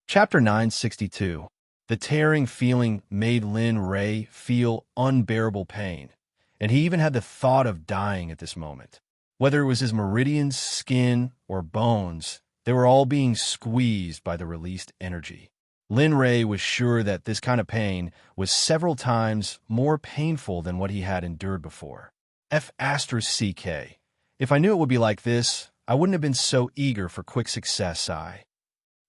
Chapter 962. The tearing feeling made Lin Ray feel unbearable pain, and he even had the thought of dying at this moment. Whether it was his meridians, skin, or bones, they were all being squeezed by the released energy. Lin Ray was sure that this kind of pain was several times more painful than what he had endured before. F***. If I knew it would be like this, I wouldn't have been so eager for quick success.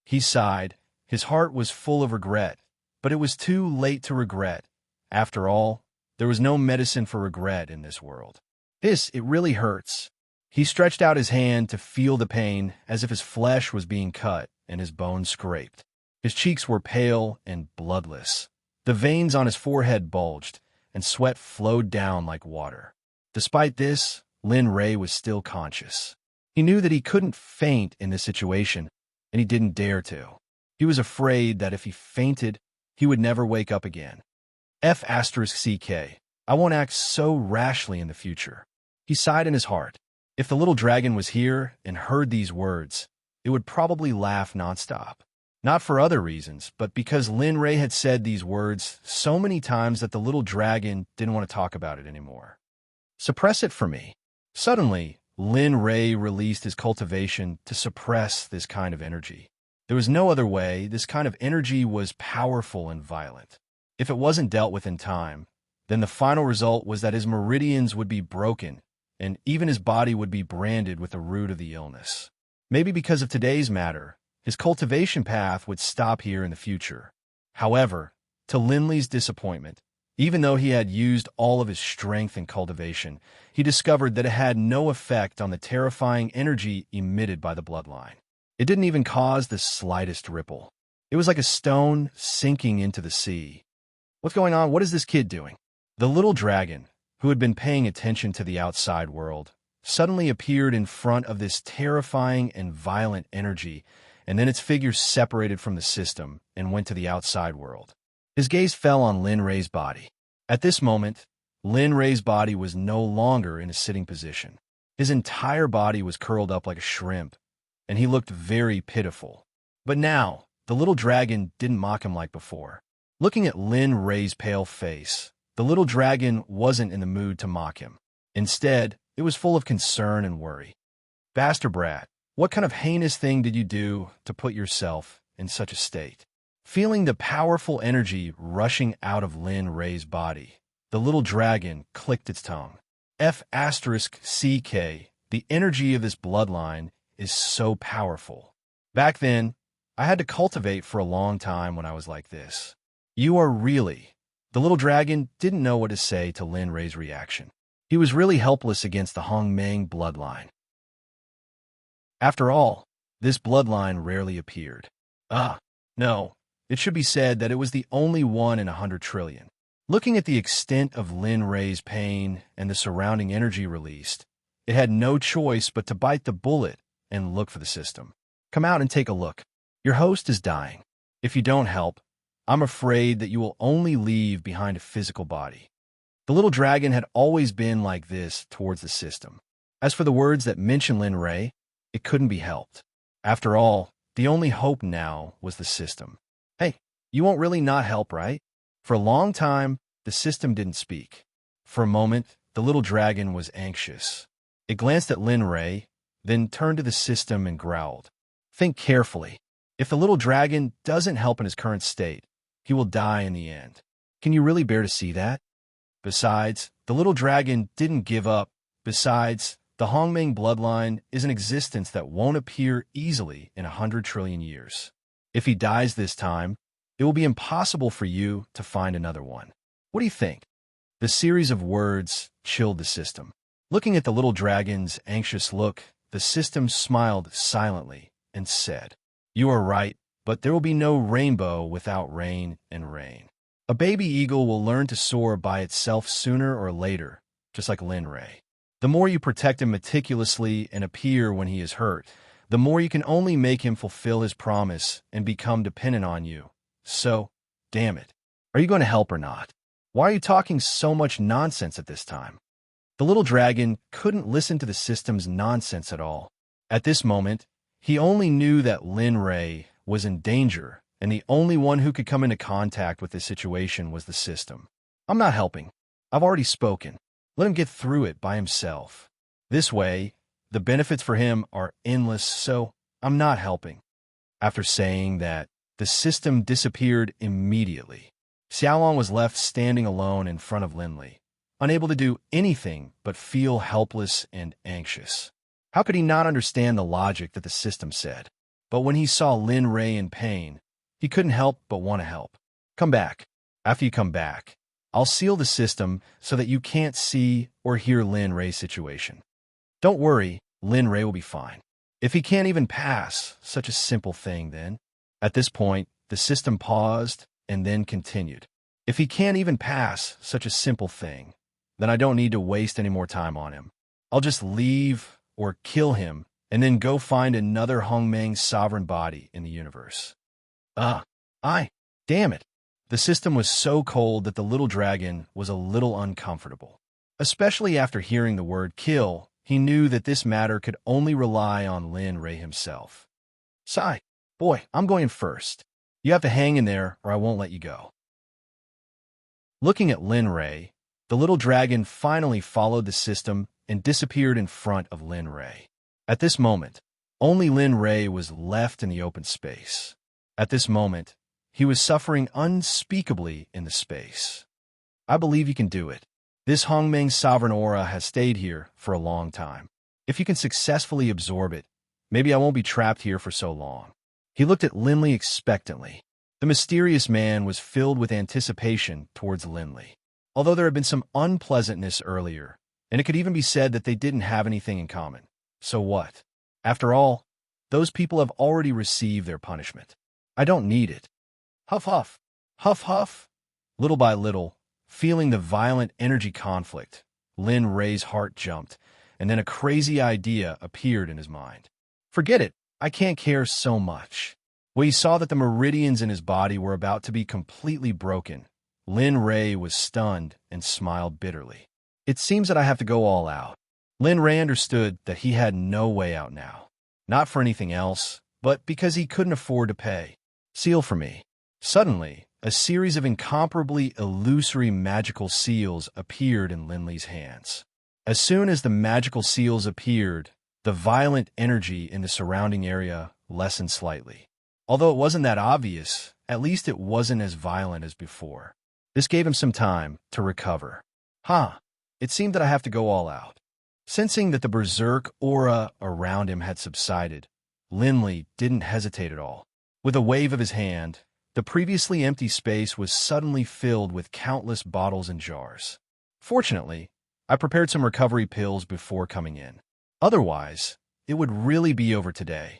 He sighed. His heart was full of regret, but it was too late to regret. After all, there was no medicine for regret in this world. It really hurts. He stretched out his hand to feel the pain as if his flesh was being cut and his bones scraped. His cheeks were pale and bloodless. The veins on his forehead bulged, and sweat flowed down like water. Despite this, Lin Ray was still conscious. He knew that he couldn't faint in this situation, and he didn't dare to. He was afraid that if he fainted, he would never wake up again. F***. I won't act so rashly in the future. He sighed in his heart. If the little dragon was here and heard these words, it would probably laugh nonstop. Not for other reasons, but because Lin Ray had said these words so many times that the little dragon didn't want to talk about it anymore. Suppress it for me. Suddenly, Lin Ray released his cultivation to suppress this kind of energy. There was no other way. This kind of energy was powerful and violent. If it wasn't dealt with in time, then the final result was that his meridians would be broken, and even his body would be branded with the root of the illness. Maybe because of today's matter, his cultivation path would stop here in the future. However, to Linley's disappointment, even though he had used all of his strength and cultivation, he discovered that it had no effect on the terrifying energy emitted by the bloodline. It didn't even cause the slightest ripple. It was like a stone sinking into the sea. What's going on? What is this kid doing? The little dragon, who had been paying attention to the outside world, suddenly appeared in front of this terrifying and violent energy, and then its figure separated from the system and went to the outside world. His gaze fell on Lin Ray's body. At this moment, Lin Ray's body was no longer in a sitting position. His entire body was curled up like a shrimp, and he looked very pitiful. But now, the little dragon didn't mock him like before. Looking at Lin Ray's pale face, the little dragon wasn't in the mood to mock him. Instead, it was full of concern and worry. Bastard brat, what kind of heinous thing did you do to put yourself in such a state? Feeling the powerful energy rushing out of Lin Ray's body, the little dragon clicked its tongue. F***. The energy of this bloodline is so powerful. Back then, I had to cultivate for a long time when I was like this. You are really... The little dragon didn't know what to say to Lin Ray's reaction. He was really helpless against the Hongmeng bloodline. After all, this bloodline rarely appeared. No, it should be said that it was the only one in 100 trillion. Looking at the extent of Lin Ray's pain and the surrounding energy released, it had no choice but to bite the bullet and look for the system. Come out and take a look. Your host is dying. If you don't help, I'm afraid that you will only leave behind a physical body. The little dragon had always been like this towards the system. As for the words that mention Lin Ray, it couldn't be helped. After all, the only hope now was the system. Hey, you won't really not help, right? For a long time, the system didn't speak. For a moment, the little dragon was anxious. It glanced at Lin Ray, then turned to the system and growled. Think carefully. If the little dragon doesn't help in his current state, he will die in the end. Can you really bear to see that? Besides, the little dragon didn't give up. Besides, the Hongmeng bloodline is an existence that won't appear easily in 100 trillion years. If he dies this time, it will be impossible for you to find another one. What do you think? The series of words chilled the system. Looking at the little dragon's anxious look, the system smiled silently and said, You are right, but there will be no rainbow without rain and rain. A baby eagle will learn to soar by itself sooner or later, just like Lin Ray. The more you protect him meticulously and appear when he is hurt, the more you can only make him fulfill his promise and become dependent on you. So, damn it. Are you going to help or not? Why are you talking so much nonsense at this time? The little dragon couldn't listen to the system's nonsense at all. At this moment, he only knew that Lin Ray was in danger and the only one who could come into contact with this situation was the system. I'm not helping. I've already spoken. Let him get through it by himself. This way, the benefits for him are endless, so I'm not helping. After saying that, the system disappeared immediately. Xiaolong was left standing alone in front of Linley, unable to do anything but feel helpless and anxious. How could he not understand the logic that the system said? But when he saw Lin Ray in pain, he couldn't help but want to help. Come back. After you come back, I'll seal the system so that you can't see or hear Lin Ray's situation. Don't worry, Lin Ray will be fine. If he can't even pass such a simple thing, then... At this point, the system paused and then continued. If he can't even pass such a simple thing, then I don't need to waste any more time on him. I'll just leave or kill him and then go find another Hongmeng sovereign body in the universe. Damn it. The system was so cold that the little dragon was a little uncomfortable. Especially after hearing the word kill, he knew that this matter could only rely on Lin Ray himself. Sigh. Boy, I'm going first. You have to hang in there or I won't let you go. Looking at Lin Ray, the little dragon finally followed the system and disappeared in front of Lin Ray. At this moment, only Lin Ray was left in the open space. At this moment, he was suffering unspeakably in the space. I believe you can do it. This Hongmeng sovereign aura has stayed here for a long time. If you can successfully absorb it, maybe I won't be trapped here for so long. He looked at Linley expectantly. The mysterious man was filled with anticipation towards Linley. Although there had been some unpleasantness earlier, and it could even be said that they didn't have anything in common. So what? After all, those people have already received their punishment. I don't need it. Huff, huff. Huff, huff. Little by little, feeling the violent energy conflict, Lin Ray's heart jumped, and then a crazy idea appeared in his mind. Forget it. I can't care so much. When he saw that the meridians in his body were about to be completely broken, Lin Ray was stunned and smiled bitterly. It seems that I have to go all out. Lin Ray understood that he had no way out now. Not for anything else, but because he couldn't afford to pay. Seal for me. Suddenly, a series of incomparably illusory magical seals appeared in Linley's hands. As soon as the magical seals appeared, the violent energy in the surrounding area lessened slightly. Although it wasn't that obvious, at least it wasn't as violent as before. This gave him some time to recover. It seemed that I have to go all out. Sensing that the berserk aura around him had subsided, Linley didn't hesitate at all. With a wave of his hand, the previously empty space was suddenly filled with countless bottles and jars. Fortunately, I prepared some recovery pills before coming in. Otherwise, it would really be over today.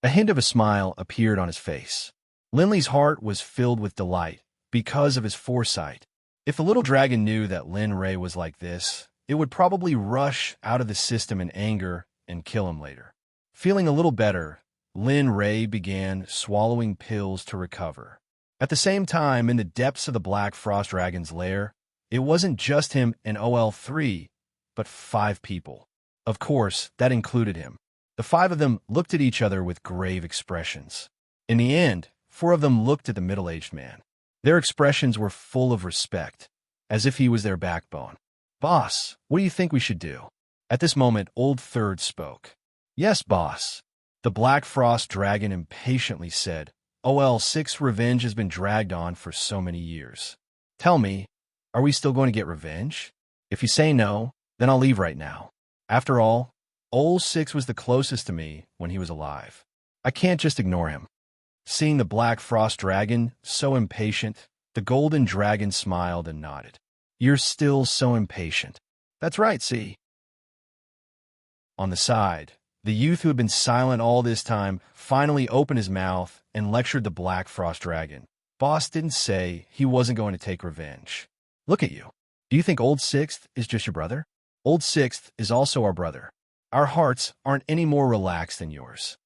A hint of a smile appeared on his face. Linley's heart was filled with delight because of his foresight. If the little dragon knew that Lin Ray was like this, it would probably rush out of the system in anger and kill him later. Feeling a little better, Lin Ray began swallowing pills to recover. At the same time, in the depths of the Black Frost Dragon's lair, it wasn't just him and OL3, but 5 people. Of course, that included him. The 5 of them looked at each other with grave expressions. In the end, 4 of them looked at the middle-aged man. Their expressions were full of respect, as if he was their backbone. Boss, what do you think we should do? At this moment, Old Third spoke. Yes, boss. The Black Frost Dragon impatiently said, OL6 revenge has been dragged on for so many years. Tell me, are we still going to get revenge? If you say no, then I'll leave right now. After all, OL6 was the closest to me when he was alive. I can't just ignore him. Seeing the Black Frost Dragon so impatient, the Golden Dragon smiled and nodded. You're still so impatient. That's right, see. On the side, the youth who had been silent all this time finally opened his mouth and lectured the Black Frost Dragon. Boss didn't say he wasn't going to take revenge. Look at you. Do you think Old Sixth is just your brother? Old Sixth is also our brother. Our hearts aren't any more relaxed than yours.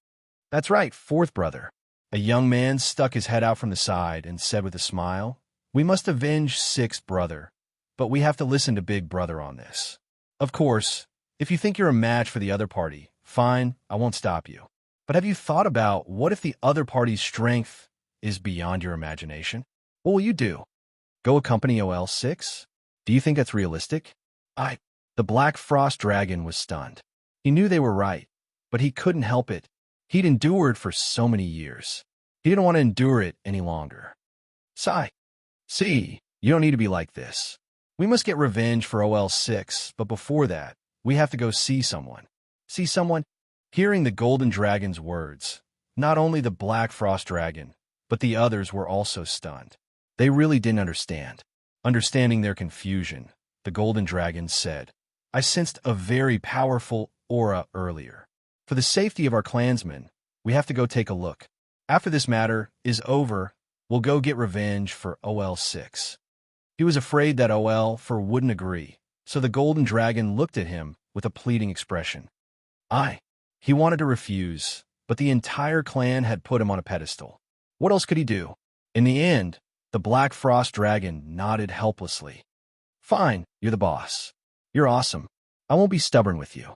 That's right, 4th brother. A young man stuck his head out from the side and said with a smile, We must avenge 6th brother, but we have to listen to Big Brother on this. Of course, if you think you're a match for the other party, fine, I won't stop you. But have you thought about what if the other party's strength is beyond your imagination? What will you do? Go accompany OL6? Do you think that's realistic? The Black Frost Dragon was stunned. He knew they were right, but he couldn't help it. He'd endured for so many years. He didn't want to endure it any longer. Sigh. See, you don't need to be like this. We must get revenge for OL6, but before that, we have to go see someone. See someone? Hearing the Golden Dragon's words, not only the Black Frost Dragon, but the others were also stunned. They really didn't understand. Understanding their confusion, the Golden Dragon said, I sensed a very powerful aura earlier. For the safety of our clansmen, we have to go take a look. After this matter is over, we'll go get revenge for OL6. He was afraid that OL4 wouldn't agree, so the Golden Dragon looked at him with a pleading expression. He wanted to refuse, but the entire clan had put him on a pedestal. What else could he do? In the end, the Black Frost Dragon nodded helplessly. Fine, you're the boss. You're awesome. I won't be stubborn with you.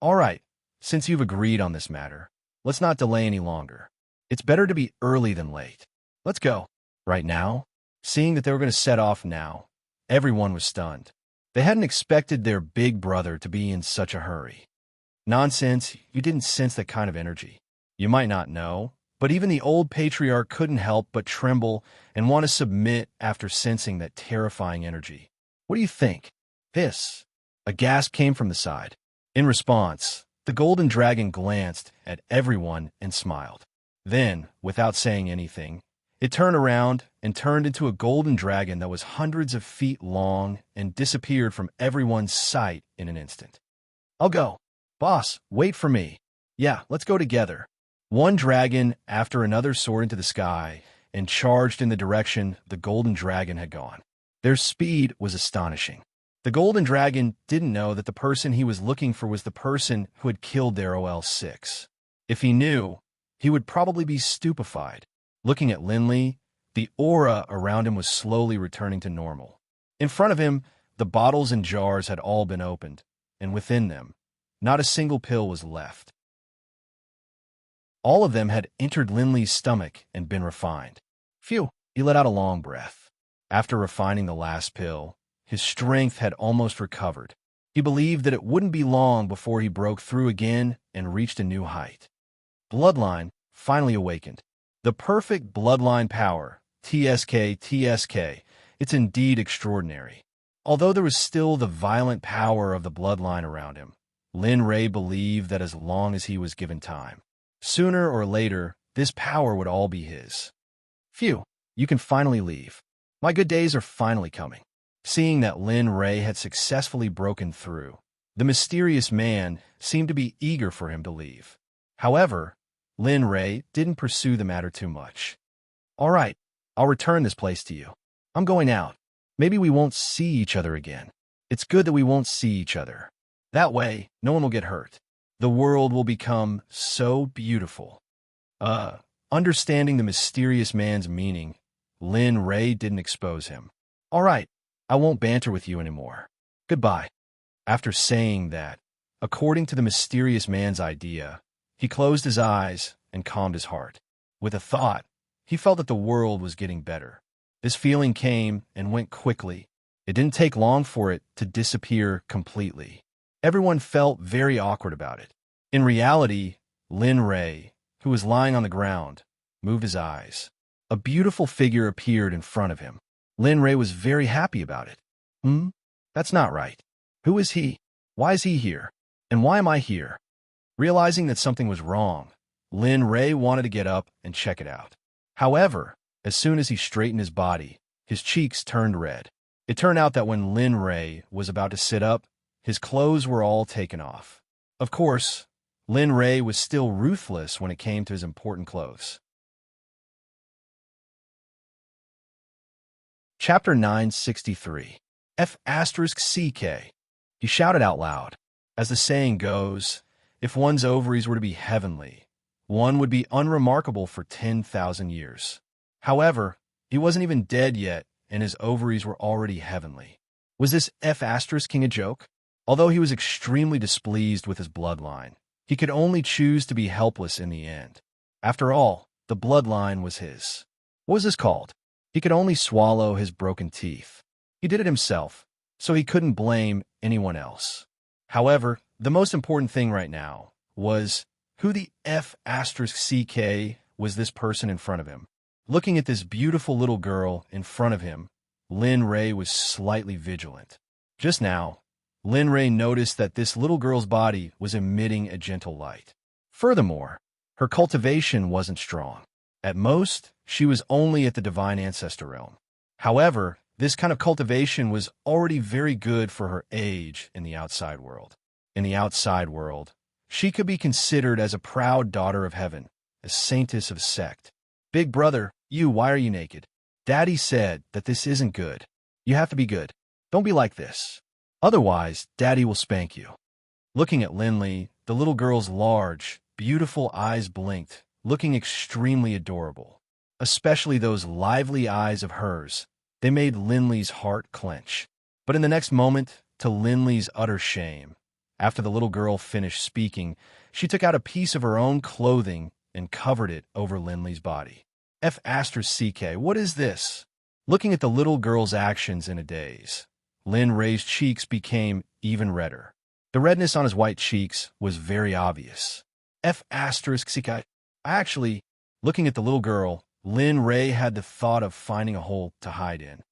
All right, since you've agreed on this matter, let's not delay any longer. It's better to be early than late. Let's go. Right now? Seeing that they were going to set off now, everyone was stunned. They hadn't expected their big brother to be in such a hurry. Nonsense, you didn't sense that kind of energy. You might not know, but even the old patriarch couldn't help but tremble and want to submit after sensing that terrifying energy. What do you think? A gasp came from the side. In response, the Golden Dragon glanced at everyone and smiled. Then, without saying anything, it turned around and turned into a golden dragon that was hundreds of feet long and disappeared from everyone's sight in an instant. I'll go. Boss, wait for me. Yeah, let's go together. One dragon after another soared into the sky and charged in the direction the Golden Dragon had gone. Their speed was astonishing. The Golden Dragon didn't know that the person he was looking for was the person who had killed their OL6. If he knew, he would probably be stupefied. Looking at Linley, the aura around him was slowly returning to normal. In front of him, the bottles and jars had all been opened, and within them, not a single pill was left. All of them had entered Linley's stomach and been refined. Phew, he let out a long breath. After refining the last pill, his strength had almost recovered. He believed that it wouldn't be long before he broke through again and reached a new height. Bloodline finally awakened. The perfect bloodline power, TSK, it's indeed extraordinary. Although there was still the violent power of the bloodline around him, Lin Ray believed that as long as he was given time, sooner or later, this power would all be his. Phew, you can finally leave. My good days are finally coming. Seeing that Lin Ray had successfully broken through, the mysterious man seemed to be eager for him to leave. However, Lin Ray didn't pursue the matter too much. All right, I'll return this place to you. I'm going out. Maybe we won't see each other again. It's good that we won't see each other. That way, no one will get hurt. The world will become so beautiful. Understanding the mysterious man's meaning, Lin Ray didn't expose him. All right, I won't banter with you anymore. Goodbye. After saying that, according to the mysterious man's idea, he closed his eyes and calmed his heart. With a thought, he felt that the world was getting better. This feeling came and went quickly. It didn't take long for it to disappear completely. Everyone felt very awkward about it. In reality, Lin Ray, who was lying on the ground, moved his eyes. A beautiful figure appeared in front of him. Lin Ray was very happy about it. That's not right. Who is he? Why is he here? And why am I here? Realizing that something was wrong, Lin Ray wanted to get up and check it out. However, as soon as he straightened his body, his cheeks turned red. It turned out that when Lin Ray was about to sit up, his clothes were all taken off. Of course, Lin Ray was still ruthless when it came to his important clothes. Chapter 963. F*CK. He shouted out loud. As the saying goes, if one's ovaries were to be heavenly, one would be unremarkable for 10,000 years. However, he wasn't even dead yet, and his ovaries were already heavenly. Was this F*King a joke? Although he was extremely displeased with his bloodline, he could only choose to be helpless in the end. After all, the bloodline was his. What was this called? He could only swallow his broken teeth. He did it himself, so he couldn't blame anyone else. However, the most important thing right now was who the F*** was this person in front of him. Looking at this beautiful little girl in front of him, Lin Ray was slightly vigilant. Just now, Lin Ray noticed that this little girl's body was emitting a gentle light. Furthermore, her cultivation wasn't strong. At most, she was only at the divine ancestor realm. However, this kind of cultivation was already very good for her age in the outside world. In the outside world, she could be considered as a proud daughter of heaven, a saintess of Sect. Big brother, why are you naked? Daddy said that this isn't good. You have to be good. Don't be like this. Otherwise, Daddy will spank you. Looking at Linley, the little girl's large, beautiful eyes blinked, looking extremely adorable. Especially those lively eyes of hers. They made Linley's heart clench. But in the next moment, to Linley's utter shame, after the little girl finished speaking, she took out a piece of her own clothing and covered it over Linley's body. What is this? Looking at the little girl's actions in a daze, Lin Ray's cheeks became even redder. The redness on his white cheeks was very obvious. Actually, looking at the little girl, Lin Ray had the thought of finding a hole to hide in.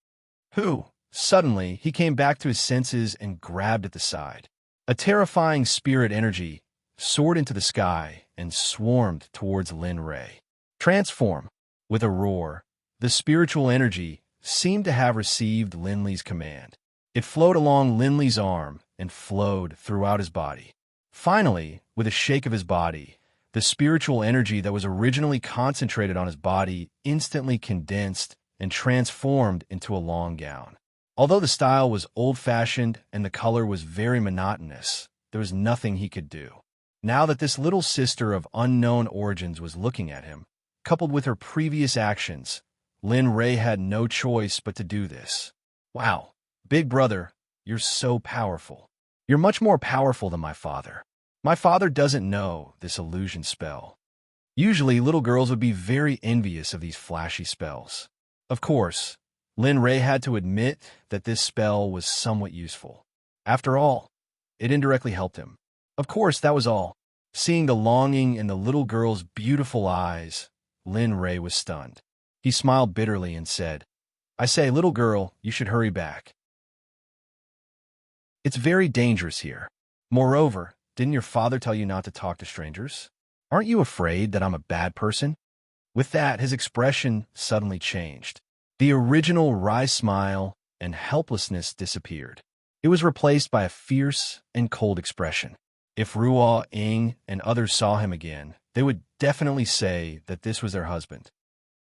Suddenly, he came back to his senses and grabbed at the side. A terrifying spirit energy soared into the sky and swarmed towards Lin Ray. Transform! With a roar, the spiritual energy seemed to have received Linley's command. It flowed along Linley's arm and flowed throughout his body. Finally, with a shake of his body, the spiritual energy that was originally concentrated on his body instantly condensed and transformed into a long gown. Although the style was old-fashioned and the color was very monotonous, there was nothing he could do. Now that this little sister of unknown origins was looking at him, coupled with her previous actions, Lin Ray had no choice but to do this. Wow, big brother, you're so powerful. You're much more powerful than my father. My father doesn't know this illusion spell. Usually, little girls would be very envious of these flashy spells. Of course, Lin Ray had to admit that this spell was somewhat useful. After all, it indirectly helped him. Of course, that was all. Seeing the longing in the little girl's beautiful eyes, Lin Ray was stunned. He smiled bitterly and said, I say, little girl, you should hurry back. It's very dangerous here. Moreover, didn't your father tell you not to talk to strangers? Aren't you afraid that I'm a bad person? With that, his expression suddenly changed. The original wry smile and helplessness disappeared. It was replaced by a fierce and cold expression. If Ruo Ing and others saw him again, they would definitely say that this was their husband.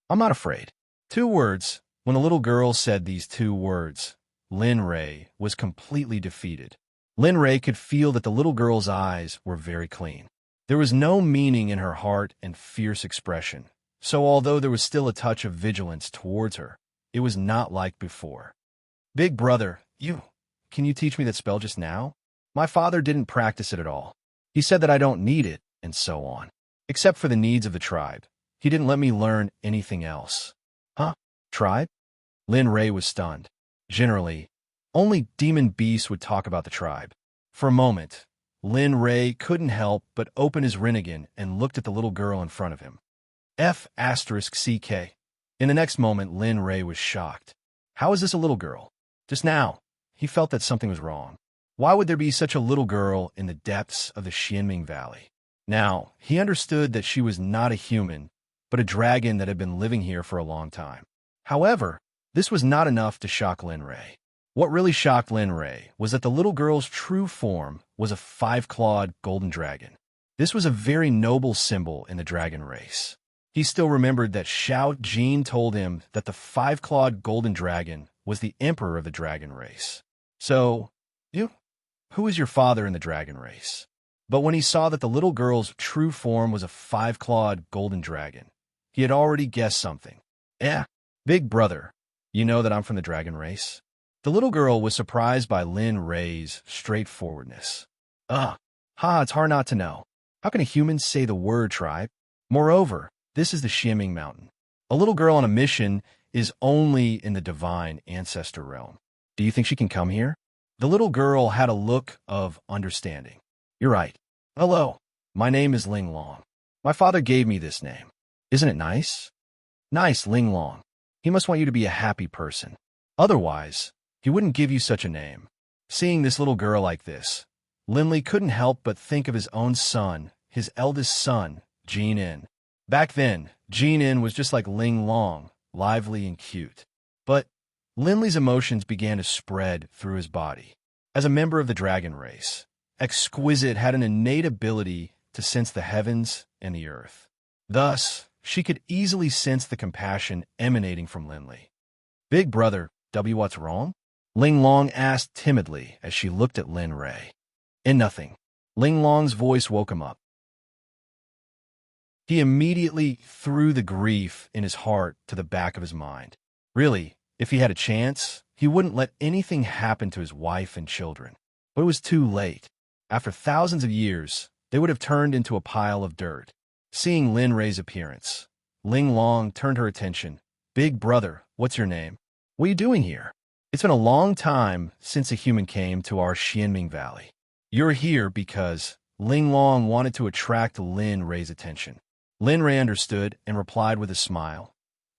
I'm not afraid. 2 words. When the little girl said these 2 words, Lin Ray was completely defeated. Lin Ray could feel that the little girl's eyes were very clean. There was no meaning in her heart and fierce expression, so although there was still a touch of vigilance towards her, it was not like before. Big brother, can you teach me that spell just now? My father didn't practice it at all. He said that I don't need it, and so on. Except for the needs of the tribe. He didn't let me learn anything else. Huh? Tribe? Lin Ray was stunned. Generally, only demon beasts would talk about the tribe. For a moment, Lin Ray couldn't help but open his Rinnegan and looked at the little girl in front of him. F***. In the next moment, Lin Ray was shocked. How is this a little girl? Just now, he felt that something was wrong. Why would there be such a little girl in the depths of the Xianming Valley? Now, he understood that she was not a human, but a dragon that had been living here for a long time. However, this was not enough to shock Lin Ray. What really shocked Lin Ray was that the little girl's true form was a 5-clawed golden dragon. This was a very noble symbol in the dragon race. He still remembered that Xiao Jin told him that the 5-clawed golden dragon was the emperor of the dragon race. So, who is your father in the dragon race? But when he saw that the little girl's true form was a 5-clawed golden dragon, he had already guessed something. Big brother, you know that I'm from the dragon race? The little girl was surprised by Lin Ray's straightforwardness. It's hard not to know. How can a human say the word tribe? Moreover, This is the Shimming Mountain. A little girl on a mission is only in the divine ancestor realm. Do you think she can come here? The little girl had a look of understanding. You're right. Hello, my name is Ling Long. My father gave me this name. Isn't it nice? Nice, Ling Long. He must want you to be a happy person. Otherwise, he wouldn't give you such a name. Seeing this little girl like this, Linley couldn't help but think of his own son, his eldest son, Jin. Back then, Jin was just like Ling Long, lively and cute. But Linley's emotions began to spread through his body. As a member of the dragon race, Exquisite had an innate ability to sense the heavens and the earth. Thus, she could easily sense the compassion emanating from Linley. Big brother, what's wrong? Ling Long asked timidly as she looked at Lin Ray. In nothing. Ling Long's voice woke him up. He immediately threw the grief in his heart to the back of his mind. Really, if he had a chance, he wouldn't let anything happen to his wife and children. But it was too late. After thousands of years, they would have turned into a pile of dirt. Seeing Lin Ray's appearance, Ling Long turned her attention. Big brother, what's your name? What are you doing here? It's been a long time since a human came to our Xianming Valley. You're here because Ling Long wanted to attract Lin Ray's attention. Lin Ray understood and replied with a smile.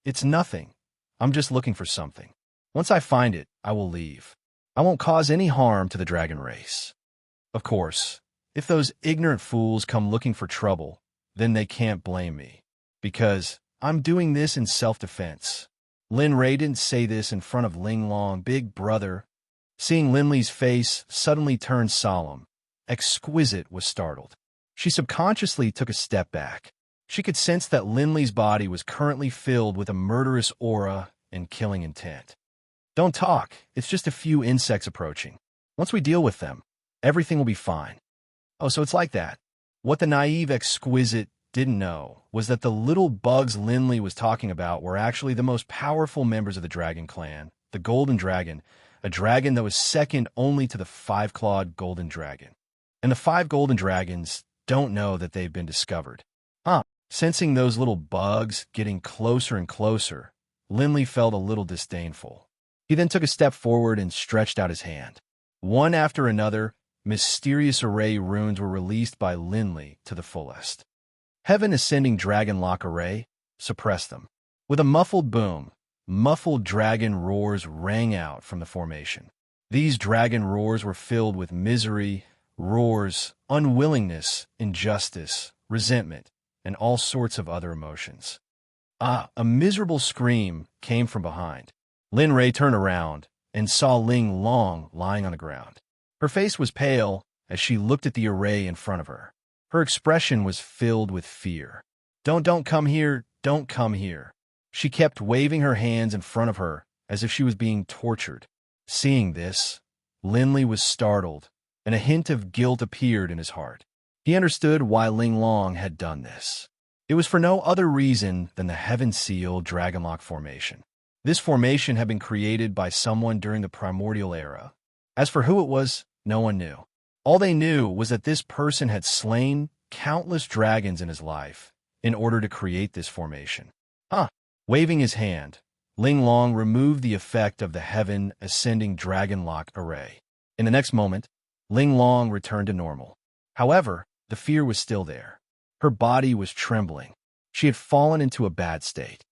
It's nothing. I'm just looking for something. Once I find it, I will leave. I won't cause any harm to the dragon race. Of course, if those ignorant fools come looking for trouble, then they can't blame me, because I'm doing this in self-defense. Lin Ray didn't say this in front of Ling Long, big brother. Seeing Linley's face suddenly turn solemn, Exquisite was startled. She subconsciously took a step back. She could sense that Linley's body was currently filled with a murderous aura and killing intent. Don't talk, it's just a few insects approaching. Once we deal with them, everything will be fine. Oh, so it's like that. What the naive Exquisite didn't know was that the little bugs Linley was talking about were actually the most powerful members of the dragon clan, the Golden Dragon, a dragon that was second only to the five-clawed Golden Dragon. And the five Golden Dragons don't know that they've been discovered. Sensing those little bugs getting closer and closer, Linley felt a little disdainful. He then took a step forward and stretched out his hand. One after another, mysterious array runes were released by Linley to the fullest. Heaven Ascending Dragon Lock Array suppressed them. With a muffled boom, muffled dragon roars rang out from the formation. These dragon roars were filled with misery, roars, unwillingness, injustice, resentment, and all sorts of other emotions. A miserable scream came from behind. Lin Ray turned around and saw Ling Long lying on the ground. Her face was pale as she looked at the array in front of her. Her expression was filled with fear. Don't come here, don't come here. She kept waving her hands in front of her as if she was being tortured. Seeing this, Linley was startled, and a hint of guilt appeared in his heart. He understood why Ling Long had done this. It was for no other reason than the Heaven Seal Dragonlock formation. This formation had been created by someone during the primordial era. As for who it was, no one knew. All they knew was that this person had slain countless dragons in his life in order to create this formation. Waving his hand, Ling Long removed the effect of the Heaven Ascending Dragonlock Array. In the next moment, Ling Long returned to normal. However, the fear was still there. Her body was trembling. She had fallen into a bad state.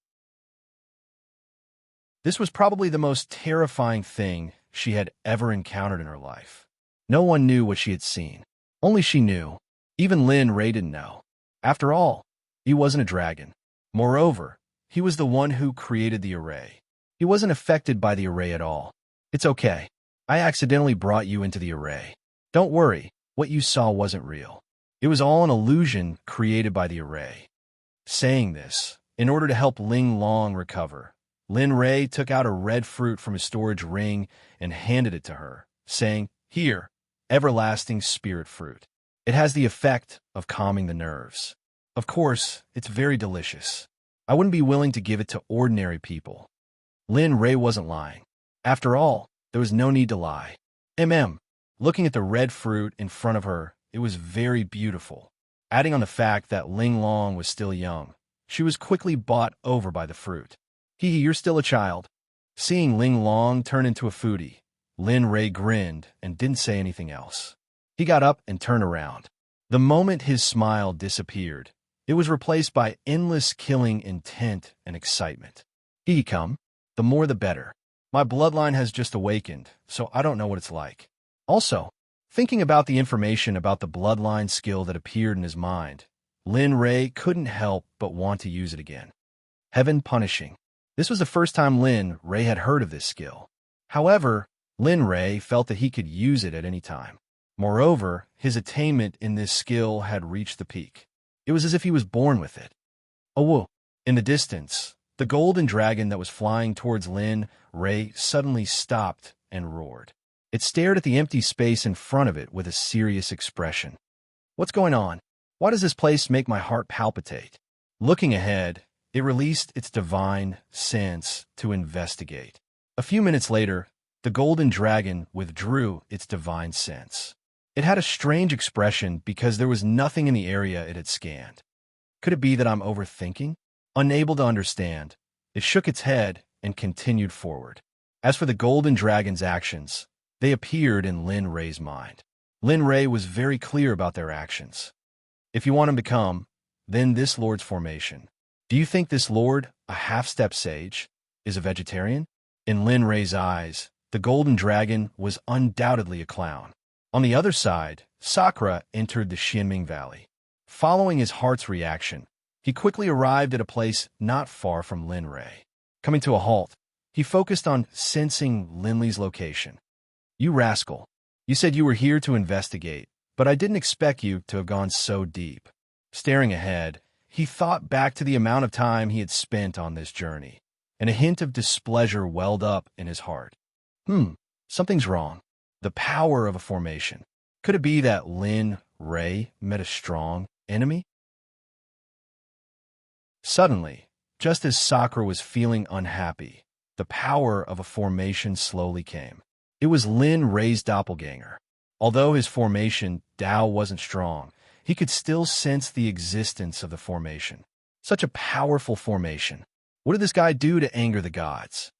This was probably the most terrifying thing she had ever encountered in her life. No one knew what she had seen. Only she knew. Even Lin Ray didn't know. After all, he wasn't a dragon. Moreover, he was the one who created the array. He wasn't affected by the array at all. It's okay. I accidentally brought you into the array. Don't worry, what you saw wasn't real. It was all an illusion created by the array. Saying this, in order to help Ling Long recover, Lin Ray took out a red fruit from his storage ring and handed it to her, saying, "Here, everlasting spirit fruit. It has the effect of calming the nerves. Of course, it's very delicious. I wouldn't be willing to give it to ordinary people." Lin Ray wasn't lying. After all, there was no need to lie. Looking at the red fruit in front of her, it was very beautiful. Adding on the fact that Ling Long was still young, she was quickly bought over by the fruit. You're still a child." Seeing Ling Long turn into a foodie, Lin Ray grinned and didn't say anything else. He got up and turned around. The moment his smile disappeared, it was replaced by endless killing intent and excitement. Come. The more the better. My bloodline has just awakened, so I don't know what it's like. Also, thinking about the information about the bloodline skill that appeared in his mind, Lin Ray couldn't help but want to use it again. Heaven punishing. This was the first time Lin Ray had heard of this skill. However, Lin Ray felt that he could use it at any time. Moreover, his attainment in this skill had reached the peak. It was as if he was born with it. Oh, whoa. In the distance, the golden dragon that was flying towards Lin Ray suddenly stopped and roared. It stared at the empty space in front of it with a serious expression. What's going on? Why does this place make my heart palpitate? Looking ahead, it released its divine sense to investigate. A few minutes later, the golden dragon withdrew its divine sense. It had a strange expression because there was nothing in the area it had scanned. Could it be that I'm overthinking? Unable to understand, it shook its head and continued forward. As for the golden dragon's actions, they appeared in Lin Ray's mind. Lin Ray was very clear about their actions. If you want him to come, then this lord's formation. Do you think this lord, a half-step sage, is a vegetarian? In Lin Ray's eyes, the golden dragon was undoubtedly a clown. On the other side, Sakura entered the Xinming Valley. Following his heart's reaction, he quickly arrived at a place not far from Lin Ray. Coming to a halt, he focused on sensing Linley's location. You rascal. You said you were here to investigate, but I didn't expect you to have gone so deep. Staring ahead, he thought back to the amount of time he had spent on this journey, and a hint of displeasure welled up in his heart. Something's wrong. The power of a formation. Could it be that Lin Ray met a strong enemy? Suddenly, just as Sakura was feeling unhappy, the power of a formation slowly came. It was Lin Ray's doppelganger. Although his formation, Dao, wasn't strong, he could still sense the existence of the formation. Such a powerful formation. What did this guy do to anger the gods?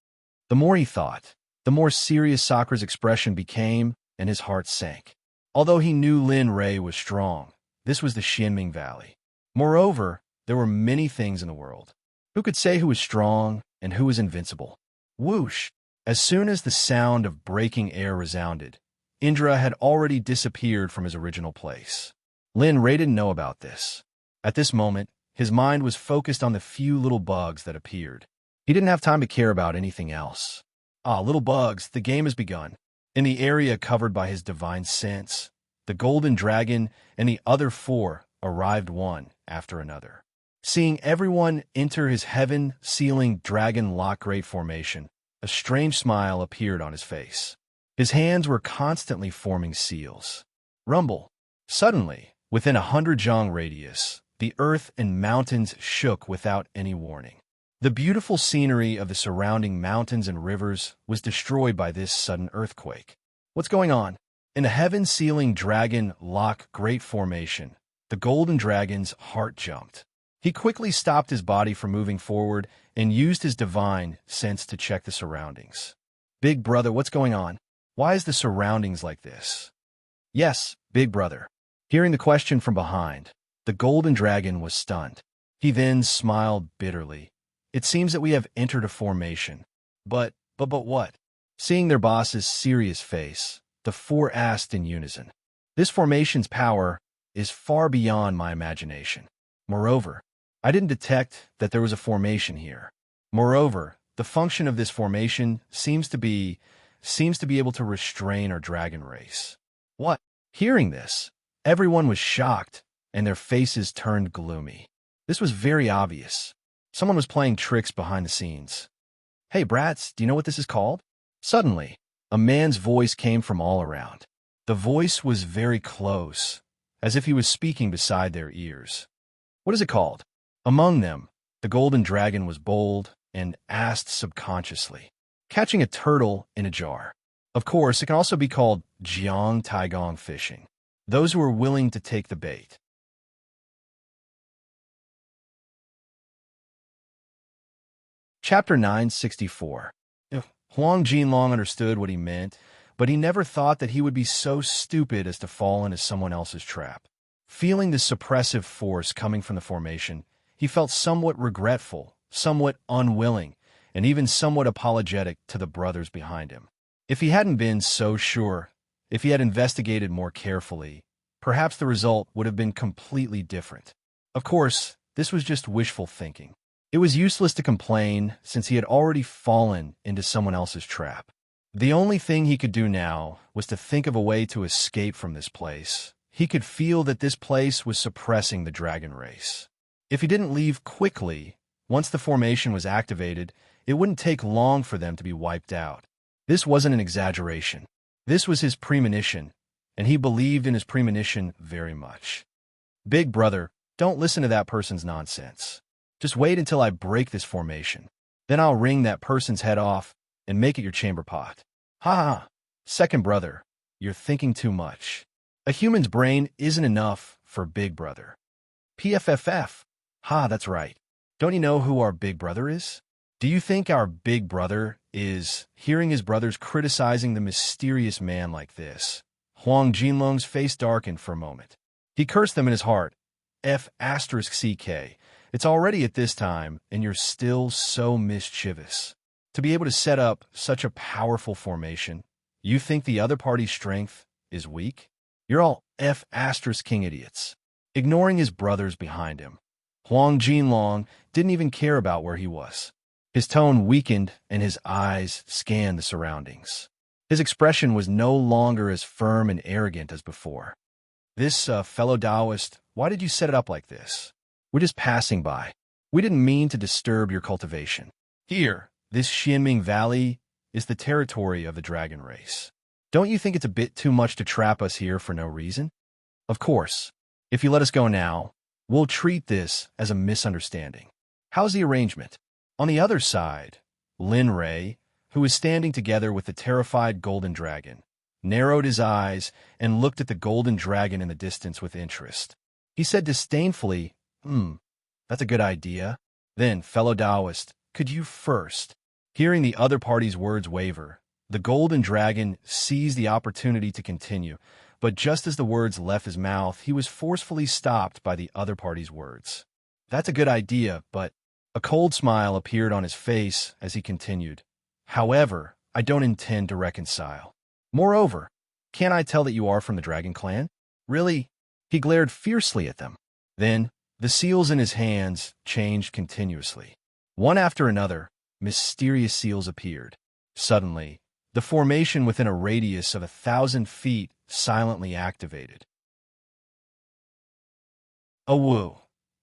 The more he thought, the more serious Sakura's expression became, and his heart sank. Although he knew Lin Ray was strong, this was the Xinming Valley. Moreover, there were many things in the world. Who could say who was strong and who was invincible? Whoosh! As soon as the sound of breaking air resounded, Indra had already disappeared from his original place. Lin Ray didn't know about this. At this moment, his mind was focused on the few little bugs that appeared. He didn't have time to care about anything else. Little bugs, the game has begun. In the area covered by his divine sense, the golden dragon and the other four arrived one after another. Seeing everyone enter his heaven-sealing dragon-lock great formation, a strange smile appeared on his face. His hands were constantly forming seals. Rumble. Suddenly, within 100 jong radius, the earth and mountains shook without any warning. The beautiful scenery of the surrounding mountains and rivers was destroyed by this sudden earthquake. What's going on? In the heaven-sealing dragon-lock great formation, the golden dragon's heart jumped. He quickly stopped his body from moving forward and used his divine sense to check the surroundings. Big brother, what's going on? Why is the surroundings like this? Yes, big brother. Hearing the question from behind, the golden dragon was stunned. He then smiled bitterly. It seems that we have entered a formation. But what? Seeing their boss's serious face, the four asked in unison. This formation's power is far beyond my imagination. Moreover, I didn't detect that there was a formation here. Moreover, the function of this formation seems to be able to restrain our dragon race. What? Hearing this, everyone was shocked, and their faces turned gloomy. This was very obvious. Someone was playing tricks behind the scenes. Hey, brats, do you know what this is called? Suddenly, a man's voice came from all around. The voice was very close, as if he was speaking beside their ears. What is it called? Among them, the golden dragon was bold and asked subconsciously. Catching a turtle in a jar. Of course, it can also be called jiang taigong fishing. Those who are willing to take the bait. Chapter 964. Huang Jinlong understood what he meant, but he never thought that he would be so stupid as to fall into someone else's trap. Feeling the suppressive force coming from the formation, he felt somewhat regretful, somewhat unwilling, and even somewhat apologetic to the brothers behind him. If he hadn't been so sure, if he had investigated more carefully, perhaps the result would have been completely different. Of course, this was just wishful thinking. It was useless to complain since he had already fallen into someone else's trap. The only thing he could do now was to think of a way to escape from this place. He could feel that this place was suppressing the dragon race. If he didn't leave quickly, once the formation was activated, it wouldn't take long for them to be wiped out. This wasn't an exaggeration. This was his premonition, and he believed in his premonition very much. Big brother, don't listen to that person's nonsense. Just wait until I break this formation. Then I'll wring that person's head off and make it your chamber pot. Ha ha! Second brother, you're thinking too much. A human's brain isn't enough for big brother. PFFF. Ha, that's right. Don't you know who our big brother is? Do you think our big brother is hearing his brothers criticizing the mysterious man like this? Huang Jinlong's face darkened for a moment. He cursed them in his heart. F***CK. It's already at this time, and you're still so mischievous. To be able to set up such a powerful formation, you think the other party's strength is weak? You're all F***king idiots. Ignoring his brothers behind him, Huang Jinlong didn't even care about where he was. His tone weakened and his eyes scanned the surroundings. His expression was no longer as firm and arrogant as before. This fellow Taoist, why did you set it up like this? We're just passing by. We didn't mean to disturb your cultivation. Here, this Xianming Valley is the territory of the dragon race. Don't you think it's a bit too much to trap us here for no reason? Of course, if you let us go now, we'll treat this as a misunderstanding. How's the arrangement? On the other side, Lin Rei, who was standing together with the terrified golden dragon, narrowed his eyes and looked at the golden dragon in the distance with interest. He said disdainfully, that's a good idea. Then, fellow Taoist, could you first? Hearing the other party's words waver, the golden dragon seized the opportunity to continue, but just as the words left his mouth, he was forcefully stopped by the other party's words. That's a good idea, but a cold smile appeared on his face as he continued. However, I don't intend to reconcile. Moreover, can't I tell that you are from the dragon clan? Really? He glared fiercely at them. Then, the seals in his hands changed continuously. One after another, mysterious seals appeared. Suddenly, the formation within a radius of 1,000 feet silently activated. A woo!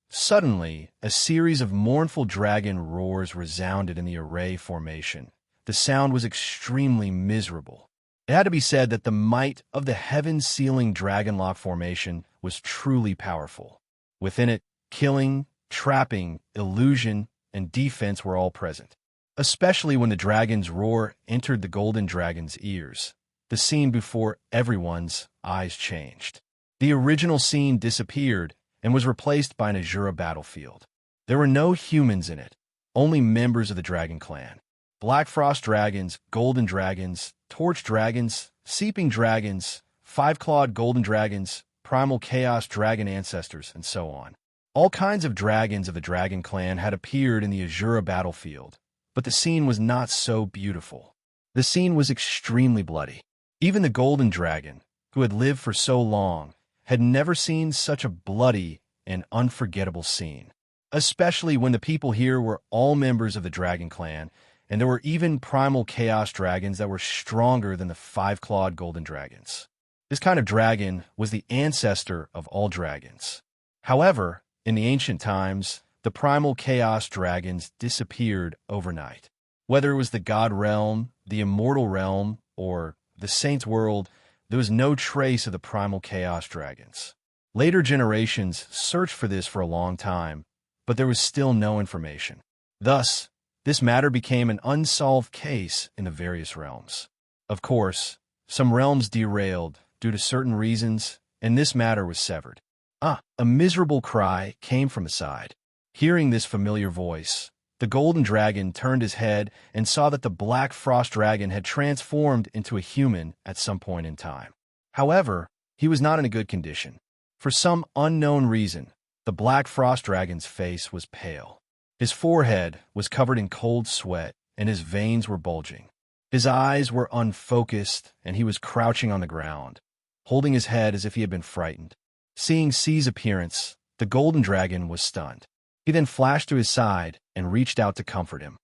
Suddenly, a series of mournful dragon roars resounded in the array formation. The sound was extremely miserable. It had to be said that the might of the heaven-sealing dragonlock formation was truly powerful. Within it, killing, trapping, illusion, and defense were all present. Especially when the dragon's roar entered the golden dragon's ears, the scene before everyone's eyes changed. The original scene disappeared and was replaced by an Azura battlefield. There were no humans in it, only members of the dragon clan. Black frost dragons, golden dragons, torch dragons, seeping dragons, five-clawed golden dragons, primal chaos dragon ancestors, and so on. All kinds of dragons of the dragon clan had appeared in the Azura battlefield, but the scene was not so beautiful. The scene was extremely bloody. Even the golden dragon, who had lived for so long, had never seen such a bloody and unforgettable scene, especially when the people here were all members of the dragon clan, and there were even primal chaos dragons that were stronger than the five-clawed golden dragons. This kind of dragon was the ancestor of all dragons. However, in the ancient times, the primal chaos dragons disappeared overnight. Whether it was the god realm, the immortal realm, or the saint's world, there was no trace of the primal chaos dragons. Later generations searched for this for a long time, but there was still no information. Thus, this matter became an unsolved case in the various realms. Of course, some realms derailed due to certain reasons, and this matter was severed. A miserable cry came from the side. Hearing this familiar voice, The golden dragon turned his head and saw that the black frost dragon had transformed into a human at some point in time. However, he was not in a good condition. For some unknown reason, the black frost dragon's face was pale. His forehead was covered in cold sweat, and his veins were bulging. His eyes were unfocused, and he was crouching on the ground, holding his head as if he had been frightened. Seeing C's appearance, the golden dragon was stunned. He then flashed to his side and reached out to comfort him.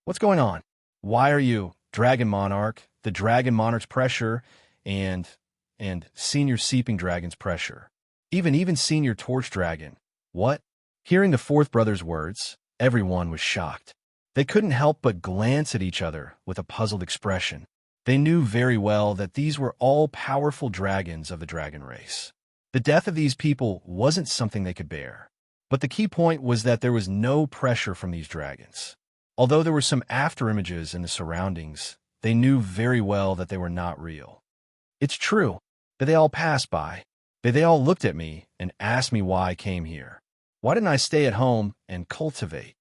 "What's going on? Why are you, Dragon Monarch, the Dragon Monarch's pressure, and Senior Seeping Dragon's pressure? Even Senior Torch Dragon. What?" Hearing the fourth brother's words, everyone was shocked. They couldn't help but glance at each other with a puzzled expression. They knew very well that these were all powerful dragons of the dragon race. The death of these people wasn't something they could bear. But the key point was that there was no pressure from these dragons. Although there were some afterimages in the surroundings, they knew very well that they were not real. It's true that they all passed by. They all looked at me and asked me why I came here. Why didn't I stay at home and cultivate?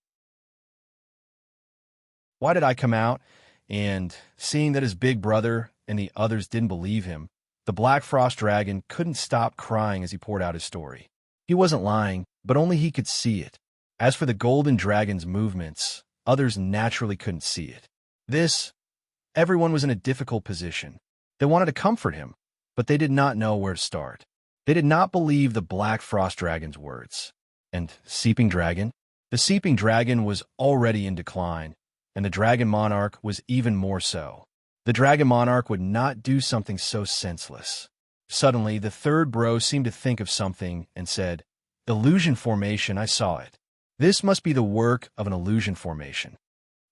Why did I come out? And seeing that his big brother and the others didn't believe him, the Black Frost Dragon couldn't stop crying as he poured out his story. He wasn't lying, but only he could see it. As for the Golden Dragon's movements, others naturally couldn't see it. Everyone was in a difficult position. They wanted to comfort him, but they did not know where to start. They did not believe the Black Frost Dragon's words. And Seeping Dragon? The Seeping Dragon was already in decline, and the Dragon Monarch was even more so. The Dragon Monarch would not do something so senseless. Suddenly, the third bro seemed to think of something and said, "Illusion formation, I saw it. This must be the work of an illusion formation."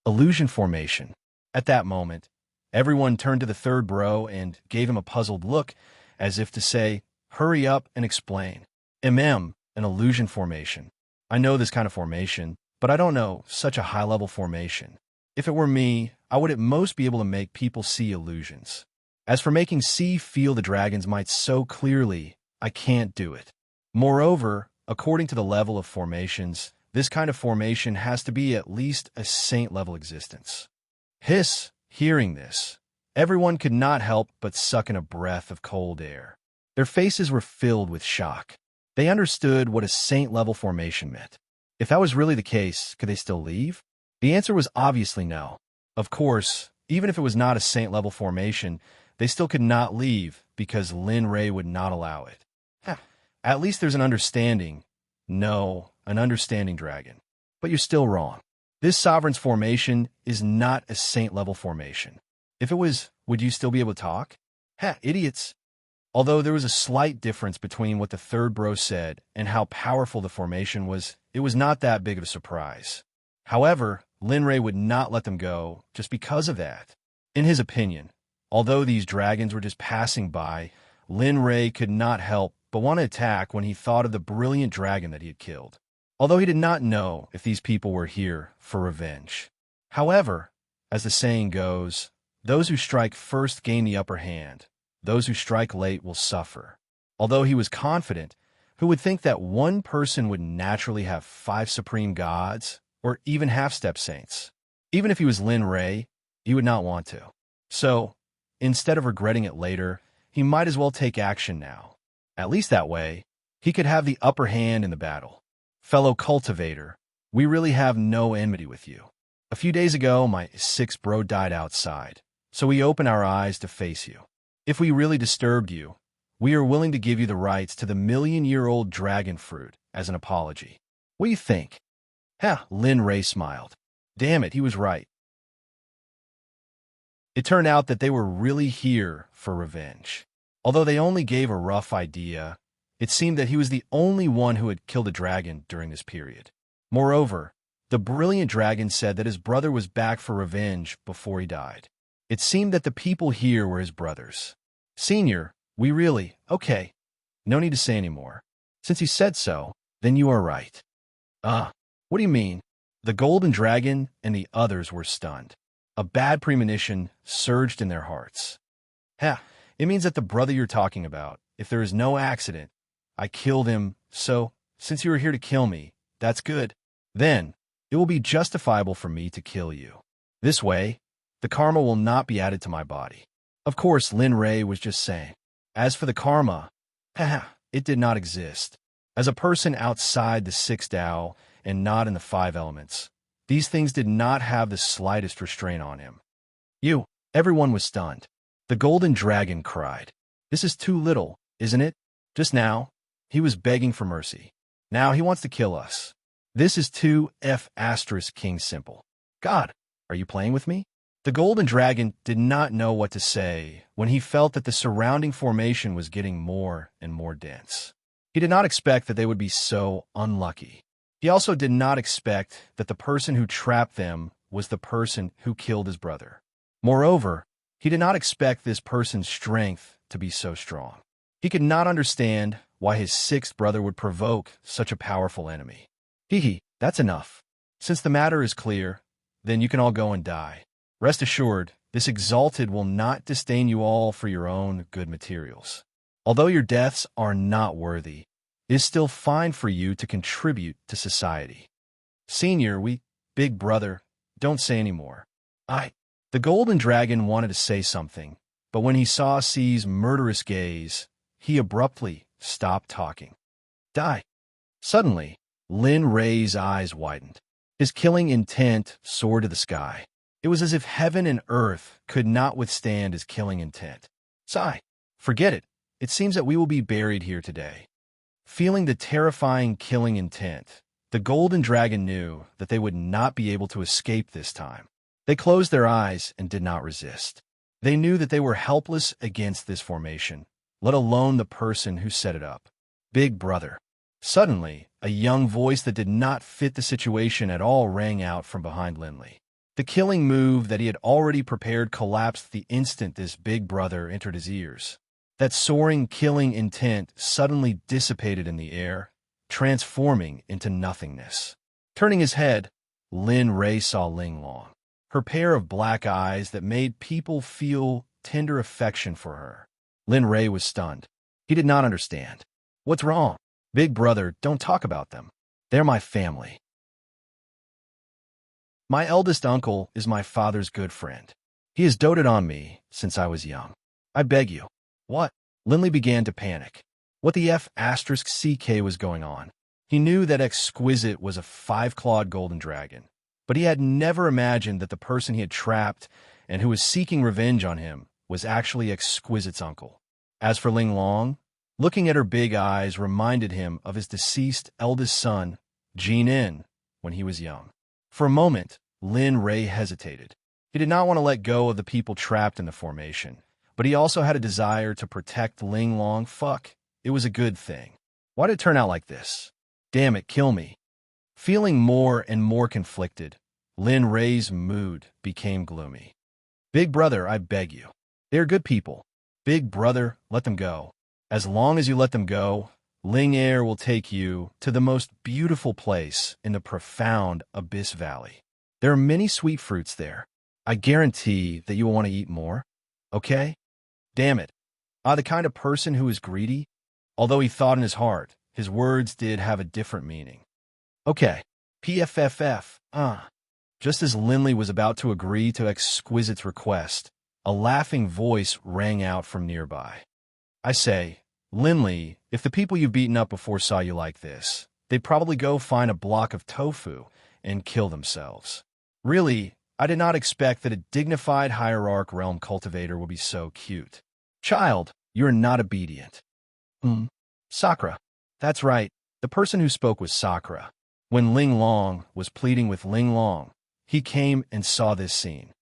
Illusion formation. At that moment, everyone turned to the third bro and gave him a puzzled look, as if to say, "Hurry up and explain." An illusion formation. I know this kind of formation, but I don't know such a high-level formation. If it were me, I would at most be able to make people see illusions. As for making C feel the dragon's might so clearly, I can't do it. Moreover, according to the level of formations, this kind of formation has to be at least a saint-level existence. Hearing this, everyone could not help but suck in a breath of cold air. Their faces were filled with shock. They understood what a saint-level formation meant. If that was really the case, could they still leave? The answer was obviously no. Of course, even if it was not a saint-level formation, they still could not leave because Lin Ray would not allow it. At least there's an understanding. No, an understanding dragon. But you're still wrong. This sovereign's formation is not a saint-level formation. If it was, would you still be able to talk? Idiots. Although there was a slight difference between what the third bro said and how powerful the formation was, it was not that big of a surprise. However, Lin Ray would not let them go just because of that. In his opinion, although these dragons were just passing by, Lin Ray could not help but want to attack when he thought of the brilliant dragon that he had killed. Although he did not know if these people were here for revenge. However, as the saying goes, those who strike first gain the upper hand. Those who strike late will suffer. Although he was confident, who would think that one person would naturally have 5 supreme gods, or even half-step saints? Even if he was Lin Ray, he would not want to. So, instead of regretting it later, he might as well take action now. At least that way, he could have the upper hand in the battle. Fellow cultivator, we really have no enmity with you. A few days ago, my 6th bro died outside, so we opened our eyes to face you. If we really disturbed you, we are willing to give you the rights to the million-year-old dragon fruit as an apology. What do you think? Lin Ray smiled. Damn it, he was right. It turned out that they were really here for revenge. Although they only gave a rough idea, it seemed that he was the only one who had killed a dragon during this period. Moreover, the brilliant dragon said that his brother was back for revenge before he died. It seemed that the people here were his brothers. Senior, okay. No need to say any more. Since he said so, then you are right. What do you mean? The golden dragon and the others were stunned. A bad premonition surged in their hearts. It means that the brother you're talking about, if there is no accident, I killed him, so, since you were here to kill me, that's good. Then, it it will be justifiable for me to kill you. This way, the karma will not be added to my body. Of course, Lin Rei was just saying. As for the karma, it did not exist. As a person outside the six Tao and not in the five elements, these things did not have the slightest restraint on him. Everyone was stunned. The golden dragon cried. This is too little, isn't it? Just now, he was begging for mercy. Now he wants to kill us. This is too King simple. God, are you playing with me? The golden dragon did not know what to say when he felt that the surrounding formation was getting more and more dense. He did not expect that they would be so unlucky. He also did not expect that the person who trapped them was the person who killed his brother. Moreover, he did not expect this person's strength to be so strong. He could not understand why his sixth brother would provoke such a powerful enemy. That's enough. Since the matter is clear, then you can all go and die. Rest assured, this exalted will not disdain you all for your own good materials. Although your deaths are not worthy, it is still fine for you to contribute to society. Senior, big brother, don't say any more. The golden dragon wanted to say something, but when he saw C's murderous gaze, he abruptly stopped talking. Die. Suddenly, Lin Rei's eyes widened. His killing intent soared to the sky. It was as if heaven and earth could not withstand his killing intent. Sigh. Forget it. It seems that we will be buried here today. Feeling the terrifying killing intent, the golden dragon knew that they would not be able to escape this time. They closed their eyes and did not resist. They knew that they were helpless against this formation, let alone the person who set it up. Big brother. Suddenly, a young voice that did not fit the situation at all rang out from behind Linley. The killing move that he had already prepared collapsed the instant this big brother entered his ears. That soaring killing intent suddenly dissipated in the air, transforming into nothingness. Turning his head, Lin Rei saw Ling Long. Her pair of black eyes that made people feel tender affection for her. Lin Rei was stunned. He did not understand. What's wrong? Big brother, don't talk about them. They're my family. My eldest uncle is my father's good friend. He has doted on me since I was young. I beg you. What? Linley began to panic. What the CK was going on? He knew that Exquisite was a five-clawed golden dragon, but he had never imagined that the person he had trapped and who was seeking revenge on him was actually Exquisite's uncle. As for Ling Long, looking at her big eyes reminded him of his deceased eldest son, Jin, when he was young. For a moment, Lin Rei hesitated. He did not want to let go of the people trapped in the formation, but he also had a desire to protect Ling Long. It was a good thing. Why did it turn out like this? Damn it, kill me. Feeling more and more conflicted, Lin Rei's mood became gloomy. Big brother, I beg you. They are good people. Big brother, let them go. As long as you let them go, Ling Air will take you to the most beautiful place in the profound Abyss Valley. There are many sweet fruits there. I guarantee that you will want to eat more. Okay? Damn it. The kind of person who is greedy? Although he thought in his heart, his words did have a different meaning. Okay. PFFF. Just as Linley was about to agree to Exquisite's request, a laughing voice rang out from nearby. I say, Linley, if the people you've beaten up before saw you like this, they'd probably go find a block of tofu and kill themselves. Really, I did not expect that a dignified hierarch realm cultivator would be so cute. Child, you're not obedient. Sakura. That's right, the person who spoke was Sakura. When Ling Long was pleading with Ling Long, he came and saw this scene.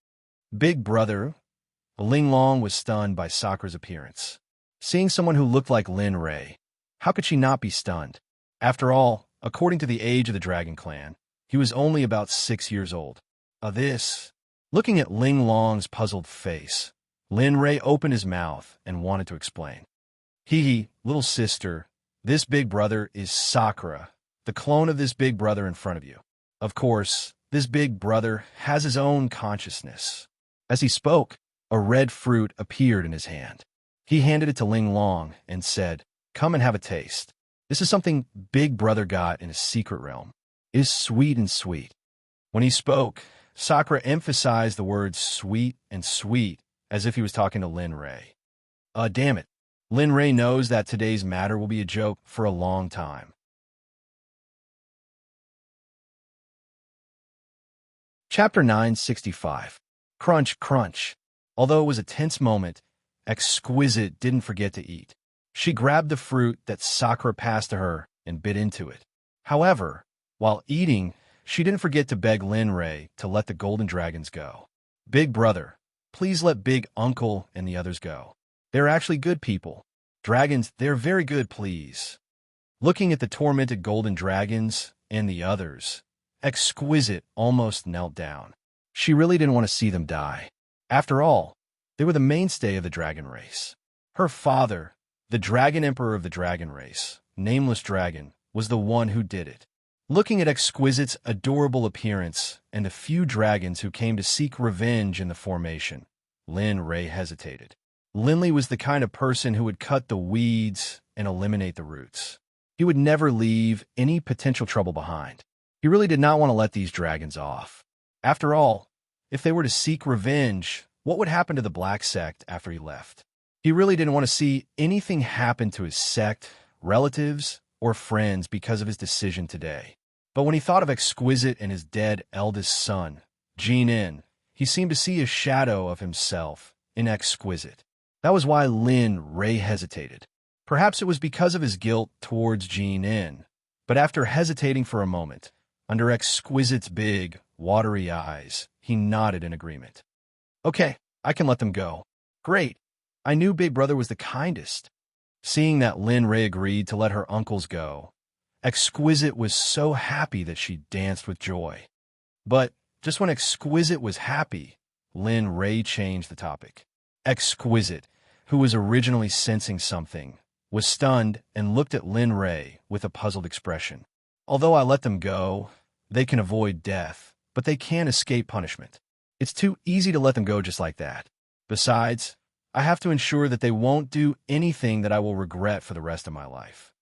Big brother, Ling Long was stunned by Sakura's appearance. Seeing someone who looked like Lin Rei, how could she not be stunned? After all, according to the age of the Dragon Clan, he was only about 6 years old. Looking at Ling Long's puzzled face, Lin Rei opened his mouth and wanted to explain. Little sister, this big brother is Sakura, the clone of this big brother in front of you. Of course, this big brother has his own consciousness. As he spoke, a red fruit appeared in his hand. He handed it to Ling Long and said, "Come and have a taste. This is something Big Brother got in his secret realm. It is sweet and sweet." When he spoke, Sakura emphasized the words sweet and sweet as if he was talking to Lin Ray. Damn it. Lin Ray knows that today's matter will be a joke for a long time. Chapter 965. Crunch, crunch. Although it was a tense moment, Exquisite didn't forget to eat. She grabbed the fruit that Sakura passed to her and bit into it. However, while eating, she didn't forget to beg Lin Ray to let the golden dragons go. Big brother, please let big uncle and the others go. They're actually good people. Dragons, they're very good, please. Looking at the tormented golden dragons and the others, Exquisite almost knelt down. She really didn't want to see them die. After all, they were the mainstay of the dragon race. Her father, the dragon emperor of the dragon race, Nameless Dragon, was the one who did it. Looking at Exquisite's adorable appearance and the few dragons who came to seek revenge in the formation, Lin Ray hesitated. Linley was the kind of person who would cut the weeds and eliminate the roots. He would never leave any potential trouble behind. He really did not want to let these dragons off. After all, if they were to seek revenge, what would happen to the Black Sect after he left? He really didn't want to see anything happen to his sect, relatives, or friends because of his decision today. But when he thought of Exquisite and his dead eldest son, Jin, he seemed to see a shadow of himself in Exquisite. That was why Lin Ray hesitated. Perhaps it was because of his guilt towards Jin, but after hesitating for a moment, under Exquisite's big, watery eyes, he nodded in agreement. Okay, I can let them go. Great. I knew Big Brother was the kindest. Seeing that Lin Ray agreed to let her uncles go, Exquisite was so happy that she danced with joy. But just when Exquisite was happy, Lin Ray changed the topic. Exquisite, who was originally sensing something, was stunned and looked at Lin Ray with a puzzled expression. Although I let them go, they can avoid death, but they can't escape punishment. It's too easy to let them go just like that. Besides, I have to ensure that they won't do anything that I will regret for the rest of my life.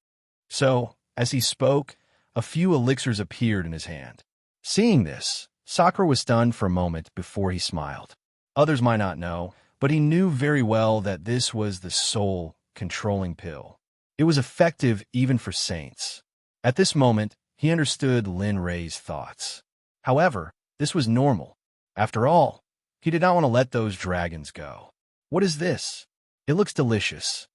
So, as he spoke, a few elixirs appeared in his hand. Seeing this, Sakura was stunned for a moment before he smiled. Others might not know, but he knew very well that this was the soul-controlling pill. It was effective even for saints. At this moment, he understood Lin Ray's thoughts. However, this was normal. After all, he did not want to let those dragons go. What is this? It looks delicious.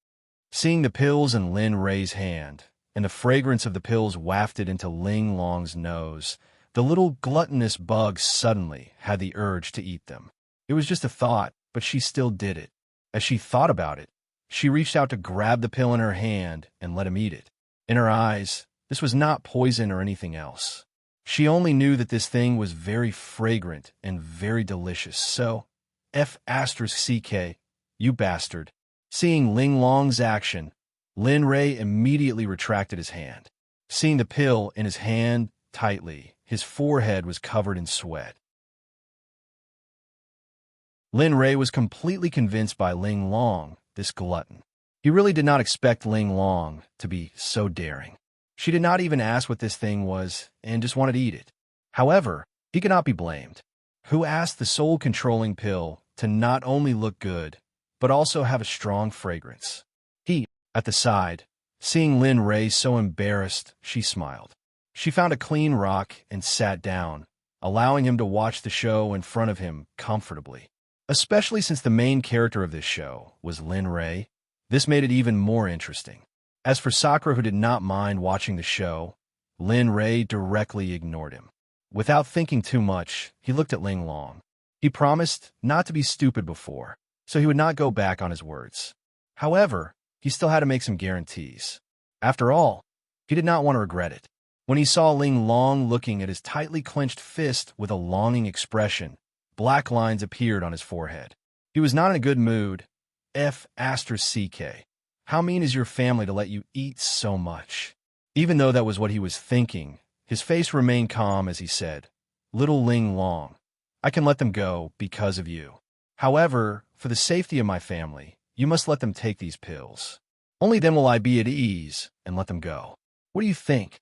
Seeing the pills in Lin Ray's hand, and the fragrance of the pills wafted into Ling Long's nose, the little gluttonous bug suddenly had the urge to eat them. It was just a thought, but she still did it. As she thought about it, she reached out to grab the pill in her hand and let him eat it. In her eyes, this was not poison or anything else. She only knew that this thing was very fragrant and very delicious, so, F***, you bastard. Seeing Ling Long's action, Lin Ray immediately retracted his hand. Seeing the pill in his hand tightly, his forehead was covered in sweat. Lin Ray was completely convinced by Ling Long, this glutton. He really did not expect Ling Long to be so daring. She did not even ask what this thing was and just wanted to eat it. However, he could not be blamed. Who asked the soul-controlling pill to not only look good, but also have a strong fragrance? He, at the side, seeing Lin Ray so embarrassed, she smiled. She found a clean rock and sat down, allowing him to watch the show in front of him comfortably. Especially since the main character of this show was Lin Ray, this made it even more interesting. As for Sakura, who did not mind watching the show, Lin Ray directly ignored him. Without thinking too much, he looked at Ling Long. He promised not to be stupid before, so he would not go back on his words. However, he still had to make some guarantees. After all, he did not want to regret it. When he saw Ling Long looking at his tightly clenched fist with a longing expression, black lines appeared on his forehead. He was not in a good mood. F***. How mean is your family to let you eat so much? Even though that was what he was thinking, his face remained calm as he said, Little Ling Long, I can let them go because of you. However, for the safety of my family, you must let them take these pills. Only then will I be at ease and let them go. What do you think?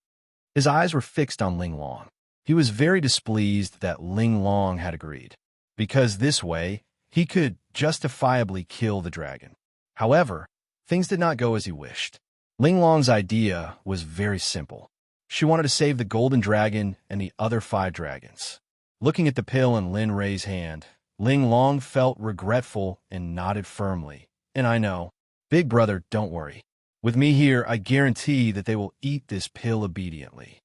His eyes were fixed on Ling Long. He was very displeased that Ling Long had agreed, because this way he could justifiably kill the dragon. However, things did not go as he wished. Ling Long's idea was very simple. She wanted to save the golden dragon and the other 5 dragons. Looking at the pill in Lin Rei's hand, Ling Long felt regretful and nodded firmly. And I know, big brother, don't worry. With me here, I guarantee that they will eat this pill obediently.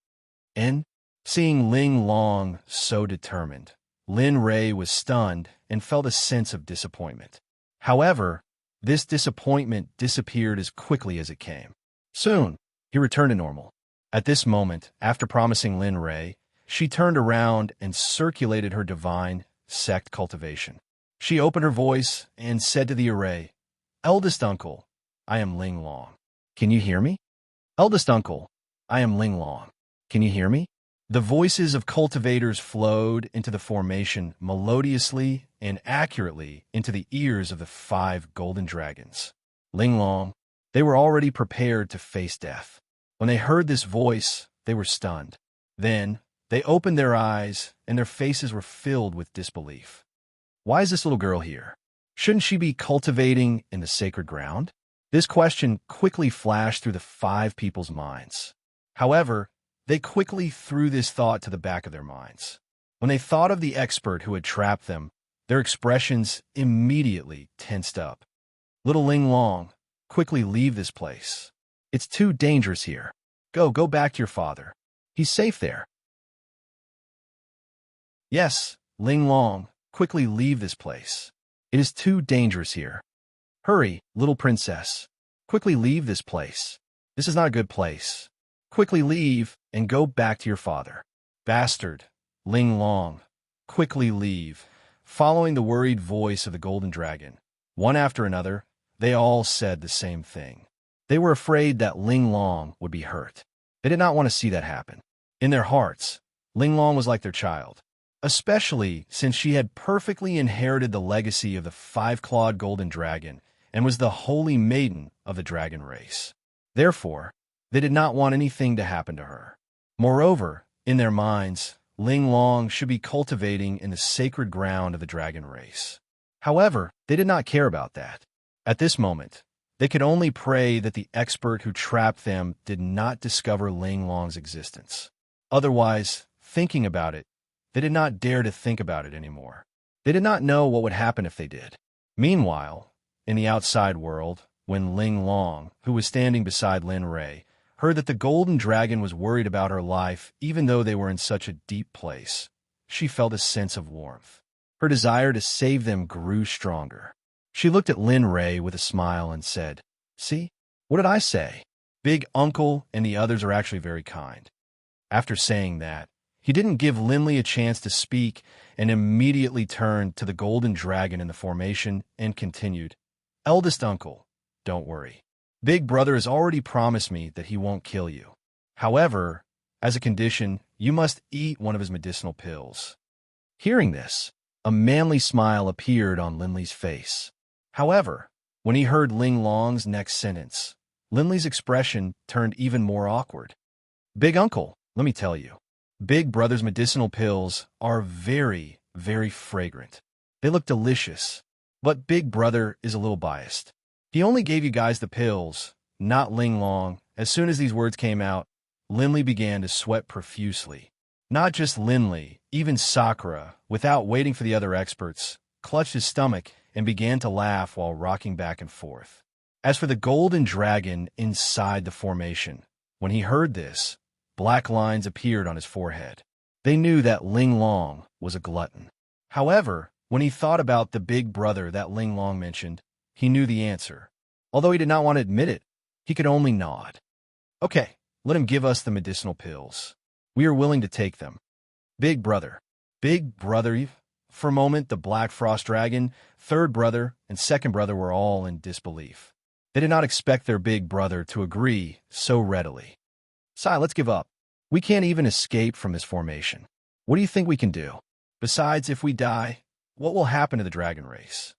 And, seeing Ling Long so determined, Lin Rei was stunned and felt a sense of disappointment. However, this disappointment disappeared as quickly as it came. Soon, he returned to normal. At this moment, after promising Lin Rei, she turned around and circulated her divine Sect cultivation. She opened her voice and said to the array, "Eldest uncle, I am Ling Long. Can you hear me? Eldest uncle, I am Ling Long. Can you hear me?" The voices of cultivators flowed into the formation melodiously and accurately into the ears of the 5 golden dragons. Ling Long, they were already prepared to face death. When they heard this voice, they were stunned. Then, they opened their eyes, and their faces were filled with disbelief. Why is this little girl here? Shouldn't she be cultivating in the sacred ground? This question quickly flashed through the 5 people's minds. However, they quickly threw this thought to the back of their minds. When they thought of the expert who had trapped them, their expressions immediately tensed up. Little Ling Long, quickly leave this place. It's too dangerous here. Go back to your father. He's safe there. Yes, Ling Long, quickly leave this place. It is too dangerous here. Hurry, little princess. Quickly leave this place. This is not a good place. Quickly leave and go back to your father. Bastard, Ling Long, quickly leave. Following the worried voice of the golden dragon, one after another, they all said the same thing. They were afraid that Ling Long would be hurt. They did not want to see that happen. In their hearts, Ling Long was like their child, especially since she had perfectly inherited the legacy of the 5-clawed golden dragon and was the holy maiden of the dragon race. Therefore, they did not want anything to happen to her. Moreover, in their minds, Ling Long should be cultivating in the sacred ground of the dragon race. However, they did not care about that. At this moment, they could only pray that the expert who trapped them did not discover Ling Long's existence. Otherwise, thinking about it, they did not dare to think about it anymore. They did not know what would happen if they did. Meanwhile, in the outside world, when Ling Long, who was standing beside Lin Rei, heard that the golden dragon was worried about her life even though they were in such a deep place, she felt a sense of warmth. Her desire to save them grew stronger. She looked at Lin Rei with a smile and said, "See, what did I say? Big Uncle and the others are actually very kind." After saying that, he didn't give Linley a chance to speak and immediately turned to the golden dragon in the formation and continued, "Eldest uncle, don't worry. Big brother has already promised me that he won't kill you. However, as a condition, you must eat one of his medicinal pills." Hearing this, a manly smile appeared on Linley's face. However, when he heard Ling Long's next sentence, Linley's expression turned even more awkward. "Big uncle, let me tell you, Big brother's medicinal pills are very, very fragrant. They look delicious, but Big brother is a little biased. He only gave you guys the pills, not Ling Long." As soon as these words came out, Linley began to sweat profusely. Not just Linley, even Sakura, without waiting for the other experts, clutched his stomach and began to laugh while rocking back and forth. As for the golden dragon inside the formation, when he heard this, black lines appeared on his forehead. They knew that Ling Long was a glutton. However, when he thought about the big brother that Ling Long mentioned, he knew the answer. Although he did not want to admit it, he could only nod. "Okay, let him give us the medicinal pills. We are willing to take them." Big brother. Big brother. For a moment, the Black Frost Dragon, third brother, and second brother were all in disbelief. They did not expect their big brother to agree so readily. "Sai, let's give up. We can't even escape from this formation. What do you think we can do? Besides, if we die, what will happen to the dragon race?"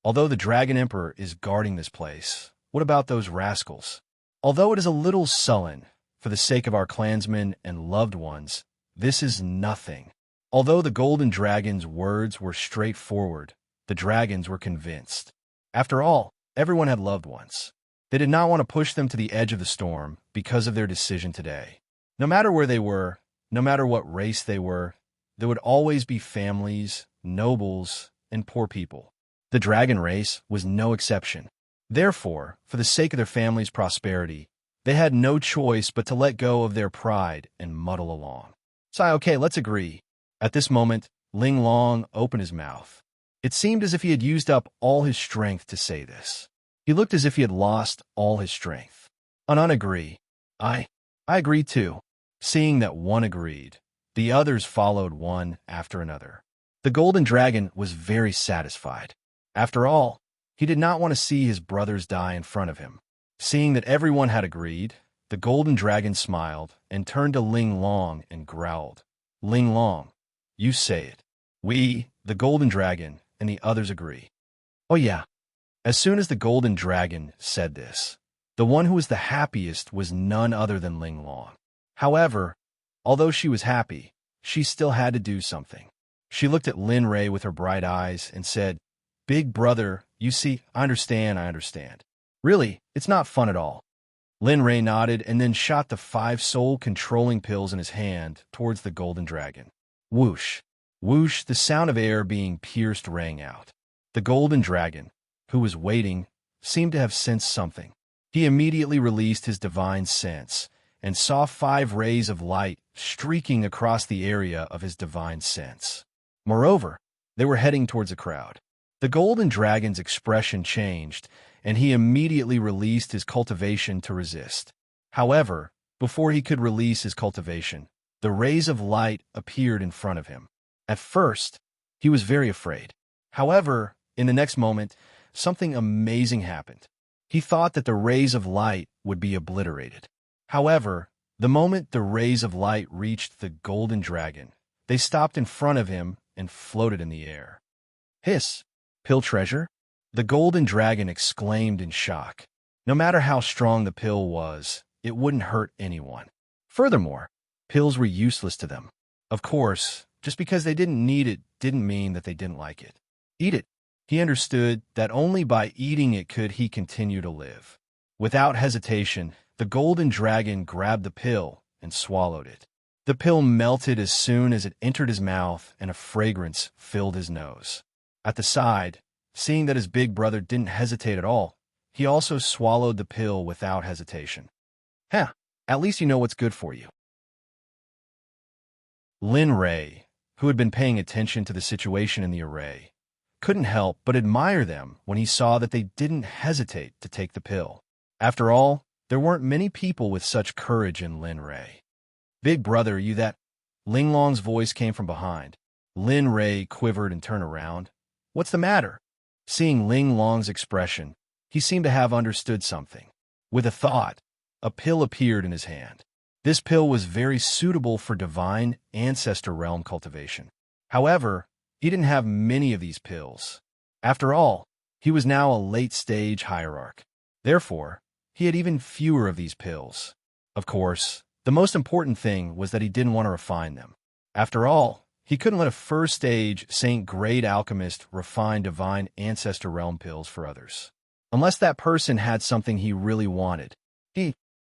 Although the Dragon Emperor is guarding this place, what about those rascals? Although it is a little sullen, for the sake of our clansmen and loved ones, this is nothing." Although the golden dragon's words were straightforward, the dragons were convinced. After all, everyone had loved ones. They did not want to push them to the edge of the storm because of their decision today. No matter where they were, no matter what race they were, there would always be families, nobles, and poor people. The dragon race was no exception. Therefore, for the sake of their family's prosperity, they had no choice but to let go of their pride and muddle along. Okay, let's agree." At this moment, Ling Long opened his mouth. It seemed as if he had used up all his strength to say this. He looked as if he had lost all his strength. An agree. I agree too. Seeing that one agreed, the others followed one after another. The golden dragon was very satisfied. After all, he did not want to see his brothers die in front of him. Seeing that everyone had agreed, the golden dragon smiled and turned to Ling Long and growled, "Ling Long, you say it." "We, the golden dragon, and the others agree." "Oh yeah." As soon as the golden dragon said this, the one who was the happiest was none other than Ling Long. However, although she was happy, she still had to do something. She looked at Lin Ray with her bright eyes and said, "Big brother, you see, I understand. Really, it's not fun at all." Lin Ray nodded and then shot the 5 soul-controlling pills in his hand towards the golden dragon. Whoosh! Whoosh! The sound of air being pierced rang out. The golden dragon, who was waiting, seemed to have sensed something. He immediately released his divine sense and saw 5 rays of light streaking across the area of his divine sense. Moreover, they were heading towards a crowd. The golden dragon's expression changed, and he immediately released his cultivation to resist. However, before he could release his cultivation, the rays of light appeared in front of him. At first, he was very afraid. However, in the next moment, something amazing happened. He thought that the rays of light would be obliterated. However, the moment the rays of light reached the golden dragon, they stopped in front of him and floated in the air. "Hiss! Pill treasure?" The golden dragon exclaimed in shock. No matter how strong the pill was, it wouldn't hurt anyone. Furthermore, pills were useless to them. Of course, just because they didn't need it didn't mean that they didn't like it. Eat it. He understood that only by eating it could he continue to live. Without hesitation, the golden dragon grabbed the pill and swallowed it. The pill melted as soon as it entered his mouth, and a fragrance filled his nose. At the side, seeing that his big brother didn't hesitate at all, he also swallowed the pill without hesitation. At least you know what's good for you." Lin Ray, who had been paying attention to the situation in the array, couldn't help but admire them when he saw that they didn't hesitate to take the pill. After all, there weren't many people with such courage in Lin Ray. "Big brother, you that?" Ling Long's voice came from behind. Lin Ray quivered and turned around. "What's the matter?" Seeing Ling Long's expression, he seemed to have understood something. With a thought, a pill appeared in his hand. This pill was very suitable for divine ancestor realm cultivation. However, he didn't have many of these pills. After all, he was now a late-stage hierarch. Therefore, he had even fewer of these pills. Of course, the most important thing was that he didn't want to refine them. After all, he couldn't let a first-stage Saint-grade alchemist refine divine ancestor realm pills for others, unless that person had something he really wanted.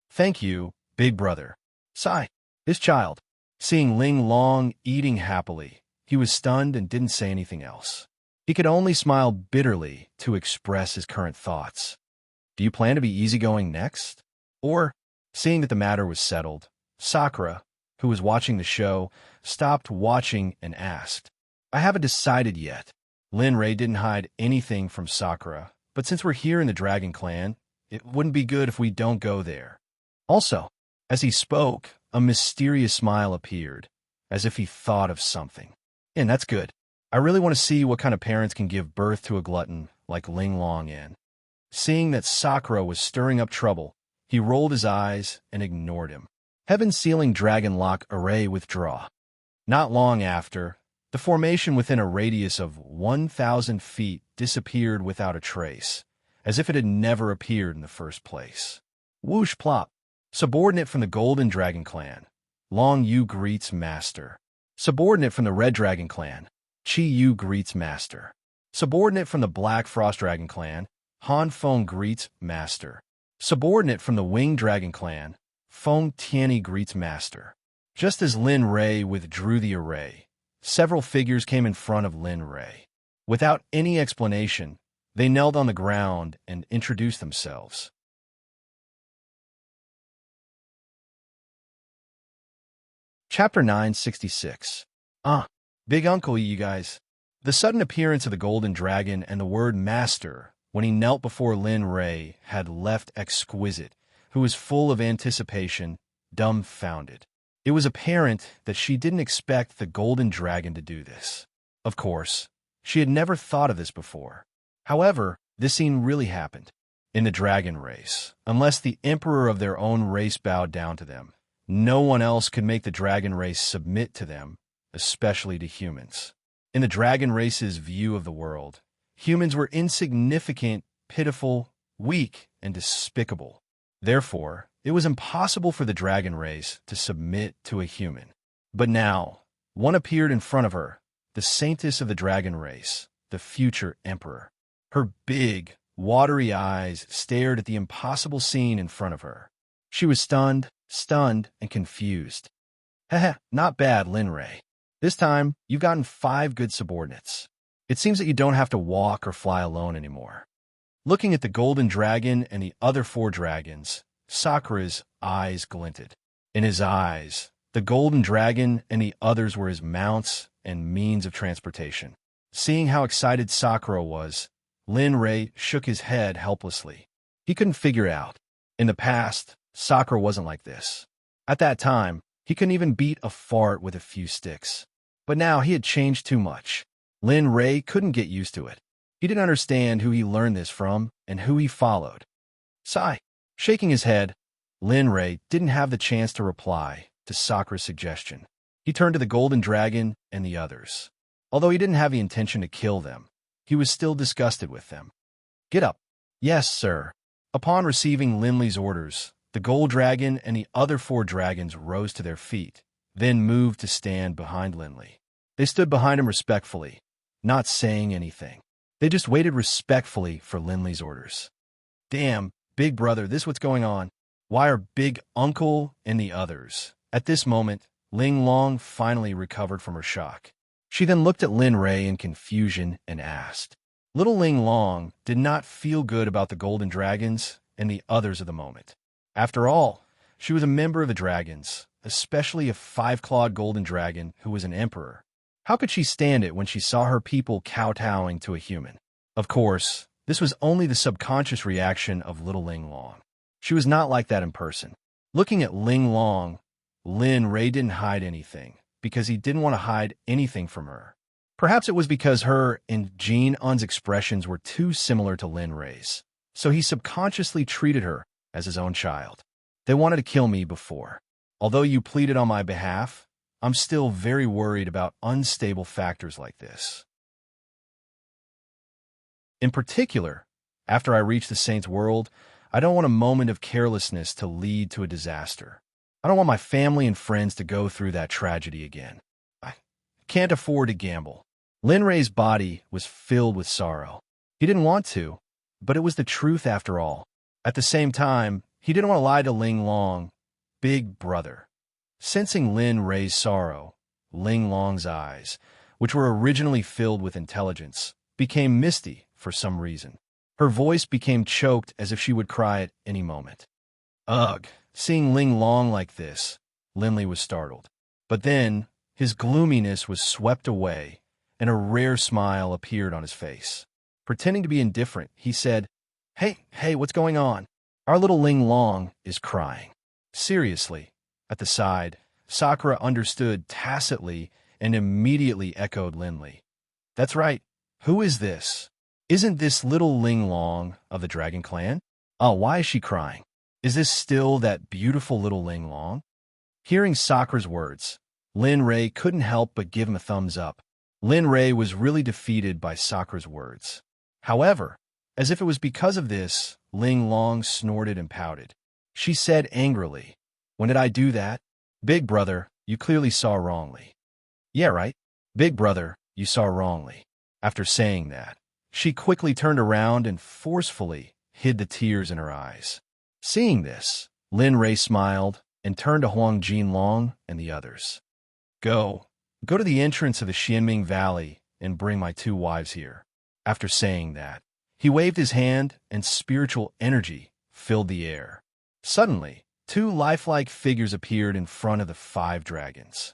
Thank you, big brother. Sigh. His child. Seeing Ling Long eating happily, he was stunned and didn't say anything else. He could only smile bitterly to express his current thoughts. Do you plan to be easygoing next? Or, seeing that the matter was settled, Sakura, who was watching the show, stopped watching and asked, "I haven't decided yet." Lin Ray didn't hide anything from Sakura, but since we're here in the Dragon Clan, it wouldn't be good if we don't go there. Also, as he spoke, a mysterious smile appeared, as if he thought of something. And that's good. I really want to see what kind of parents can give birth to a glutton like Ling Long in. Seeing that Sakura was stirring up trouble, he rolled his eyes and ignored him. Heaven-sealing Dragon Lock Array withdraw. Not long after, the formation within a radius of 1,000 feet disappeared without a trace, as if it had never appeared in the first place. Whoosh plop. Subordinate from the Golden Dragon Clan, Long Yu greets Master. Subordinate from the Red Dragon Clan, Chi Yu greets Master. Subordinate from the Black Frost Dragon Clan, Han Feng greets Master. Subordinate from the Winged Dragon Clan, Feng Tianyi greets Master. Just as Lin Rei withdrew the array, several figures came in front of Lin Rei. Without any explanation, they knelt on the ground and introduced themselves. Chapter 966. Big Uncle, you guys. The sudden appearance of the Golden Dragon and the word Master when he knelt before Lin Rei had left Exquisite, who was full of anticipation, dumbfounded. It was apparent that she didn't expect the Golden Dragon to do this. Of course, she had never thought of this before. However, this scene really happened. In the dragon race, unless the emperor of their own race bowed down to them, no one else could make the dragon race submit to them, especially to humans. In the dragon race's view of the world, humans were insignificant, pitiful, weak, and despicable. Therefore, it was impossible for the dragon race to submit to a human. But now, one appeared in front of her, the saintess of the dragon race, the future emperor. Her big, watery eyes stared at the impossible scene in front of her. She was stunned, and confused. Heh, not bad, Lin Rei. This time, you've gotten 5 good subordinates. It seems that you don't have to walk or fly alone anymore. Looking at the Golden Dragon and the other 4 dragons, Sakura's eyes glinted. In his eyes, the Golden Dragon and the others were his mounts and means of transportation. Seeing how excited Sakura was, Lin Rei shook his head helplessly. He couldn't figure out. In the past, Sakura wasn't like this. At that time, he couldn't even beat a fart with a few sticks. But now he had changed too much. Lin Rei couldn't get used to it. He didn't understand who he learned this from and who he followed. Sigh. Shaking his head, Lin Rei didn't have the chance to reply to Sakura's suggestion. He turned to the Golden Dragon and the others. Although he didn't have the intention to kill them, he was still disgusted with them. Get up. Yes, sir. Upon receiving Linley's orders, the Gold Dragon and the other 4 dragons rose to their feet, then moved to stand behind Linley. They stood behind him respectfully, not saying anything. They just waited respectfully for Linley's orders. Damn, big brother, this what's going on? Why are big uncle and the others? At this moment, Ling Long finally recovered from her shock. She then looked at Lin Rei in confusion and asked. Little Ling Long did not feel good about the Golden Dragons and the others of the moment. After all, she was a member of the dragons, especially a 5-clawed golden dragon who was an emperor. How could she stand it when she saw her people kowtowing to a human? Of course, this was only the subconscious reaction of little Ling Long. She was not like that in person. Looking at Ling Long, Lin Rei didn't hide anything, because he didn't want to hide anything from her. Perhaps it was because her and Jean Un's expressions were too similar to Lin Rei's, so he subconsciously treated her as his own child. They wanted to kill me before. Although you pleaded on my behalf, I'm still very worried about unstable factors like this. In particular, after I reach the Saint's world, I don't want a moment of carelessness to lead to a disaster. I don't want my family and friends to go through that tragedy again. I can't afford to gamble. Lin Rei's body was filled with sorrow. He didn't want to, but it was the truth after all. At the same time, he didn't want to lie to Ling Long, big brother. Sensing Lin Rei's sorrow, Ling Long's eyes, which were originally filled with intelligence, became misty for some reason. Her voice became choked as if she would cry at any moment. Ugh, seeing Ling Long like this, Linley was startled. But then, his gloominess was swept away, and a rare smile appeared on his face. Pretending to be indifferent, he said, Hey, what's going on? Our little Ling Long is crying. Seriously. At the side, Sakura understood tacitly and immediately echoed Linley. That's right. Who is this? Isn't this little Ling Long of the Dragon Clan? Oh, why is she crying? Is this still that beautiful little Ling Long? Hearing Sakura's words, Lin Rei couldn't help but give him a thumbs up. Lin Rei was really defeated by Sakura's words. However, as if it was because of this, Ling Long snorted and pouted. She said angrily. When did I do that? Big brother, you clearly saw wrongly. Yeah, right? Big brother, you saw wrongly. After saying that, she quickly turned around and forcefully hid the tears in her eyes. Seeing this, Lin Rei smiled and turned to Huang Jinlong and the others. Go to the entrance of the Xianming Valley and bring my two wives here. After saying that, he waved his hand and spiritual energy filled the air. Suddenly, two lifelike figures appeared in front of the 5 dragons.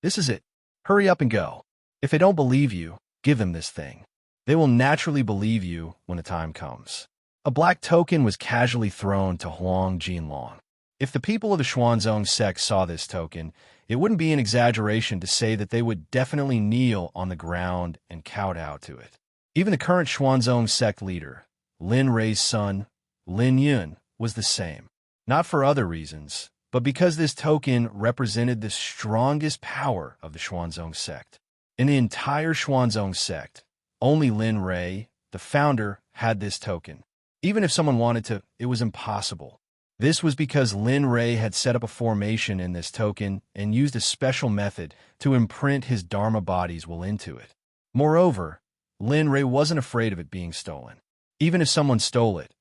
This is it. Hurry up and go. If they don't believe you, give them this thing. They will naturally believe you when the time comes. A black token was casually thrown to Huang Jinlong. If the people of the Xuanzong Sect saw this token, it wouldn't be an exaggeration to say that they would definitely kneel on the ground and kowtow to it. Even the current Xuanzong Sect leader, Lin Rei's son, Lin Yun, was the same. Not for other reasons, but because this token represented the strongest power of the Xuanzong Sect. In the entire Xuanzong Sect, only Lin Rei, the founder, had this token. Even if someone wanted to, it was impossible. This was because Lin Rei had set up a formation in this token and used a special method to imprint his Dharma body's will into it. Moreover, Lin Rei wasn't afraid of it being stolen. Even if someone stole it,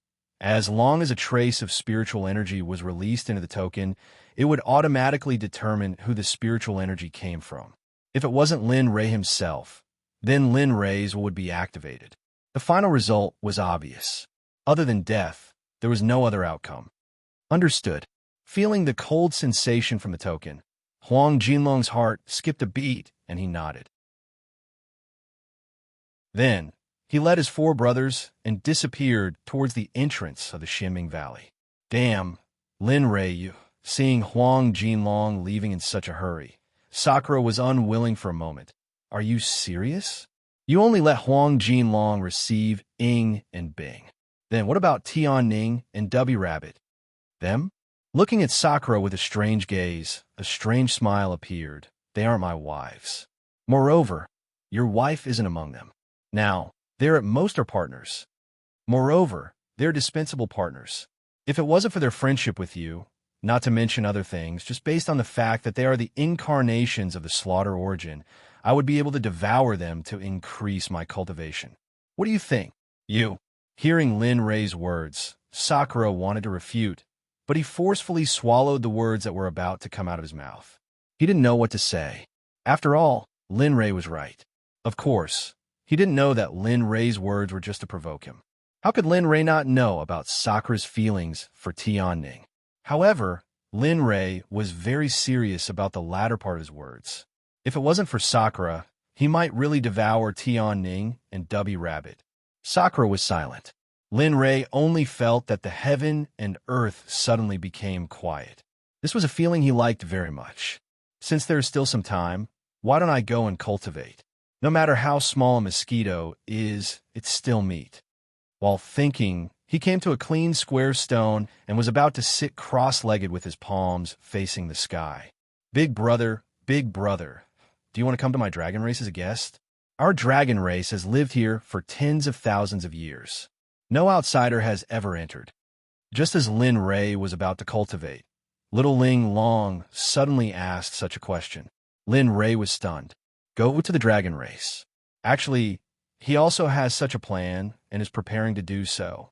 as long as a trace of spiritual energy was released into the token, it would automatically determine who the spiritual energy came from. If it wasn't Lin Rei himself, then Lin Rei's would be activated. The final result was obvious. Other than death, there was no other outcome. Understood. Feeling the cold sensation from the token, Huang Jinlong's heart skipped a beat and he nodded. Then, he led his 4 brothers and disappeared towards the entrance of the Xianming Valley. Damn, Lin Rei, you. Seeing Huang Jinlong leaving in such a hurry, Sakura was unwilling for a moment. Are you serious? You only let Huang Jinlong receive Ing and Bing. Then what about Tianning and W Rabbit? Them? Looking at Sakura with a strange gaze, a strange smile appeared. They aren't my wives. Moreover, your wife isn't among them. Now, they're at most our partners. Moreover, they're dispensable partners. If it wasn't for their friendship with you, not to mention other things, just based on the fact that they are the incarnations of the slaughter origin, I would be able to devour them to increase my cultivation. What do you think? You. Hearing Lin Rei's words, Sakura wanted to refute, but he forcefully swallowed the words that were about to come out of his mouth. He didn't know what to say. After all, Lin Rei was right. Of course, he didn't know that Lin Rei's words were just to provoke him. How could Lin Rei not know about Sakura's feelings for Tianning? However, Lin Rei was very serious about the latter part of his words. If it wasn't for Sakura, he might really devour Tianning and W Rabbit. Sakura was silent. Lin Rei only felt that the heaven and earth suddenly became quiet. This was a feeling he liked very much. Since there is still some time, why don't I go and cultivate? No matter how small a mosquito is, it's still meat. While thinking, he came to a clean square stone and was about to sit cross-legged with his palms facing the sky. Big brother, do you want to come to my dragon race as a guest? Our dragon race has lived here for tens of thousands of years. No outsider has ever entered. Just as Lin Rei was about to cultivate, little Ling Long suddenly asked such a question. Lin Rei was stunned. Go to the dragon race. Actually, he also has such a plan and is preparing to do so.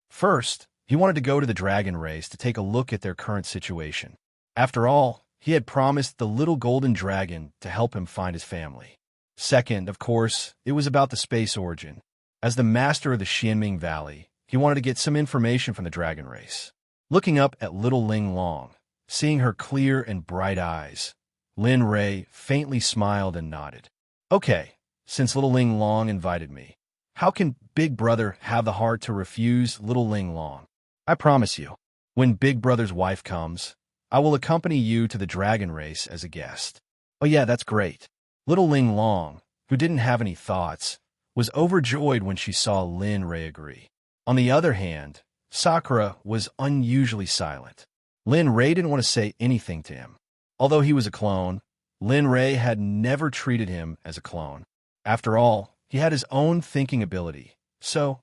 First, he wanted to go to the dragon race to take a look at their current situation. After all, he had promised the little golden dragon to help him find his family. Second, of course, it was about the space origin. As the master of the Xianming Valley, he wanted to get some information from the dragon race. Looking up at little Ling Long, seeing her clear and bright eyes, Lin Rei faintly smiled and nodded. Okay, since little Ling Long invited me, how can Big Brother have the heart to refuse little Ling Long? I promise you, when Big Brother's wife comes, I will accompany you to the dragon race as a guest. Oh yeah, that's great. Little Ling Long, who didn't have any thoughts, was overjoyed when she saw Lin Rei agree. On the other hand, Sakura was unusually silent. Lin Rei didn't want to say anything to him. Although he was a clone, Lin Rei had never treated him as a clone. After all, he had his own thinking ability, so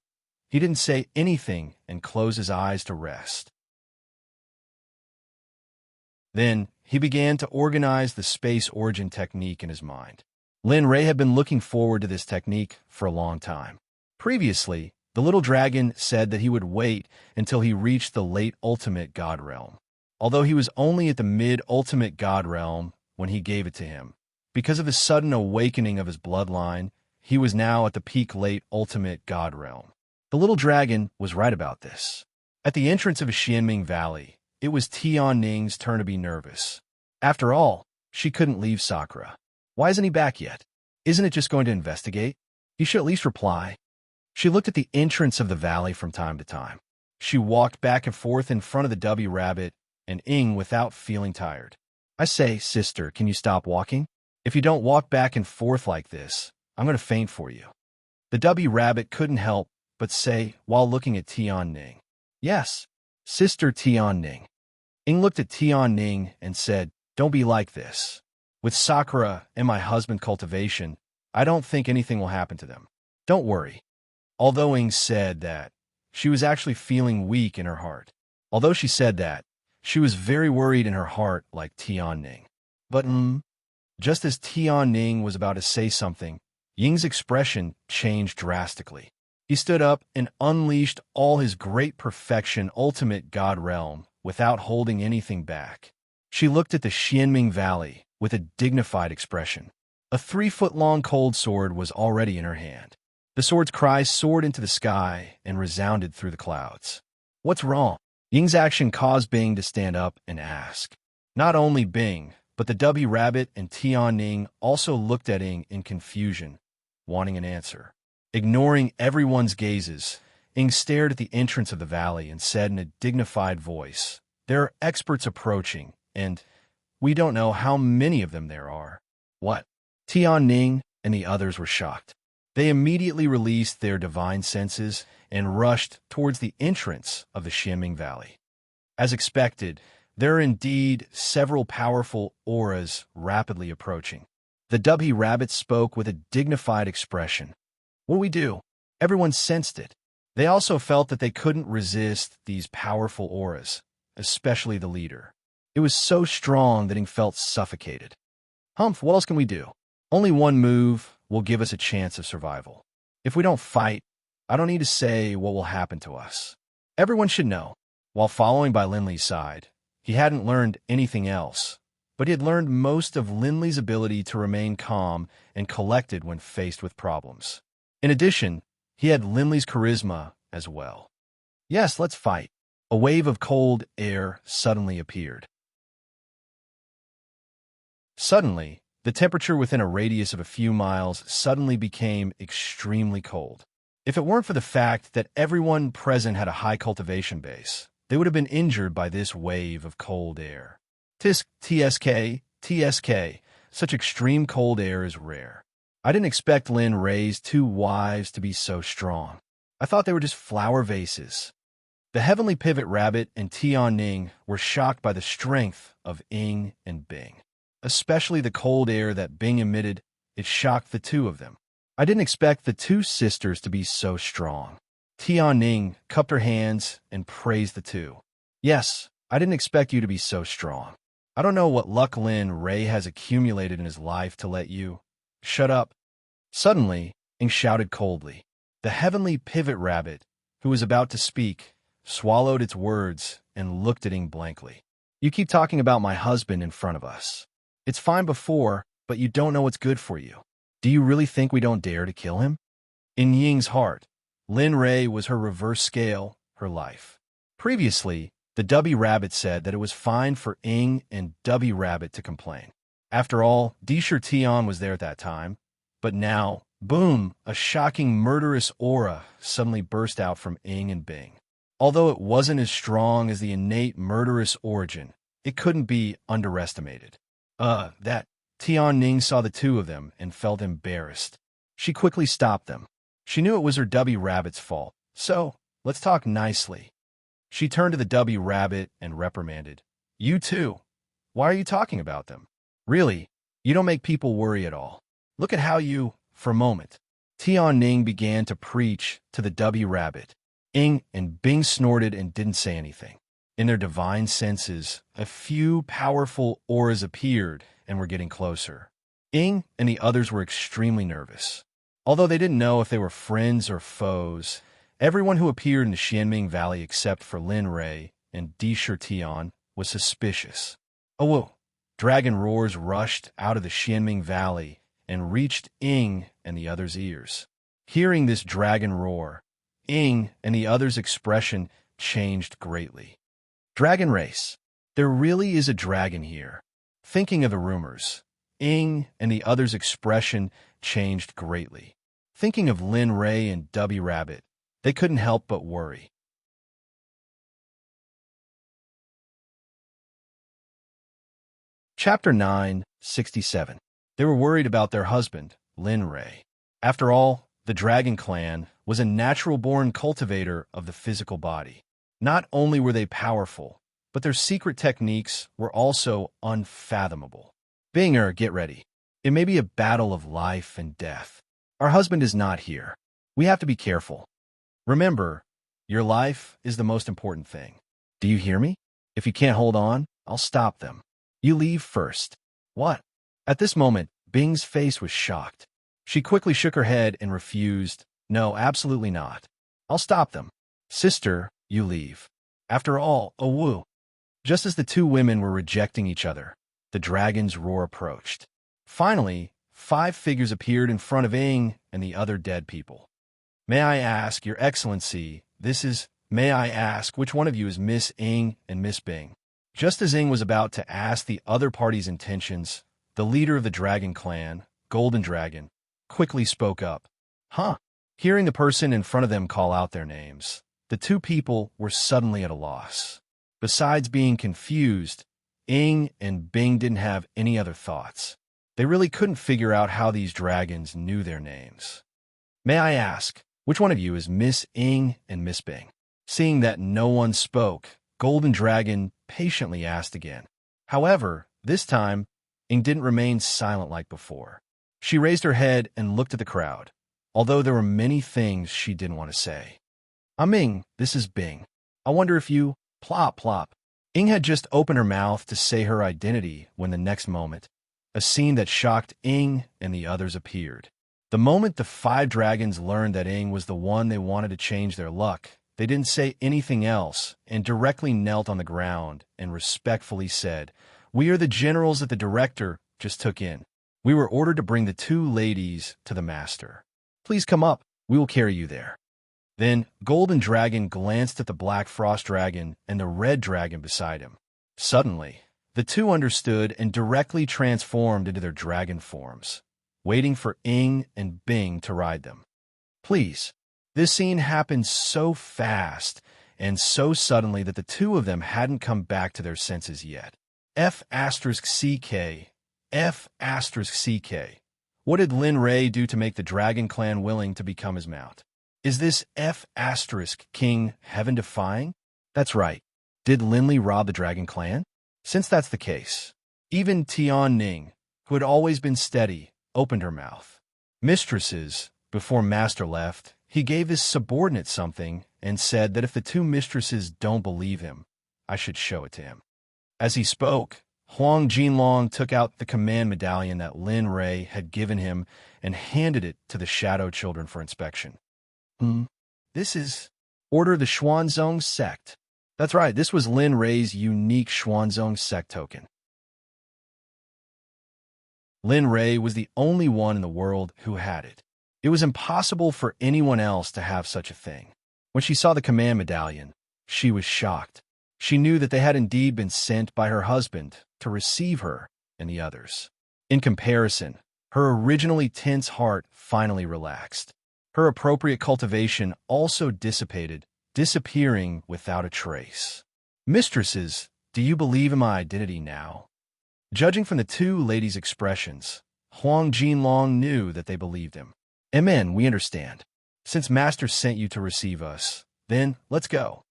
he didn't say anything and closed his eyes to rest. Then he began to organize the space origin technique in his mind. Lin Ray had been looking forward to this technique for a long time. Previously, the little dragon said that he would wait until he reached the late ultimate god realm. Although he was only at the mid-ultimate god realm when he gave it to him. Because of the sudden awakening of his bloodline, he was now at the peak late ultimate god realm. The little dragon was right about this. At the entrance of Xianming Valley, it was Tian Ning's turn to be nervous. After all, she couldn't leave Sakura. Why isn't he back yet? Isn't it just going to investigate? He should at least reply. She looked at the entrance of the valley from time to time. She walked back and forth in front of the W rabbit and Ing without feeling tired. I say, sister, can you stop walking? If you don't walk back and forth like this, I'm going to faint for you. The W rabbit couldn't help but say while looking at Tian Ning. Yes, sister Tian Ning. Ing looked at Tian Ning and said, don't be like this. With Sakura and my husband cultivation, I don't think anything will happen to them. Don't worry. Although Ing said that, she was actually feeling weak in her heart. Although she said that, she was very worried in her heart like Tian Ning. But just as Tian Ning was about to say something, Ying's expression changed drastically. He stood up and unleashed all his great perfection ultimate god realm without holding anything back. She looked at the Xianming Valley with a dignified expression. A 3-foot-long cold sword was already in her hand. The sword's cry soared into the sky and resounded through the clouds. What's wrong? Ying's action caused Bing to stand up and ask. Not only Bing, but the W rabbit and Tian Ning also looked at Ing in confusion, wanting an answer. Ignoring everyone's gazes, Ing stared at the entrance of the valley and said in a dignified voice, there are experts approaching, and we don't know how many of them there are. What? Tian Ning and the others were shocked. They immediately released their divine senses and rushed towards the entrance of the Xianming Valley. As expected, there are indeed several powerful auras rapidly approaching. The W rabbit spoke with a dignified expression. What do we do? Everyone sensed it. They also felt that they couldn't resist these powerful auras, especially the leader. It was so strong that he felt suffocated. Humph, what else can we do? Only one move will give us a chance of survival. If we don't fight, I don't need to say what will happen to us. Everyone should know. While following by Linley's side, he hadn't learned anything else, but he had learned most of Linley's ability to remain calm and collected when faced with problems. In addition, he had Linley's charisma as well. Yes, let's fight. A wave of cold air suddenly appeared. Suddenly, the temperature within a radius of a few miles suddenly became extremely cold. If it weren't for the fact that everyone present had a high cultivation base, they would have been injured by this wave of cold air. TSK, such extreme cold air is rare. I didn't expect Lin Ray's 2 wives to be so strong. I thought they were just flower vases. The Heavenly Pivot Rabbit and Tian Ning were shocked by the strength of Ing and Bing. Especially the cold air that Bing emitted, it shocked the two of them. I didn't expect the 2 sisters to be so strong. Tian Ning cupped her hands and praised the 2. Yes, I didn't expect you to be so strong. I don't know what luck Lin Ray has accumulated in his life to let you. Shut up. Suddenly, Ing shouted coldly. The Heavenly Pivot Rabbit, who was about to speak, swallowed its words and looked at Ing blankly. You keep talking about my husband in front of us. It's fine before, but you don't know what's good for you. Do you really think we don't dare to kill him? In Ying's heart, Lin Ray was her reverse scale, her life. Previously, the W Rabbit said that it was fine for Ing and W Rabbit to complain. After all, Disher Tian was there at that time. But now, boom, a shocking murderous aura suddenly burst out from Ing and Bing. Although it wasn't as strong as the innate murderous origin, it couldn't be underestimated. That Tian Ning saw the 2 of them and felt embarrassed. She quickly stopped them. She knew it was her W Rabbit's fault, so let's talk nicely. She turned to the W Rabbit and reprimanded. You too. Why are you talking about them? Really, you don't make people worry at all. Look at how you, for a moment. Tian Ning began to preach to the W Rabbit. Ing and Bing snorted and didn't say anything. In their divine senses, a few powerful auras appeared and were getting closer. Ing and the others were extremely nervous. Although they didn't know if they were friends or foes, everyone who appeared in the Xianming Valley except for Lin Rei and Di Shirtian was suspicious. Oh, whoa. Dragon roars rushed out of the Xianming Valley and reached Ing and the others' ears. Hearing this dragon roar, Ing and the others' expression changed greatly. Dragon race. There really is a dragon here. Thinking of the rumors, Ing and the others' expression changed greatly. Thinking of Lin Rei and Dubby Rabbit, they couldn't help but worry. Chapter 9:67. They were worried about their husband, Lin Rei. After all, the Dragon Clan was a natural-born cultivator of the physical body. Not only were they powerful, but their secret techniques were also unfathomable. Binger, get ready. It may be a battle of life and death. Our husband is not here. We have to be careful. Remember, your life is the most important thing. Do you hear me? If you can't hold on, I'll stop them. You leave first. What? At this moment, Bing's face was shocked. She quickly shook her head and refused. No, absolutely not. I'll stop them. Sister, you leave. After all, oh woo. Just as the two women were rejecting each other, the dragon's roar approached. Finally, 5 figures appeared in front of Ing and the other dead people. May I ask, Your Excellency, may I ask which one of you is Miss Ing and Miss Bing? Just as Ing was about to ask the other party's intentions, the leader of the Dragon Clan, Golden Dragon, quickly spoke up. Huh? Hearing the person in front of them call out their names, the two people were suddenly at a loss. Besides being confused, Ing and Bing didn't have any other thoughts. They really couldn't figure out how these dragons knew their names. May I ask, which one of you is Miss Ing and Miss Bing? Seeing that no one spoke, Golden Dragon patiently asked again. However, this time, Ing didn't remain silent like before. She raised her head and looked at the crowd, although there were many things she didn't want to say. I'm Ing, this is Bing. I wonder if you... Plop, plop. Ing had just opened her mouth to say her identity when the next moment, a scene that shocked Ing and the others appeared. The moment the 5 dragons learned that Ing was the one they wanted to change their luck, they didn't say anything else and directly knelt on the ground and respectfully said, We are the generals that the director just took in. We were ordered to bring the 2 ladies to the master. Please come up. We will carry you there. Then Golden Dragon glanced at the Black Frost Dragon and the Red Dragon beside him. Suddenly, the 2 understood and directly transformed into their dragon forms, waiting for Ing and Bing to ride them. Please. This scene happened so fast and so suddenly that the 2 of them hadn't come back to their senses yet. F*CK. F*CK. What did Lin Rei do to make the Dragon Clan willing to become his mount? Is this F** King heaven-defying? That's right. Did Lin Li rob the Dragon Clan? Since that's the case, even Tian Ning, who had always been steady, opened her mouth. Mistresses, before Master left, he gave his subordinate something and said that if the 2 mistresses don't believe him, I should show it to him. As he spoke, Huang Jinlong took out the command medallion that Lin Rei had given him and handed it to the Shadow Children for inspection. This is Order of the Xuanzong Sect. That's right, this was Lin Rei's unique Xuanzong Sect token. Lin Rei was the only one in the world who had it. It was impossible for anyone else to have such a thing. When she saw the command medallion, she was shocked. She knew that they had indeed been sent by her husband to receive her and the others. In comparison, her originally tense heart finally relaxed. Her appropriate cultivation also dissipated, disappearing without a trace. Mistresses, do you believe in my identity now? Judging from the 2 ladies' expressions, Huang Jinlong knew that they believed him. Amen, we understand. Since Master sent you to receive us, then let's go.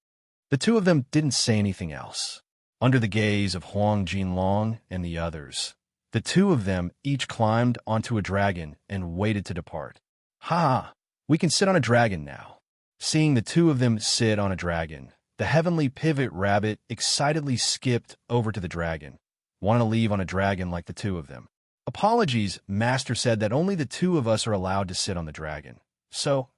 The 2 of them didn't say anything else. Under the gaze of Huang Jinlong and the others, the 2 of them each climbed onto a dragon and waited to depart. Ha! We can sit on a dragon now. Seeing the 2 of them sit on a dragon, the heavenly pivot rabbit excitedly skipped over to the dragon, wanting to leave on a dragon like the two of them. Apologies, Master said that only the two of us are allowed to sit on the dragon. So,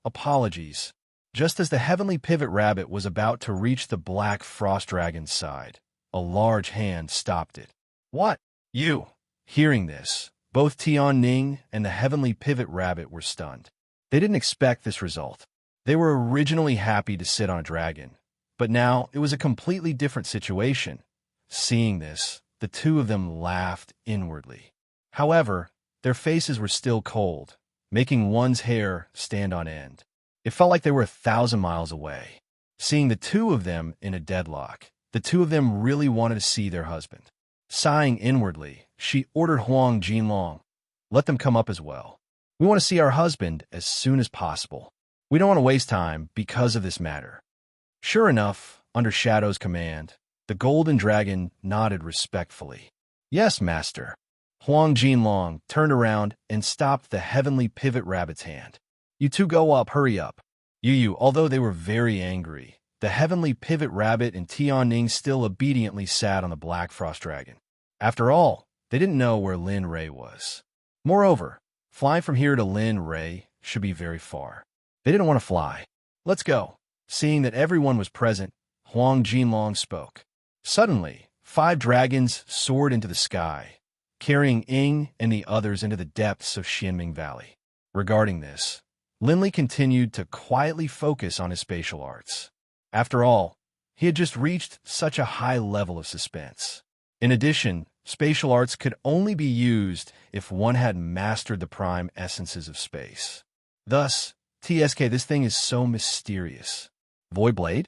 apologies. Just as the heavenly pivot rabbit was about to reach the black frost dragon's side, a large hand stopped it. What? You? Hearing this, both Tian Ning and the heavenly pivot rabbit were stunned. They didn't expect this result. They were originally happy to sit on a dragon, but now it was a completely different situation. Seeing this, the two of them laughed inwardly. However, their faces were still cold, making one's hair stand on end. It felt like they were 1,000 miles away. Seeing the two of them in a deadlock, the two of them really wanted to see their husband. Sighing inwardly, she ordered Huang Jinlong, "Let them come up as well. We want to see our husband as soon as possible. We don't want to waste time because of this matter." Sure enough, under Shadow's command, the golden dragon nodded respectfully. "Yes, master." Huang Jinlong turned around and stopped the heavenly pivot rabbit's hand. "You two go up, hurry up." Although they were very angry, the heavenly pivot rabbit and Tianning still obediently sat on the black frost dragon. After all, they didn't know where Lin Ray was. Moreover, flying from here to Lin Ray should be very far. They didn't want to fly. "Let's go." Seeing that everyone was present, Huang Jinlong spoke. Suddenly, 5 dragons soared into the sky, carrying Ying and the others into the depths of Xianming Valley. Regarding this, Linley continued to quietly focus on his spatial arts. After all, he had just reached such a high level of suspense. In addition, spatial arts could only be used if one had mastered the prime essences of space. Thus, this thing is so mysterious. Void Blade?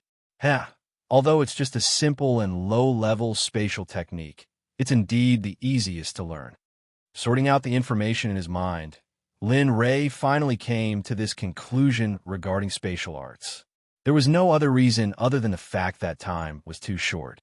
Although it's just a simple and low-level spatial technique, it's indeed the easiest to learn. Sorting out the information in his mind, Lin Ray finally came to this conclusion regarding spatial arts. There was no other reason other than the fact that time was too short.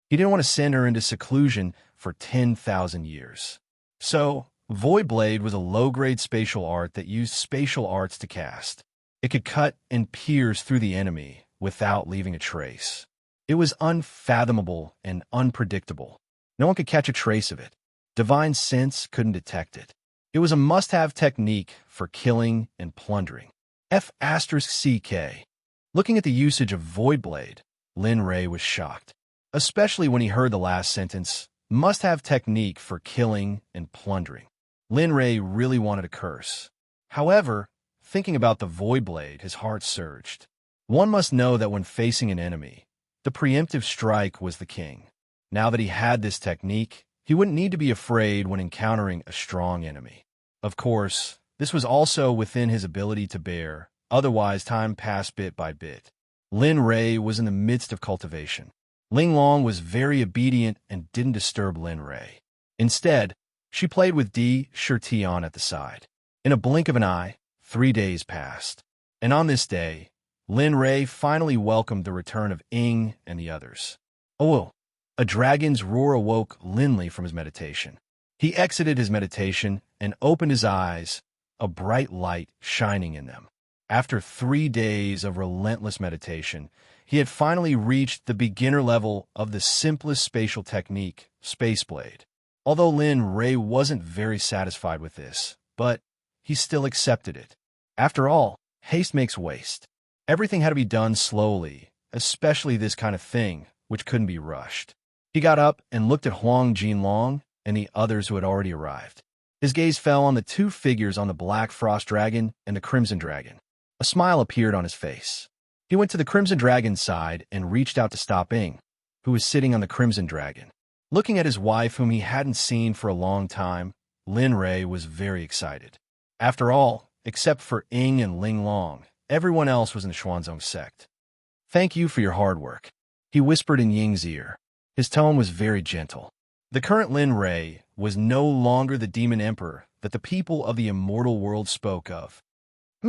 He didn't want to send her into seclusion for 10,000 years. So, Void Blade was a low-grade spatial art that used spatial arts to cast. It could cut and pierce through the enemy without leaving a trace. It was unfathomable and unpredictable. No one could catch a trace of it. Divine sense couldn't detect it. It was a must-have technique for killing and plundering. F***CK. Looking at the usage of Void Blade, Lin Ray was shocked, especially when he heard the last sentence, must-have technique for killing and plundering. Lin Ray really wanted to curse. However, thinking about the Void Blade, his heart surged. One must know that when facing an enemy, the preemptive strike was the king. Now that he had this technique, he wouldn't need to be afraid when encountering a strong enemy. Of course, this was also within his ability to bear, otherwise time passed bit by bit. Lin Ray was in the midst of cultivation. Ling Long was very obedient and didn't disturb Lin Ray. Instead, she played with Di Shirtian at the side. In a blink of an eye, 3 days passed. And on this day, Lin Ray finally welcomed the return of Ying and the others. A dragon's roar awoke Linley from his meditation. He exited his meditation and opened his eyes, a bright light shining in them. After 3 days of relentless meditation, he had finally reached the beginner level of the simplest spatial technique, Space Blade. Although Lin Ray wasn't very satisfied with this, but he still accepted it. After all, haste makes waste. Everything had to be done slowly, especially this kind of thing, which couldn't be rushed. He got up and looked at Huang Jinlong and the others who had already arrived. His gaze fell on the 2 figures on the Black Frost Dragon and the Crimson Dragon. A smile appeared on his face. He went to the Crimson Dragon's side and reached out to stop Ying, who was sitting on the Crimson Dragon. Looking at his wife, whom he hadn't seen for a long time, Lin Ray was very excited. After all, except for Ying and Ling Long, everyone else was in the Xuanzong sect. "Thank you for your hard work," he whispered in Ying's ear. His tone was very gentle. The current Lin Ray was no longer the demon emperor that the people of the immortal world spoke of.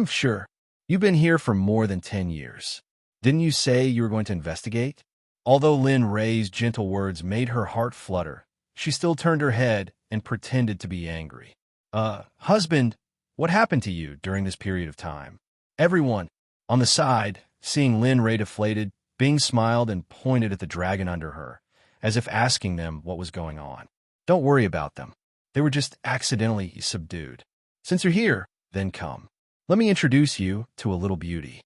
Sure. You've been here for more than 10 years. Didn't you say you were going to investigate?" Although Lin Ray's gentle words made her heart flutter, she still turned her head and pretended to be angry. Husband, what happened to you during this period of time? Everyone, On the side, seeing Lin Ray deflated, Bing smiled and pointed at the dragon under her, as if asking them what was going on. Don't worry about them. They were just accidentally subdued. Since you're here, then come. Let me introduce you to a little beauty.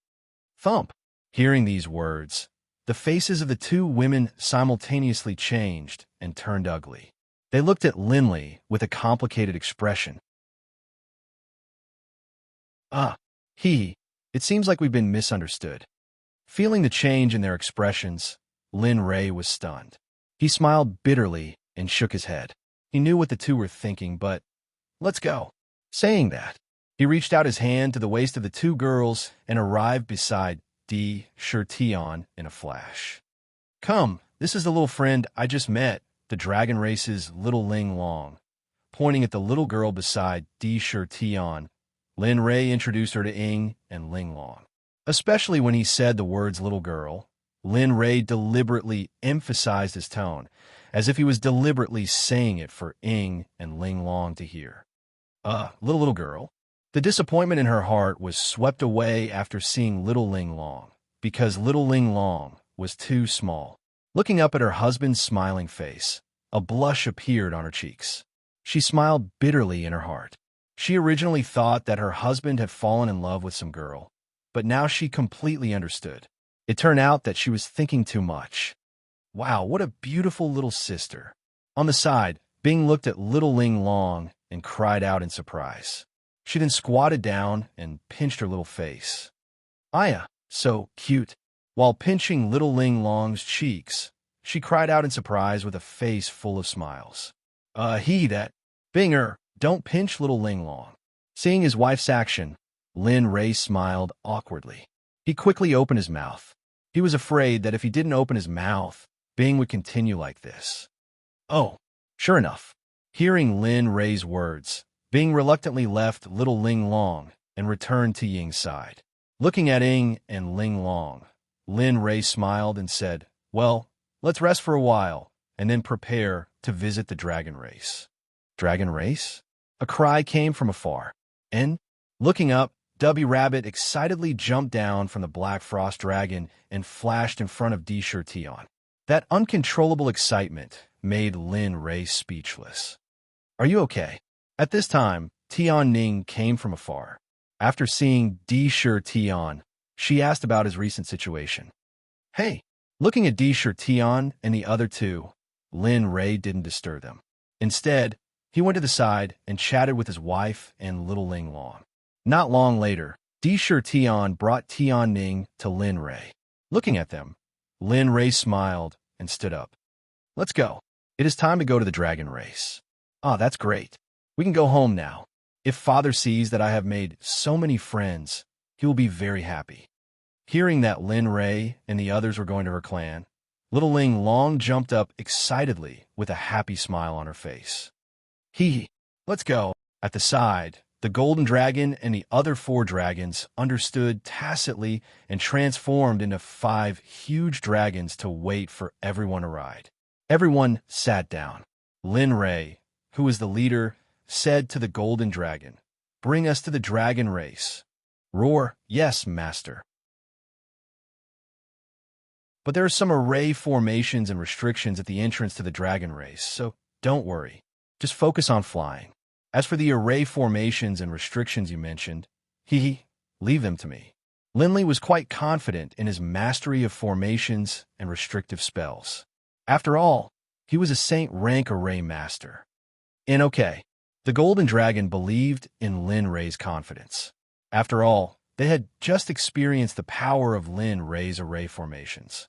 Thump. Hearing these words, the faces of the two women simultaneously changed and turned ugly. They looked at Linley with a complicated expression. It seems like we've been misunderstood. Feeling the change in their expressions, Lin Ray was stunned. He smiled bitterly and shook his head. He knew what the two were thinking, but let's go. Saying that, he reached out his hand to the waist of the two girls and arrived beside Di Shirtion in a flash. Come, this is the little friend I just met, the dragon race's little Ling Long. Pointing at the little girl beside Di Shirtion, Lin Ray introduced her to Ing and Ling Long. Especially when he said the words little girl, Lin Ray deliberately emphasized his tone, as if he was deliberately saying it for Ing and Ling Long to hear. Little girl. The disappointment in her heart was swept away after seeing little Ling Long, because little Ling Long was too small. Looking up at her husband's smiling face, a blush appeared on her cheeks. She smiled bitterly in her heart. She originally thought that her husband had fallen in love with some girl, but now she completely understood. It turned out that she was thinking too much. Wow, what a beautiful little sister. On the side, Bing looked at little Ling Long and cried out in surprise. She then squatted down and pinched her little face. Aya, so cute. While pinching little Ling Long's cheeks, she cried out in surprise with a face full of smiles. Binger, don't pinch little Ling Long. Seeing his wife's action, Lin Ray smiled awkwardly. He quickly opened his mouth. He was afraid that if he didn't open his mouth, Bing would continue like this. Oh, sure enough. Hearing Lin Ray's words, Bing reluctantly left little Ling Long and returned to Ying's side. Looking at Ing and Ling Long, Lin Ray smiled and said, well, let's rest for a while and then prepare to visit the dragon race. Dragon race? A cry came from afar, and, looking up, Dubby Rabbit excitedly jumped down from the Black Frost Dragon and flashed in front of Di Shirtion. That uncontrollable excitement made Lin Ray speechless. Are you okay? At this time, Tian Ning came from afar. After seeing Di Shirtion, she asked about his recent situation. Hey, looking at Di Shirtion and the other two, Lin Ray didn't disturb them. Instead, he went to the side and chatted with his wife and little Ling Long. Not long later, Di Shirtion brought Tian Ning to Lin Ray. Looking at them, Lin Ray smiled and stood up. Let's go. It is time to go to the dragon race. That's great. We can go home now. If father sees that I have made so many friends, he will be very happy. Hearing that Lin Ray and the others were going to her clan, little Ling Long jumped up excitedly with a happy smile on her face. Let's go. At the side, the golden dragon and the other 4 dragons understood tacitly and transformed into 5 huge dragons to wait for everyone to ride. Everyone sat down. Lin Ray, who was the leader, said to the golden dragon, "Bring us to the dragon race." Roar, "Yes, master." But there are some array formations and restrictions at the entrance to the dragon race, so don't worry. Just focus on flying. As for the array formations and restrictions you mentioned, leave them to me. Linley was quite confident in his mastery of formations and restrictive spells. After all, he was a Saint rank array master. The golden dragon believed in Lin Ray's confidence. After all, they had just experienced the power of Lin Ray's array formations.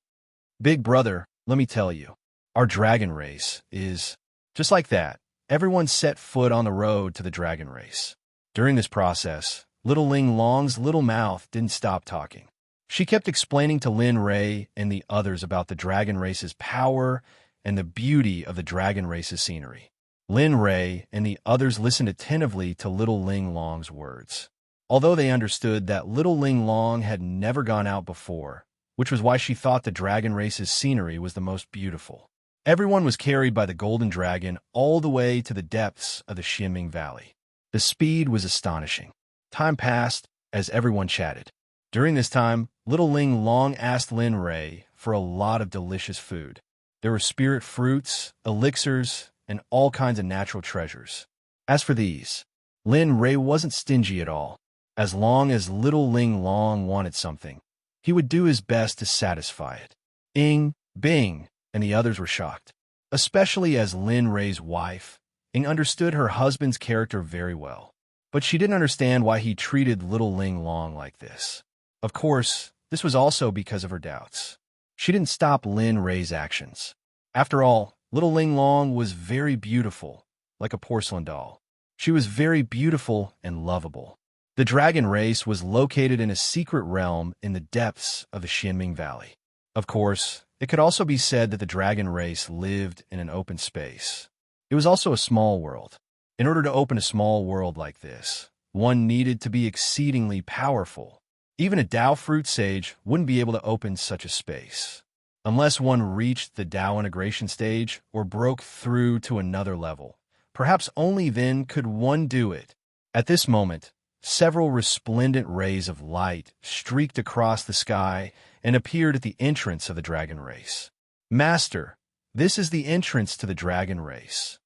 Big brother, let me tell you, our dragon race is just like that. Everyone set foot on the road to the dragon race. During this process, little Ling Long's little mouth didn't stop talking. She kept explaining to Lin Ray and the others about the dragon race's power and the beauty of the dragon race's scenery. Lin Ray and the others listened attentively to little Ling Long's words. Although they understood that little Ling Long had never gone out before, which was why she thought the dragon race's scenery was the most beautiful. Everyone was carried by the golden dragon all the way to the depths of the Xianming Valley. The speed was astonishing. Time passed as everyone chatted. During this time, little Ling long asked Lin Ray for a lot of delicious food. There were spirit fruits, elixirs, and all kinds of natural treasures. As for these, Lin Ray wasn't stingy at all. As long as little Ling Long wanted something, he would do his best to satisfy it. Ing, Bing, and the others were shocked, especially as Lin Ray's wife. Ing understood her husband's character very well, but she didn't understand why he treated little Ling Long like this. Of course, this was also because of her doubts. She didn't stop Lin Ray's actions. After all, little Ling Long was very beautiful, like a porcelain doll. She was very beautiful and lovable. The dragon race was located in a secret realm in the depths of the Xinming Valley. Of course, it could also be said that the dragon race lived in an open space. It was also a small world. In order to open a small world like this, one needed to be exceedingly powerful. Even a Dao fruit sage wouldn't be able to open such a space, unless one reached the Dao integration stage or broke through to another level. Perhaps only then could one do it. At this moment, several resplendent rays of light streaked across the sky and appeared at the entrance of the dragon race. Master, this is the entrance to the dragon race.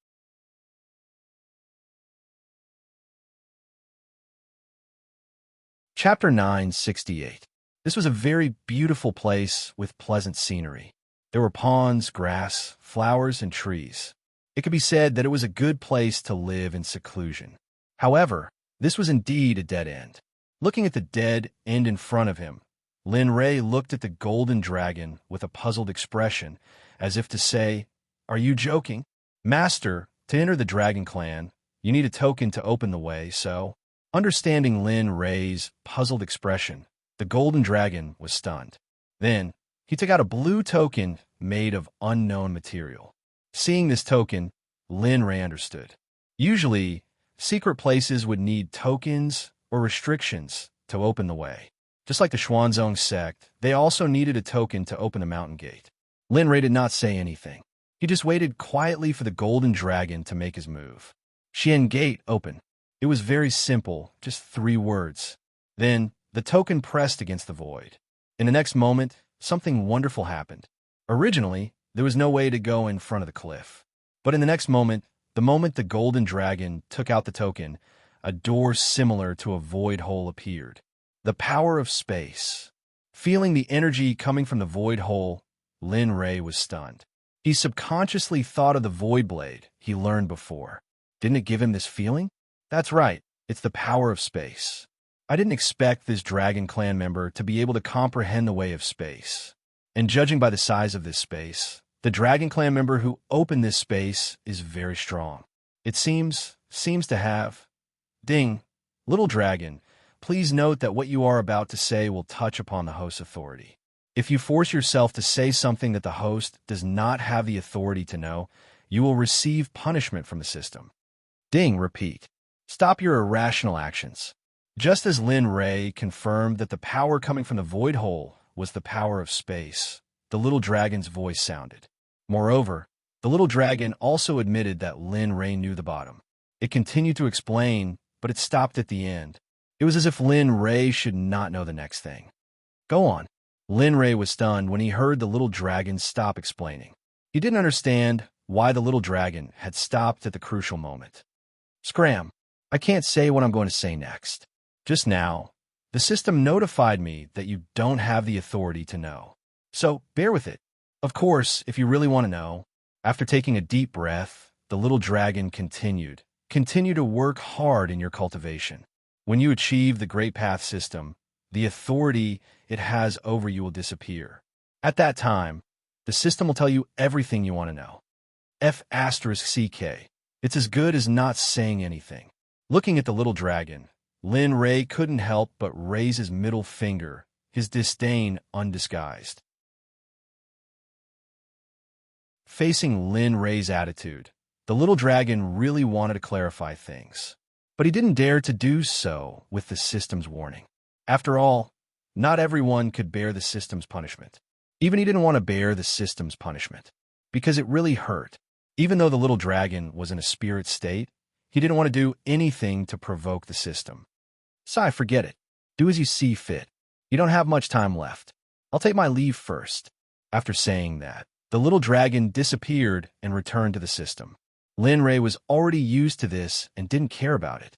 Chapter 968. This was a very beautiful place with pleasant scenery. There were ponds, grass, flowers, and trees. It could be said that it was a good place to live in seclusion. However, this was indeed a dead end. Looking at the dead end in front of him, Lin Ray looked at the golden dragon with a puzzled expression, as if to say, "Are you joking? Master, to enter the dragon clan, you need a token to open the way, so..." Understanding Lin Ray's puzzled expression, the golden dragon was stunned. Then, he took out a blue token made of unknown material. Seeing this token, Lin Ray understood. Usually, secret places would need tokens or restrictions to open the way. Just like the Xuanzong Sect, they also needed a token to open the mountain gate. Lin Ray did not say anything. He just waited quietly for the golden dragon to make his move. Xian Gate open. It was very simple, just 3 words. Then, the token pressed against the void. In the next moment, something wonderful happened. Originally, there was no way to go in front of the cliff. But in the next moment, the moment the golden dragon took out the token, a door similar to a void hole appeared. The power of space. Feeling the energy coming from the void hole, Lin Ray was stunned. He subconsciously thought of the void blade he learned before. Didn't it give him this feeling? That's right, it's the power of space. I didn't expect this dragon clan member to be able to comprehend the way of space. And judging by the size of this space, the dragon clan member who opened this space is very strong. It seems to have... Ding, little dragon, please note that what you are about to say will touch upon the host's authority. If you force yourself to say something that the host does not have the authority to know, you will receive punishment from the system. Ding, repeat. Stop your irrational actions. Just as Lin Ray confirmed that the power coming from the void hole was the power of space, the little dragon's voice sounded. Moreover, the little dragon also admitted that Lin Ray knew the bottom. It continued to explain, but it stopped at the end. It was as if Lin Ray should not know the next thing. Go on. Lin Ray was stunned when he heard the little dragon stop explaining. He didn't understand why the little dragon had stopped at the crucial moment. Scram. I can't say what I'm going to say next. Just now, the system notified me that you don't have the authority to know. So, bear with it. Of course, if you really want to know, after taking a deep breath, the little dragon continued. Continue to work hard in your cultivation. When you achieve the Great Path system, the authority it has over you will disappear. At that time, the system will tell you everything you want to know. F***CK. It's as good as not saying anything. Looking at the little dragon, Lin Ray couldn't help but raise his middle finger, his disdain undisguised. Facing Lin Ray's attitude, the little dragon really wanted to clarify things, but he didn't dare to do so with the system's warning. After all, not everyone could bear the system's punishment. Even he didn't want to bear the system's punishment, because it really hurt. Even though the little dragon was in a spirit state, he didn't want to do anything to provoke the system. Sai, forget it. Do as you see fit. You don't have much time left. I'll take my leave first." After saying that, the little dragon disappeared and returned to the system. Lin Ray was already used to this and didn't care about it.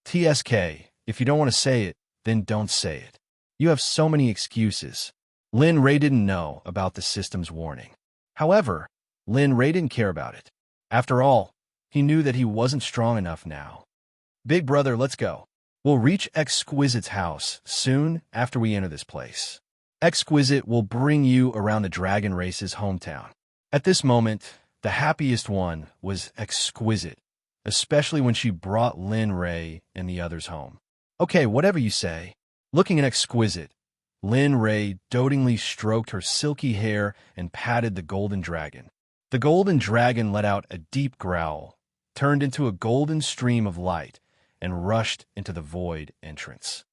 TSK, if you don't want to say it, then don't say it. You have so many excuses. Lin Ray didn't know about the system's warning. However, Lin Ray didn't care about it. After all, he knew that he wasn't strong enough now. "Big brother, let's go. We'll reach Exquisite's house soon after we enter this place. Exquisite will bring you around the dragon race's hometown." At this moment, the happiest one was Exquisite, especially when she brought Lin Ray and the others home. "Okay, whatever you say." Looking at Exquisite, Lin Ray dotingly stroked her silky hair and patted the golden dragon. The golden dragon let out a deep growl, turned into a golden stream of light, and rushed into the void entrance.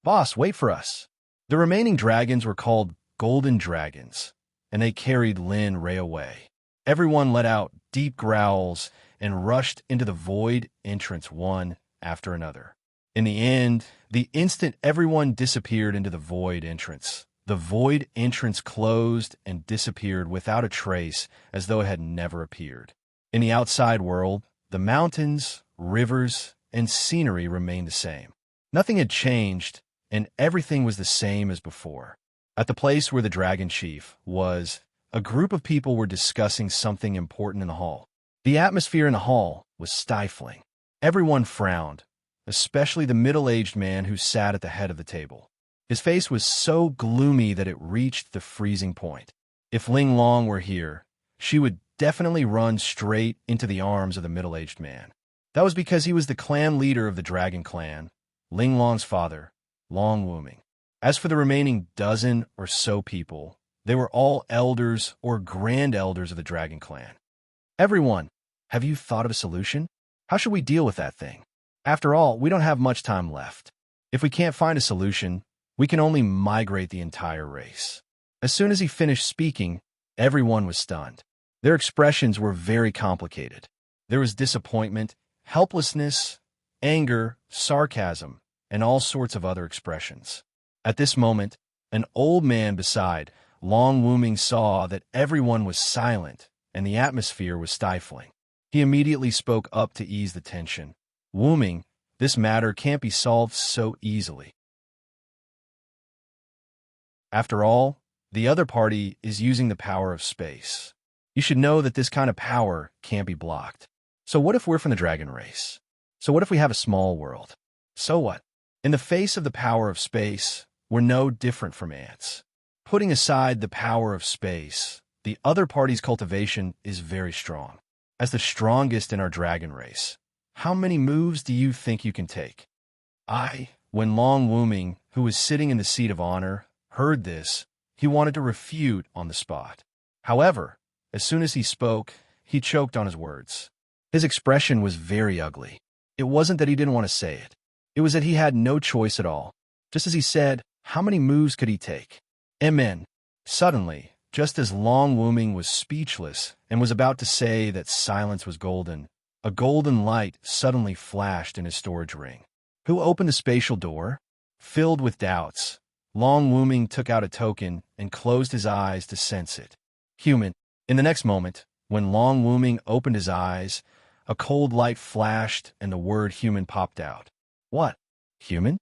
"Boss, wait for us." The remaining dragons were called golden dragons, and they carried Lin Ray away. Everyone let out deep growls and rushed into the void entrance one after another. In the end, the instant everyone disappeared into the void entrance, the void entrance closed and disappeared without a trace, as though it had never appeared. In the outside world, the mountains, rivers, and scenery remained the same. Nothing had changed, and everything was the same as before. At the place where the dragon chief was, a group of people were discussing something important in the hall. The atmosphere in the hall was stifling. Everyone frowned, especially the middle-aged man who sat at the head of the table. His face was so gloomy that it reached the freezing point. If Ling Long were here, she would definitely run straight into the arms of the middle-aged man. That was because he was the clan leader of the dragon clan, Ling Long's father, Long Wuming. As for the remaining dozen or so people, they were all elders or grand elders of the dragon clan. "Everyone, have you thought of a solution? How should we deal with that thing? After all, we don't have much time left. If we can't find a solution, we can only migrate the entire race." As soon as he finished speaking, everyone was stunned. Their expressions were very complicated. There was disappointment, helplessness, anger, sarcasm, and all sorts of other expressions. At this moment, an old man beside Long Wuming saw that everyone was silent and the atmosphere was stifling. He immediately spoke up to ease the tension. "Wuming, this matter can't be solved so easily. After all, the other party is using the power of space. You should know that this kind of power can't be blocked. So what if we're from the dragon race? So what if we have a small world? So what? In the face of the power of space, we're no different from ants. Putting aside the power of space, the other party's cultivation is very strong. As the strongest in our dragon race, how many moves do you think you can take?" When Long Wuming, who was sitting in the seat of honor, heard this, he wanted to refute on the spot. However, as soon as he spoke, he choked on his words. His expression was very ugly. It wasn't that he didn't want to say it. It was that he had no choice at all. Just as he said, how many moves could he take? Amen. Suddenly, just as Long Wuming was speechless and was about to say that silence was golden, a golden light suddenly flashed in his storage ring. Who opened the spatial door? Filled with doubts, Long Wuming took out a token and closed his eyes to sense it. Human. In the next moment, when Long Wuming opened his eyes, a cold light flashed and the word human popped out. What? Human?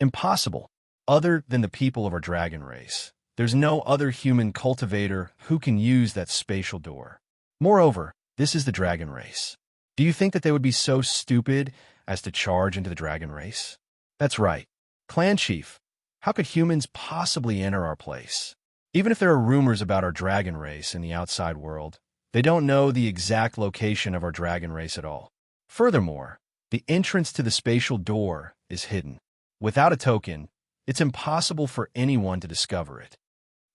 Impossible. Other than the people of our dragon race, there's no other human cultivator who can use that spatial door. Moreover, this is the dragon race. Do you think that they would be so stupid as to charge into the dragon race? That's right. Clan Chief, how could humans possibly enter our place? Even if there are rumors about our dragon race in the outside world, they don't know the exact location of our dragon race at all. Furthermore, the entrance to the spatial door is hidden. Without a token, it's impossible for anyone to discover it.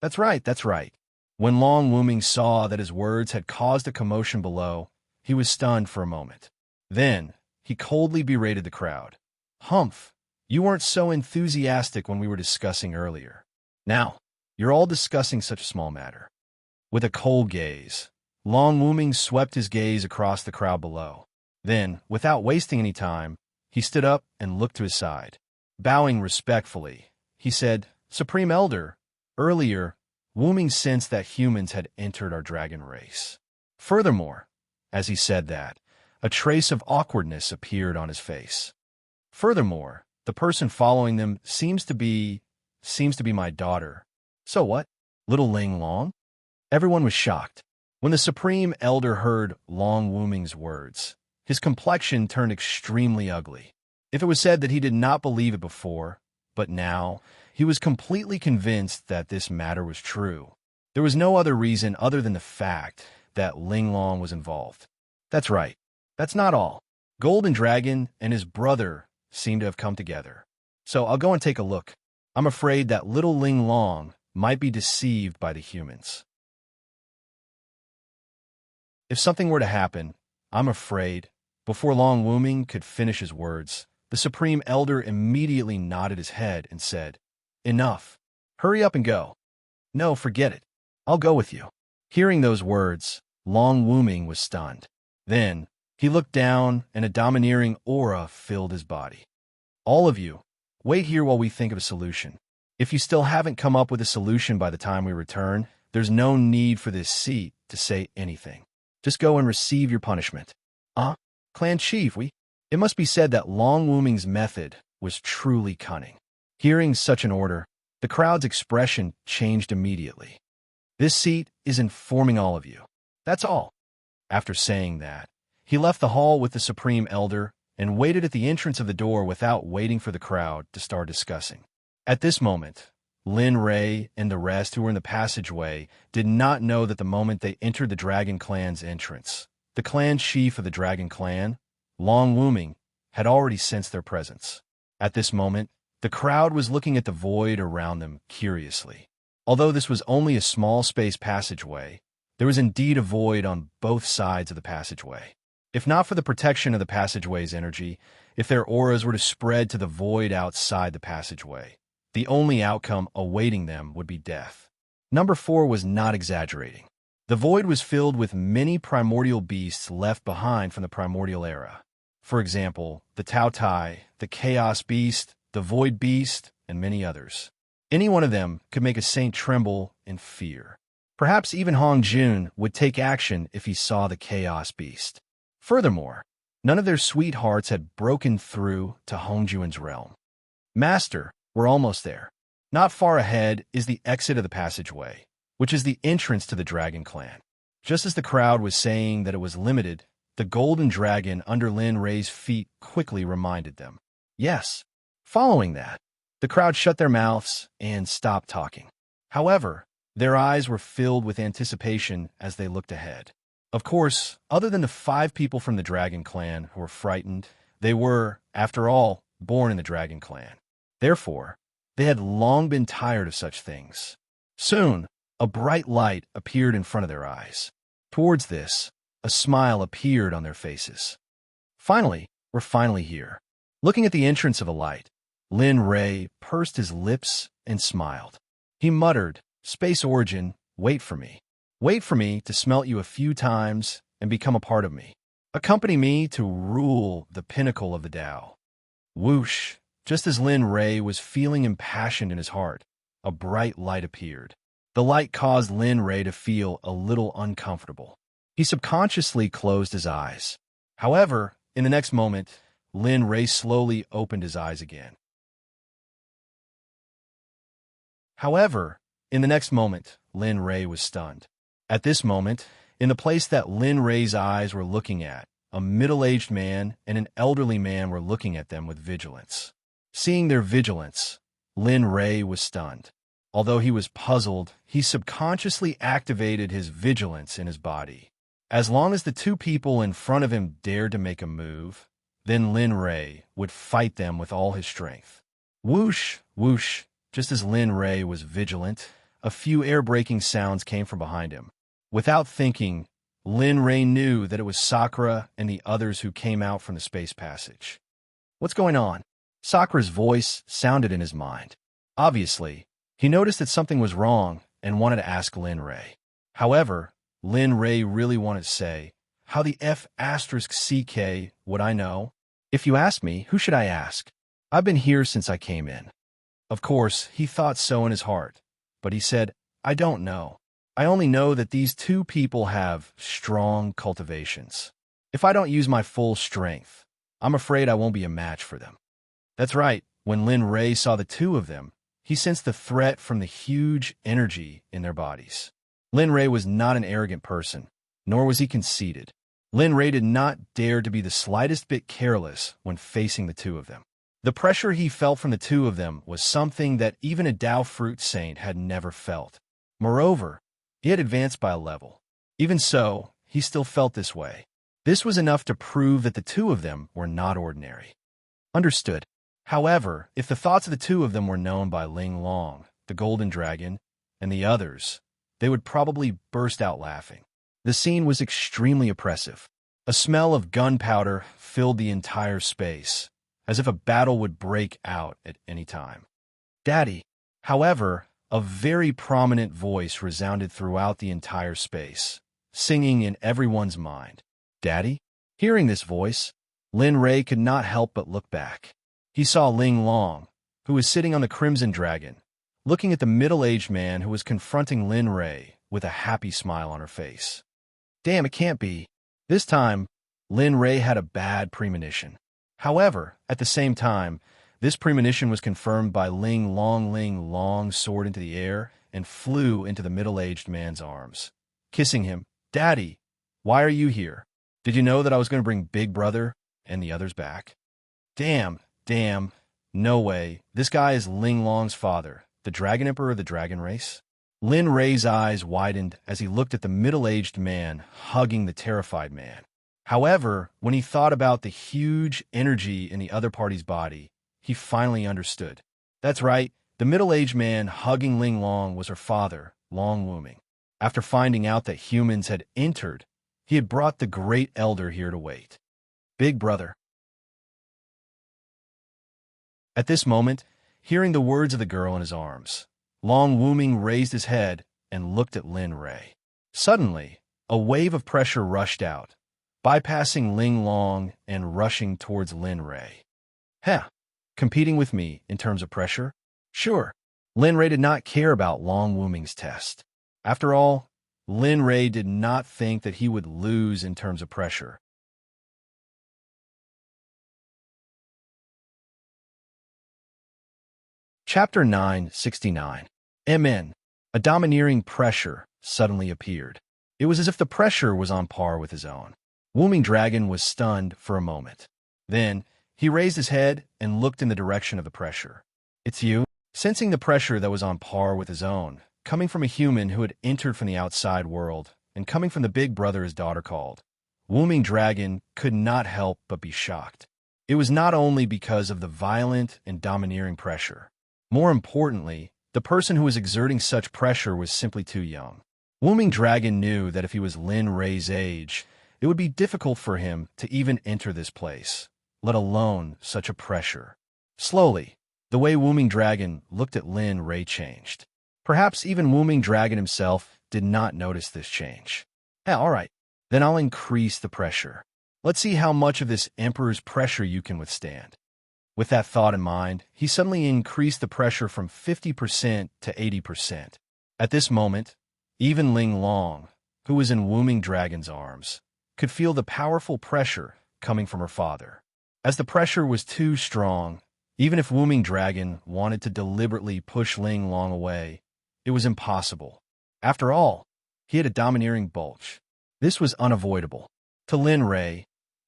That's right, that's right. When Long Wuming saw that his words had caused a commotion below, he was stunned for a moment. Then, he coldly berated the crowd. Humph, you weren't so enthusiastic when we were discussing earlier. Now, you're all discussing such a small matter. With a cold gaze, Long Wuming swept his gaze across the crowd below. Then, without wasting any time, he stood up and looked to his side. Bowing respectfully, he said, Supreme Elder, earlier, Wuming sensed that humans had entered our dragon race. Furthermore, as he said that, a trace of awkwardness appeared on his face. Furthermore, the person following them seems to be my daughter. So what? Little Ling Long? Everyone was shocked. When the Supreme Elder heard Long Wuming's words, his complexion turned extremely ugly. If it was said that he did not believe it before, but now, he was completely convinced that this matter was true. There was no other reason other than the fact that Ling Long was involved. That's right. That's not all. Golden Dragon and his brother seem to have come together. So I'll go and take a look. I'm afraid that little Ling Long might be deceived by the humans. If something were to happen, I'm afraid, before Long Wuming could finish his words, the Supreme Elder immediately nodded his head and said, "Enough. Hurry up and go." "No, forget it. I'll go with you." Hearing those words, Long Wuming was stunned. Then, he looked down and a domineering aura filled his body. "All of you, wait here while we think of a solution. If you still haven't come up with a solution by the time we return, there's no need for this seat to say anything. Just go and receive your punishment." Clan Chief, It must be said that Long Wuming's method was truly cunning. Hearing such an order, the crowd's expression changed immediately. "This seat is informing all of you. That's all." After saying that, he left the hall with the Supreme Elder and waited at the entrance of the door without waiting for the crowd to start discussing. At this moment, Lin Ray and the rest who were in the passageway did not know that the moment they entered the Dragon Clan's entrance, the clan chief of the Dragon Clan, Long Wuming, had already sensed their presence. At this moment, the crowd was looking at the void around them curiously. Although this was only a small space passageway, there was indeed a void on both sides of the passageway. If not for the protection of the passageway's energy, if their auras were to spread to the void outside the passageway, the only outcome awaiting them would be death. Number 4 was not exaggerating. The void was filled with many primordial beasts left behind from the primordial era. For example, the Tao Tai, the Chaos Beast, the Void Beast, and many others. Any one of them could make a saint tremble in fear. Perhaps even Hong Jun would take action if he saw the Chaos Beast. Furthermore, none of their sweethearts had broken through to Hong Jun's realm. "Master, we're almost there. Not far ahead is the exit of the passageway, which is the entrance to the Dragon Clan." Just as the crowd was saying that it was limited, the golden dragon under Lin Ray's feet quickly reminded them. Yes. Following that, the crowd shut their mouths and stopped talking. However, their eyes were filled with anticipation as they looked ahead. Of course, other than the 5 people from the Dragon Clan who were frightened, they were, after all, born in the Dragon Clan. Therefore, they had long been tired of such things. Soon, a bright light appeared in front of their eyes. Towards this, a smile appeared on their faces. Finally, we're finally here. Looking at the entrance of a light, Lin Ray pursed his lips and smiled. He muttered, "Space Origin, wait for me. Wait for me to smelt you a few times and become a part of me. Accompany me to rule the pinnacle of the Tao." Whoosh! Just as Lin Ray was feeling impassioned in his heart, a bright light appeared. The light caused Lin Ray to feel a little uncomfortable. He subconsciously closed his eyes. However, in the next moment, Lin Ray slowly opened his eyes again. Lin Ray was stunned. At this moment, in the place that Lin Ray's eyes were looking at, a middle-aged man and an elderly man were looking at them with vigilance. Seeing their vigilance, Lin Ray was stunned. Although he was puzzled, he subconsciously activated his vigilance in his body. As long as the 2 people in front of him dared to make a move, then Lin Ray would fight them with all his strength. Whoosh, whoosh, just as Lin Ray was vigilant, a few air-breaking sounds came from behind him. Without thinking, Lin Ray knew that it was Sakura and the others who came out from the space passage. "What's going on?" Sakura's voice sounded in his mind. Obviously, he noticed that something was wrong and wanted to ask Lin Ray. However, Lin Ray really wanted to say, "How the F***CK would I know? If you ask me, who should I ask? I've been here since I came in." Of course, he thought so in his heart, but he said, I don't know. I only know that these two people have strong cultivations. If I don't use my full strength, I'm afraid I won't be a match for them. That's right. When Lin Ray saw the two of them, he sensed the threat from the huge energy in their bodies. Lin Ray was not an arrogant person, nor was he conceited. Lin Ray did not dare to be the slightest bit careless when facing the two of them. The pressure he felt from the two of them was something that even a Tao fruit saint had never felt. Moreover, he had advanced by a level. Even so, he still felt this way. This was enough to prove that the two of them were not ordinary. Understood. However, if the thoughts of the two of them were known by Ling Long, the Golden Dragon, and the others, they would probably burst out laughing. The scene was extremely oppressive. A smell of gunpowder filled the entire space, as if a battle would break out at any time. Daddy! However, a very prominent voice resounded throughout the entire space, singing in everyone's mind. Daddy? Hearing this voice, Lin Ray could not help but look back. He saw Ling Long, who was sitting on the Crimson Dragon, looking at the middle-aged man who was confronting Lin Ray with a happy smile on her face. Damn, it can't be. This time, Lin Ray had a bad premonition. However, at the same time, this premonition was confirmed by Ling Long soared into the air and flew into the middle-aged man's arms. Kissing him, Daddy, why are you here? Did you know that I was going to bring Big Brother and the others back? Damn, no way. This guy is Ling Long's father, the Dragon Emperor of the Dragon Race. Lin Ray's eyes widened as he looked at the middle-aged man hugging the terrified man. However, when he thought about the huge energy in the other party's body, he finally understood. That's right, the middle-aged man hugging Ling Long was her father, Long Wuming. After finding out that humans had entered, he had brought the great elder here to wait. Big Brother. At this moment, hearing the words of the girl in his arms, Long Wuming raised his head and looked at Lin Ray. Suddenly, a wave of pressure rushed out, bypassing Ling Long and rushing towards Lin Ray. Heh, competing with me in terms of pressure? Sure. Lin Ray did not care about Long Wuming's test. After all, Lin Ray did not think that he would lose in terms of pressure. Chapter 969. MN. A domineering pressure suddenly appeared. It was as if the pressure was on par with his own. Wuming Dragon was stunned for a moment. Then, he raised his head and looked in the direction of the pressure. It's you? Sensing the pressure that was on par with his own, coming from a human who had entered from the outside world, and coming from the big brother his daughter called, Wuming Dragon could not help but be shocked. It was not only because of the violent and domineering pressure. More importantly, the person who was exerting such pressure was simply too young. Wuming Dragon knew that if he was Lin Ray's age, it would be difficult for him to even enter this place, let alone such a pressure. Slowly, the way Wuming Dragon looked at Lin Ray changed. Perhaps even Wuming Dragon himself did not notice this change. All right, then I'll increase the pressure. Let's see how much of this Emperor's pressure you can withstand. With that thought in mind, he suddenly increased the pressure from 50% to 80%. At this moment, even Ling Long, who was in Wuming Dragon's arms, could feel the powerful pressure coming from her father. As the pressure was too strong, even if Wuming Dragon wanted to deliberately push Ling Long away, it was impossible. After all, he had a domineering bulge. This was unavoidable. To Lin Ray,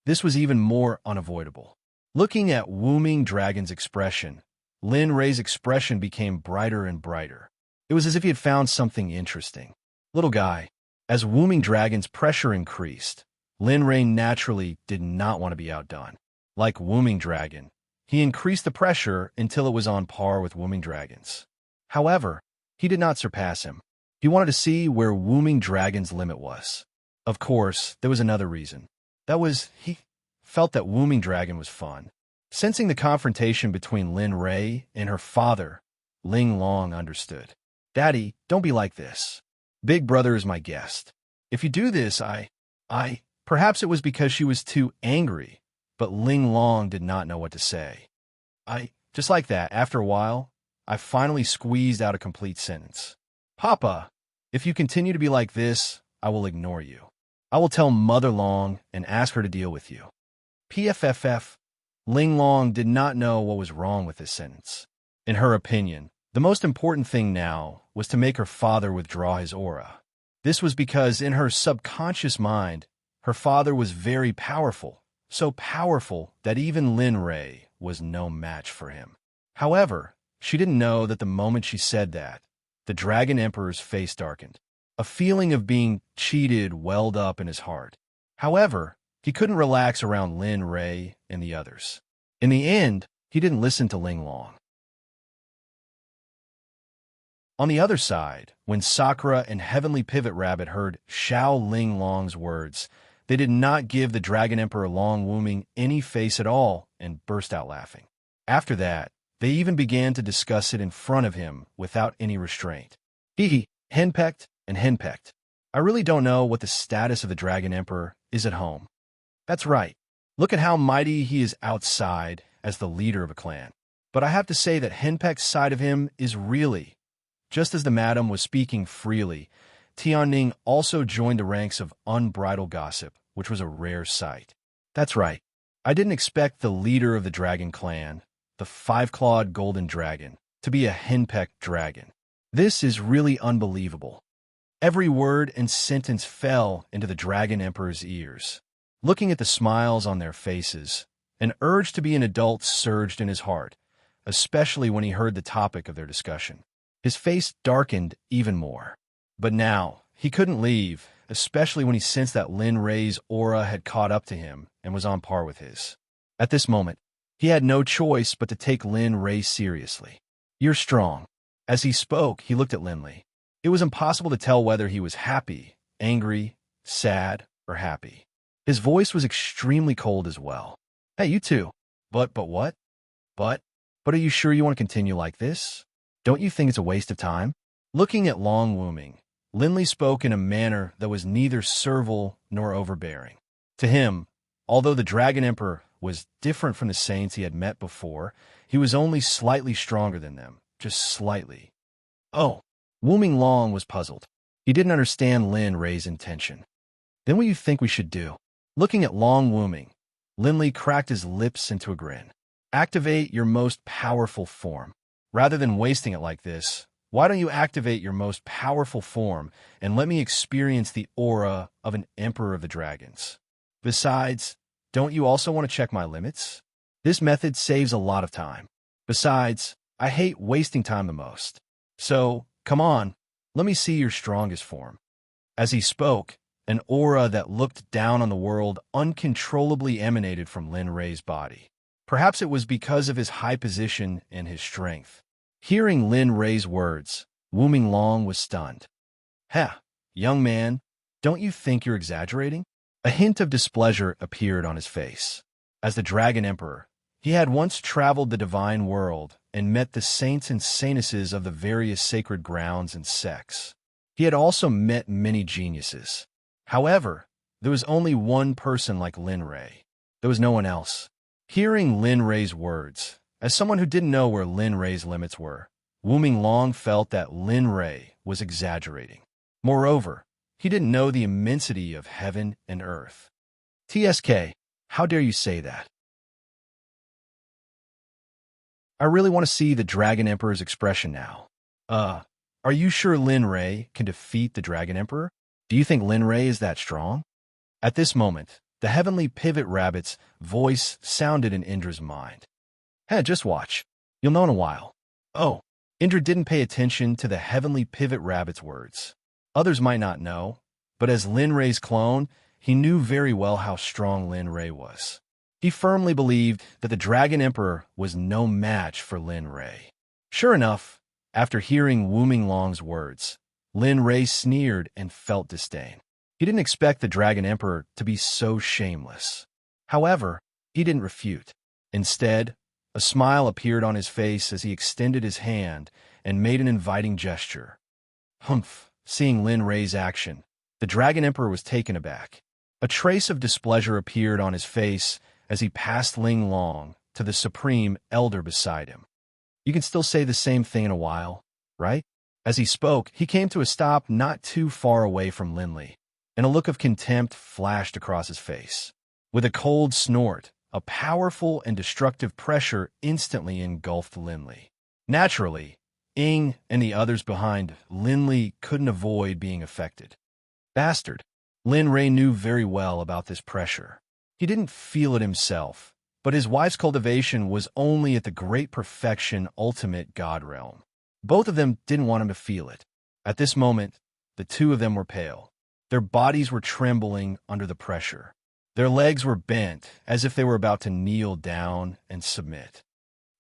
this was even more unavoidable. Looking at Wuming Dragon's expression, Lin Ray's expression became brighter and brighter. It was as if he had found something interesting. Little guy, as Wuming Dragon's pressure increased, Lin Ray naturally did not want to be outdone. Like Wuming Dragon, he increased the pressure until it was on par with Wuming Dragon's. However, he did not surpass him. He wanted to see where Wuming Dragon's limit was. Of course, there was another reason. That was, he felt that Wuming Dragon was fun. Sensing the confrontation between Lin Ray and her father, Ling Long understood. Daddy, don't be like this. Big Brother is my guest. If you do this, perhaps it was because she was too angry, but Ling Long did not know what to say. Just like that, after a while, I finally squeezed out a complete sentence. Papa, if you continue to be like this, I will ignore you. I will tell Mother Long and ask her to deal with you. PFFF. Ling Long did not know what was wrong with this sentence. In her opinion, the most important thing now was to make her father withdraw his aura. This was because in her subconscious mind, her father was very powerful, so powerful that even Lin Rei was no match for him. However, she didn't know that the moment she said that, the Dragon Emperor's face darkened. A feeling of being cheated welled up in his heart. However, he couldn't relax around Lin Rei and the others. In the end, he didn't listen to Ling Long. On the other side, when Sakura and Heavenly Pivot Rabbit heard Xiao Ling Long's words, they did not give the Dragon Emperor Long Wooming any face at all and burst out laughing. After that, they even began to discuss it in front of him without any restraint. Hee, henpecked and henpecked. I really don't know what the status of the Dragon Emperor is at home. That's right. Look at how mighty he is outside as the leader of a clan. But I have to say that henpeck's side of him is really. Just as the madam was speaking freely, Tianning also joined the ranks of unbridled gossip, which was a rare sight. That's right. I didn't expect the leader of the dragon clan, the five-clawed golden dragon, to be a henpecked dragon. This is really unbelievable. Every word and sentence fell into the Dragon Emperor's ears. Looking at the smiles on their faces, an urge to be an adult surged in his heart, especially when he heard the topic of their discussion. His face darkened even more. But now, he couldn't leave, especially when he sensed that Lin Rei's aura had caught up to him and was on par with his. At this moment, he had no choice but to take Lin Rei seriously. You're strong. As he spoke, he looked at Linley. It was impossible to tell whether he was happy, angry, sad, or happy. His voice was extremely cold as well. Hey, you two. But what? But are you sure you want to continue like this? Don't you think it's a waste of time? Looking at Long Wooming, Linley spoke in a manner that was neither servile nor overbearing. To him, although the Dragon Emperor was different from the saints he had met before, he was only slightly stronger than them, just slightly. Oh, Wooming Long was puzzled. He didn't understand Lin Rei's intention. Then what do you think we should do? Looking at Long Wooming, Linley cracked his lips into a grin. Activate your most powerful form. Rather than wasting it like this, why don't you activate your most powerful form and let me experience the aura of an Emperor of the Dragons? Besides, don't you also want to check my limits? This method saves a lot of time. Besides, I hate wasting time the most. So, come on, let me see your strongest form. As he spoke, an aura that looked down on the world uncontrollably emanated from Lin Rei's body. Perhaps it was because of his high position and his strength. Hearing Lin Rei's words, Wooming Long was stunned. Ha, young man, don't you think you're exaggerating? A hint of displeasure appeared on his face. As the Dragon Emperor, he had once traveled the divine world and met the saints and saintesses of the various sacred grounds and sects. He had also met many geniuses. However, there was only one person like Lin Rei. There was no one else. Hearing Lin Rei's words, as someone who didn't know where Lin Rei's limits were, Wooming Long felt that Lin Rei was exaggerating. Moreover, he didn't know the immensity of heaven and earth. TSK, how dare you say that? I really want to see the Dragon Emperor's expression now. Are you sure Lin Rei can defeat the Dragon Emperor? Do you think Lin Rei is that strong? At this moment, the Heavenly Pivot Rabbit's voice sounded in Indra's mind. Hey, just watch. You'll know in a while. Oh, Indra didn't pay attention to the Heavenly Pivot Rabbit's words. Others might not know, but as Lin Rei's clone, he knew very well how strong Lin Rei was. He firmly believed that the Dragon Emperor was no match for Lin Rei. Sure enough, after hearing Wooming Long's words, Lin Rei sneered and felt disdain. He didn't expect the Dragon Emperor to be so shameless. However, he didn't refute. Instead, a smile appeared on his face as he extended his hand and made an inviting gesture. Humph! Seeing Lin Rei's action, the Dragon Emperor was taken aback. A trace of displeasure appeared on his face as he passed Ling Long to the Supreme Elder beside him. You can still say the same thing in a while, right? As he spoke, he came to a stop not too far away from Linley, and a look of contempt flashed across his face. With a cold snort, a powerful and destructive pressure instantly engulfed Linley. Naturally, Ing and the others behind Linley couldn't avoid being affected. Bastard. Lin Ray knew very well about this pressure. He didn't feel it himself, but his wife's cultivation was only at the great perfection ultimate God realm. Both of them didn't want him to feel it. At this moment, the two of them were pale. Their bodies were trembling under the pressure. Their legs were bent, as if they were about to kneel down and submit.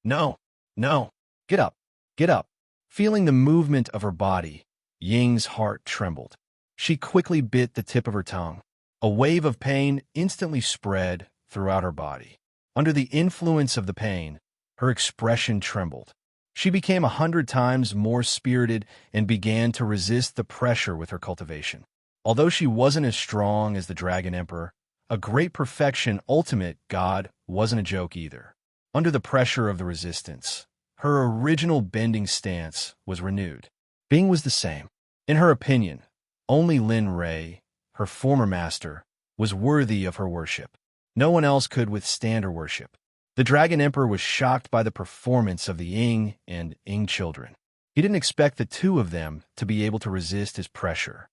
No, no, get up, get up. Feeling the movement of her body, Ying's heart trembled. She quickly bit the tip of her tongue. A wave of pain instantly spread throughout her body. Under the influence of the pain, her expression trembled. She became 100 times more spirited and began to resist the pressure with her cultivation. Although she wasn't as strong as the Dragon Emperor, a great perfection ultimate God wasn't a joke either. Under the pressure of the resistance, her original bending stance was renewed. Bing was the same. In her opinion, only Lin Ray, her former master, was worthy of her worship. No one else could withstand her worship. The Dragon Emperor was shocked by the performance of the Ying and Ying children. He didn't expect the two of them to be able to resist his pressure.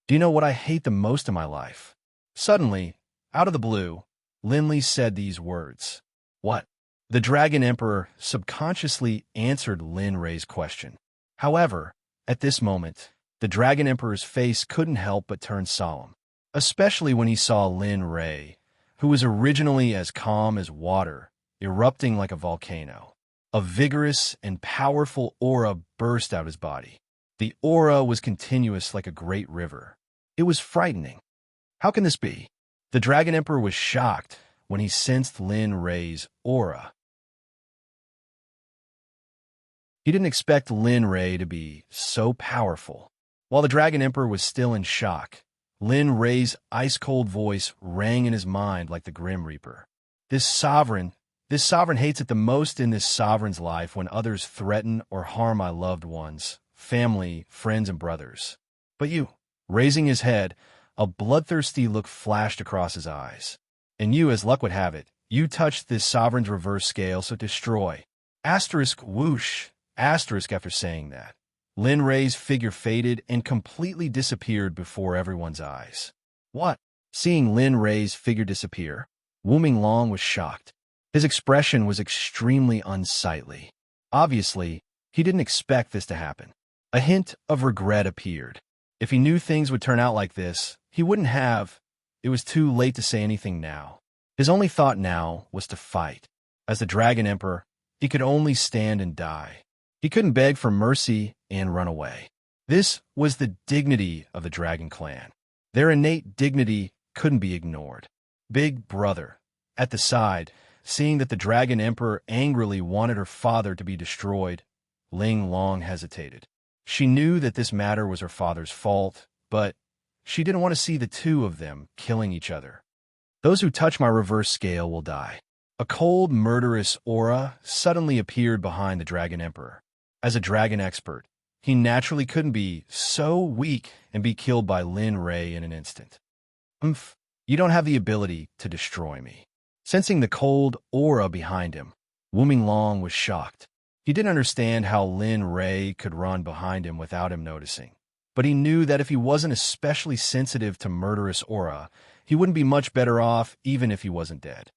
Do you know what I hate the most in my life? Suddenly, out of the blue, Linley said these words. What? The Dragon Emperor subconsciously answered Lin Ray's question. However, at this moment, the Dragon Emperor's face couldn't help but turn solemn, especially when he saw Lin Ray, who was originally as calm as water, erupting like a volcano. A vigorous and powerful aura burst out his body. The aura was continuous like a great river. It was frightening. How can this be? The Dragon Emperor was shocked when he sensed Lin Ray's aura. He didn't expect Lin Ray to be so powerful. While the Dragon Emperor was still in shock, Lin Ray's ice-cold voice rang in his mind like the Grim Reaper. This sovereign hates it the most in this sovereign's life when others threaten or harm my loved ones, family, friends, and brothers. But you, raising his head, a bloodthirsty look flashed across his eyes. And you, as luck would have it, you touched this sovereign's reverse scale, so destroy. Asterisk whoosh, asterisk after saying that. Lin Ray's figure faded and completely disappeared before everyone's eyes. What? Seeing Lin Ray's figure disappear, Wu Minglong was shocked. His expression was extremely unsightly. Obviously, he didn't expect this to happen. A hint of regret appeared. If he knew things would turn out like this, he wouldn't have. It was too late to say anything now. His only thought now was to fight. As the Dragon Emperor, he could only stand and die. He couldn't beg for mercy and run away. This was the dignity of the Dragon Clan. Their innate dignity couldn't be ignored. Big Brother, at the side, seeing that the Dragon Emperor angrily wanted her father to be destroyed, Ling Long hesitated. She knew that this matter was her father's fault, but she didn't want to see the two of them killing each other. Those who touch my reverse scale will die. A cold, murderous aura suddenly appeared behind the Dragon Emperor. As a dragon expert, he naturally couldn't be so weak and be killed by Lin Ray in an instant. You don't have the ability to destroy me. Sensing the cold aura behind him, Wu Minglong was shocked. He didn't understand how Lin Ray could run behind him without him noticing. But he knew that if he wasn't especially sensitive to murderous aura, he wouldn't be much better off even if he wasn't dead.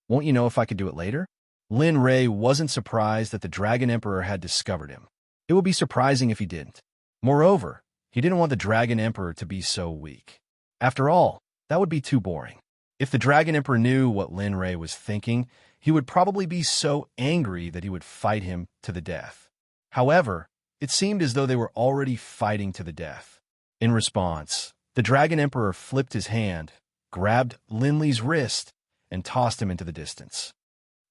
Won't you know if I could do it later? Lin Ray wasn't surprised that the Dragon Emperor had discovered him. It would be surprising if he didn't. Moreover, he didn't want the Dragon Emperor to be so weak. After all, that would be too boring. If the Dragon Emperor knew what Lin Ray was thinking, he would probably be so angry that he would fight him to the death. However, it seemed as though they were already fighting to the death. In response, the Dragon Emperor flipped his hand, grabbed Linley's wrist, and tossed him into the distance.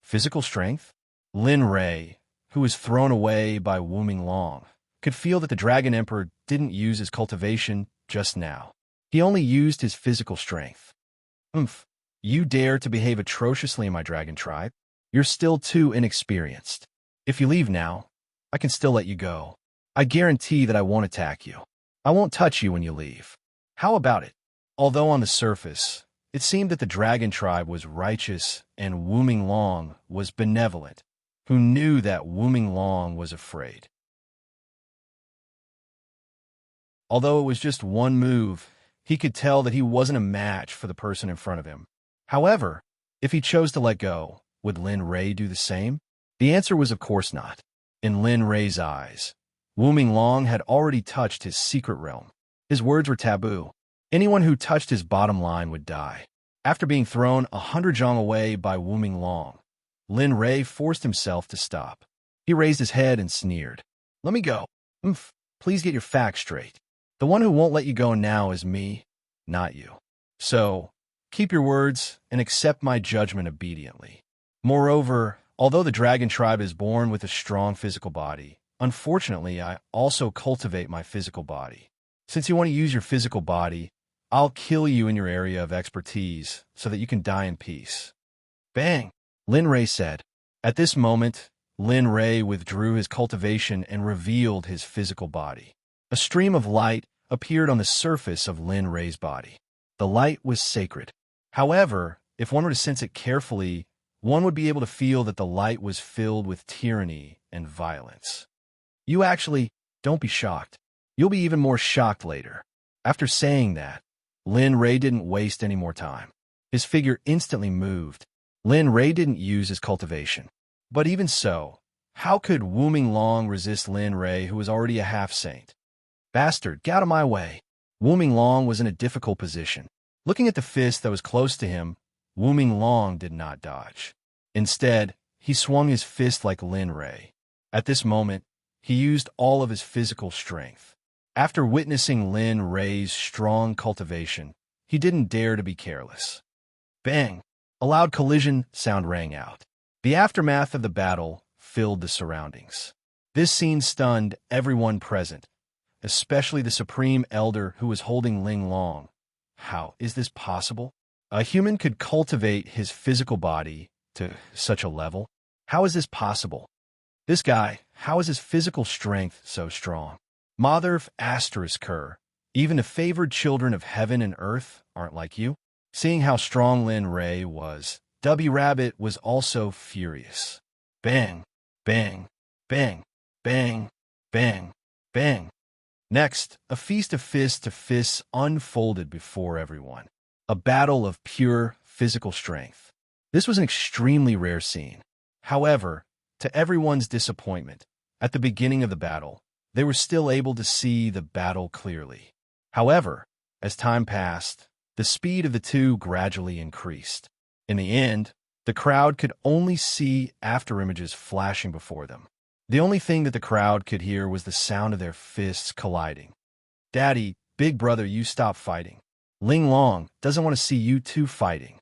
Physical strength? Lin Ray, who was thrown away by Wu Minglong, could feel that the Dragon Emperor didn't use his cultivation just now. He only used his physical strength. You dare to behave atrociously in my dragon tribe? You're still too inexperienced. If you leave now, I can still let you go. I guarantee that I won't attack you. I won't touch you when you leave. How about it? Although on the surface, it seemed that the dragon tribe was righteous and Wu Long was benevolent, who knew that Wu Long was afraid. Although it was just one move, he could tell that he wasn't a match for the person in front of him. However, if he chose to let go, would Lin Rei do the same? The answer was of course not. In Lin Rei's eyes, Wu Long had already touched his secret realm. His words were taboo. Anyone who touched his bottom line would die. After being thrown 100 zhang away by Wu Long, Lin Rei forced himself to stop. He raised his head and sneered. Let me go. Please get your facts straight. The one who won't let you go now is me, not you. So, keep your words and accept my judgment obediently. Moreover, although the dragon tribe is born with a strong physical body, unfortunately, I also cultivate my physical body. Since you want to use your physical body, I'll kill you in your area of expertise so that you can die in peace. Bang! Lin Rei said. At this moment, Lin Rei withdrew his cultivation and revealed his physical body. A stream of light appeared on the surface of Lin Rei's body. The light was sacred. However, if one were to sense it carefully, one would be able to feel that the light was filled with tyranny and violence. You actually, don't be shocked. You'll be even more shocked later. After saying that, Lin Rei didn't waste any more time. His figure instantly moved. Lin Rei didn't use his cultivation. But even so, how could Wu Long resist Lin Rei, who was already a half-saint? Bastard, get out of my way. Wu Long was in a difficult position. Looking at the fist that was close to him, Wu Long did not dodge. Instead, he swung his fist like Lin Rei. At this moment, he used all of his physical strength. After witnessing Lin Rei's strong cultivation, he didn't dare to be careless. Bang! A loud collision sound rang out. The aftermath of the battle filled the surroundings. This scene stunned everyone present, especially the Supreme Elder who was holding Ling Long. How is this possible? A human could cultivate his physical body to such a level? How is this possible? This guy, how is his physical strength so strong? Mother asterisk her, even the favored children of heaven and earth aren't like you. Seeing how strong Lin Rei was, W Rabbit was also furious. Bang, bang, bang, bang, bang, bang. Next, a feast of fist to fists unfolded before everyone. A battle of pure physical strength. This was an extremely rare scene. However, to everyone's disappointment, at the beginning of the battle, they were still able to see the battle clearly. However, as time passed, the speed of the two gradually increased. In the end, the crowd could only see afterimages flashing before them. The only thing that the crowd could hear was the sound of their fists colliding. Daddy, big brother, you stop fighting. Ling Long doesn't want to see you two fighting.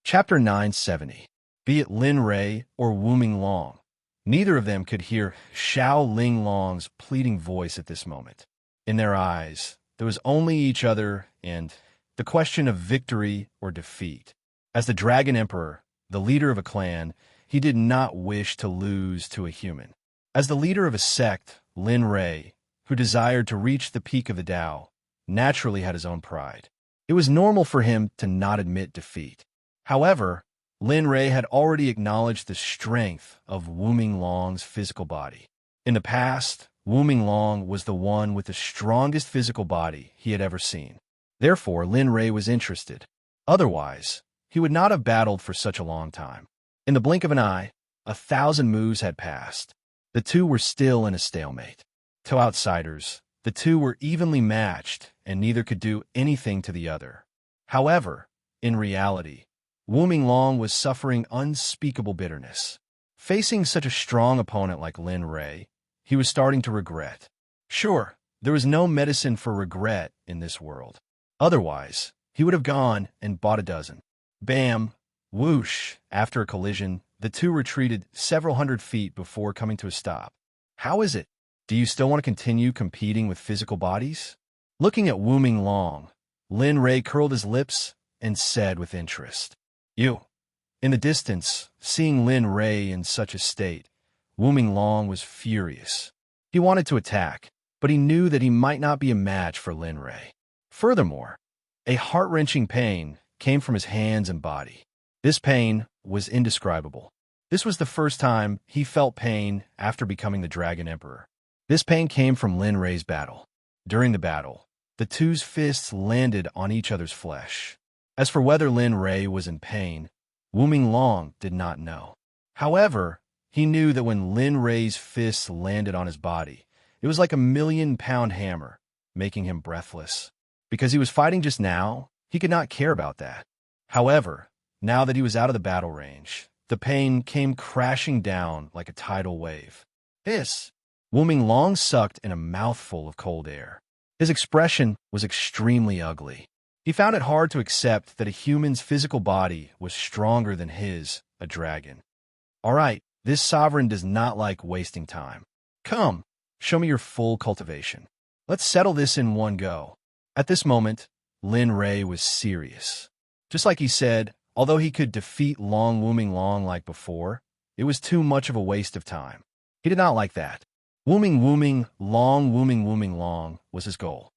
Chapter 970. Be it Lin Rei or Wu Long, neither of them could hear Xiao Ling Long's pleading voice at this moment. In their eyes, there was only each other and the question of victory or defeat. As the Dragon Emperor, the leader of a clan, he did not wish to lose to a human. As the leader of a sect, Lin Rei, who desired to reach the peak of the Tao, naturally had his own pride. It was normal for him to not admit defeat. However, Lin Rei had already acknowledged the strength of Wu Long's physical body. In the past, Wu Long was the one with the strongest physical body he had ever seen. Therefore, Lin Rei was interested. Otherwise, he would not have battled for such a long time. In the blink of an eye, 1,000 moves had passed. The two were still in a stalemate. To outsiders, the two were evenly matched, and neither could do anything to the other. However, in reality, Wu Long was suffering unspeakable bitterness. Facing such a strong opponent like Lin Rei, he was starting to regret. Sure, there was no medicine for regret in this world. Otherwise, he would have gone and bought a dozen. Bam! Whoosh! After a collision, the two retreated several hundred feet before coming to a stop. How is it? Do you still want to continue competing with physical bodies? Looking at Wu Long, Lin Rei curled his lips and said with interest, "You." In the distance, seeing Lin Ray in such a state, Wu Minglong was furious. He wanted to attack, but he knew that he might not be a match for Lin Ray. Furthermore, a heart-wrenching pain came from his hands and body. This pain was indescribable. This was the first time he felt pain after becoming the Dragon Emperor. This pain came from Lin Ray's battle. During the battle, the two's fists landed on each other's flesh. As for whether Lin Ray was in pain, Wu Minglong did not know. However, he knew that when Lin Ray's fists landed on his body, it was like a million-pound hammer, making him breathless. Because he was fighting just now, he could not care about that. However, now that he was out of the battle range, the pain came crashing down like a tidal wave. Wu Minglong sucked in a mouthful of cold air. His expression was extremely ugly. He found it hard to accept that a human's physical body was stronger than his, a dragon. All right, this sovereign does not like wasting time. Come, show me your full cultivation. Let's settle this in one go. At this moment, Lin Ray was serious. Just like he said, although he could defeat Long Wu Minglong like before, it was too much of a waste of time. He did not like that. Wooming Long was his goal.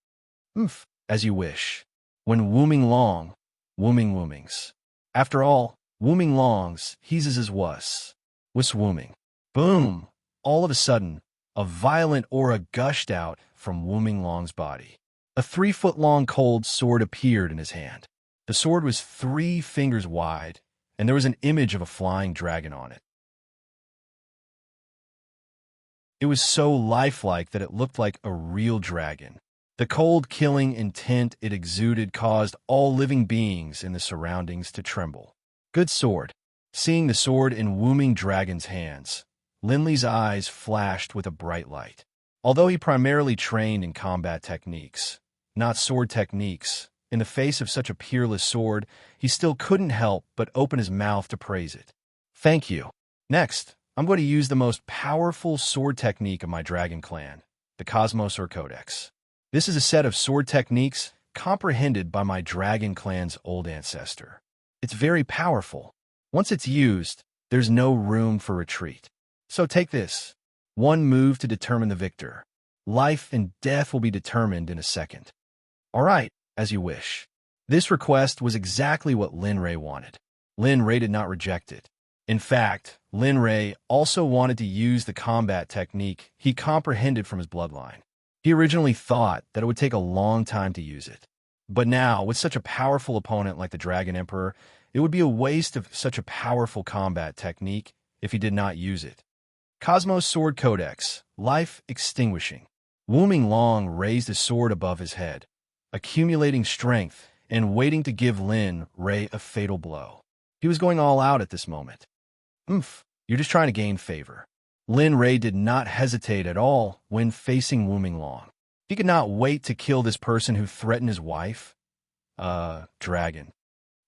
As you wish. When wooming long, woomings. After all, wooming longs, he's as was wooming. Boom! All of a sudden, a violent aura gushed out from Wu Minglong's body. A 3-foot-long cold sword appeared in his hand. The sword was 3 fingers wide, and there was an image of a flying dragon on it. It was so lifelike that it looked like a real dragon. The cold, killing intent it exuded caused all living beings in the surroundings to tremble. Good sword. Seeing the sword in Wooming Dragon's hands, Linley's eyes flashed with a bright light. Although he primarily trained in combat techniques, not sword techniques, in the face of such a peerless sword, he still couldn't help but open his mouth to praise it. Thank you. Next, I'm going to use the most powerful sword technique of my dragon clan, the Cosmos or Codex. This is a set of sword techniques comprehended by my dragon clan's old ancestor. It's very powerful. Once it's used, there's no room for retreat. So take this. One move to determine the victor. Life and death will be determined in a second. All right, as you wish. This request was exactly what Lin Ray wanted. Lin Ray did not reject it. In fact, Lin Ray also wanted to use the combat technique he comprehended from his bloodline. He originally thought that it would take a long time to use it. But now, with such a powerful opponent like the Dragon Emperor, it would be a waste of such a powerful combat technique if he did not use it. Cosmos Sword Codex, Life Extinguishing. Wu Minglong raised his sword above his head, accumulating strength and waiting to give Lin Ray a fatal blow. He was going all out at this moment. You're just trying to gain favor. Lin Ray did not hesitate at all when facing Wu Minglong. He could not wait to kill this person who threatened his wife. Dragon.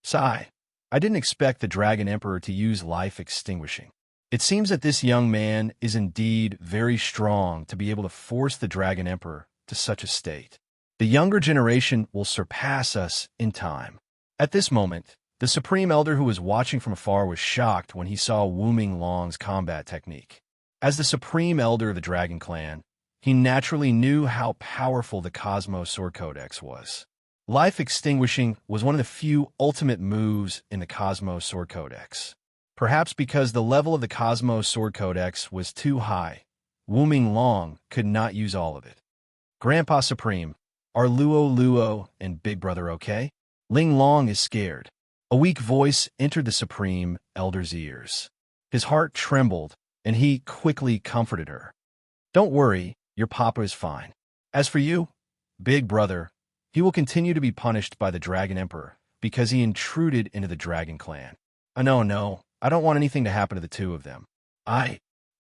Sigh. I didn't expect the Dragon Emperor to use Life Extinguishing. It seems that this young man is indeed very strong to be able to force the Dragon Emperor to such a state. The younger generation will surpass us in time. At this moment, the Supreme Elder who was watching from afar was shocked when he saw Wu Minglong's combat technique. As the Supreme Elder of the Dragon Clan, he naturally knew how powerful the Cosmos Sword Codex was. Life Extinguishing was one of the few ultimate moves in the Cosmos Sword Codex. Perhaps because the level of the Cosmos Sword Codex was too high, Wu Minglong could not use all of it. Grandpa Supreme, are Luo and Big Brother okay? Ling Long is scared. A weak voice entered the Supreme Elder's ears. His heart trembled, and he quickly comforted her. Don't worry, your papa is fine. As for you, Big Brother, he will continue to be punished by the Dragon Emperor because he intruded into the Dragon Clan. No, I don't want anything to happen to the two of them.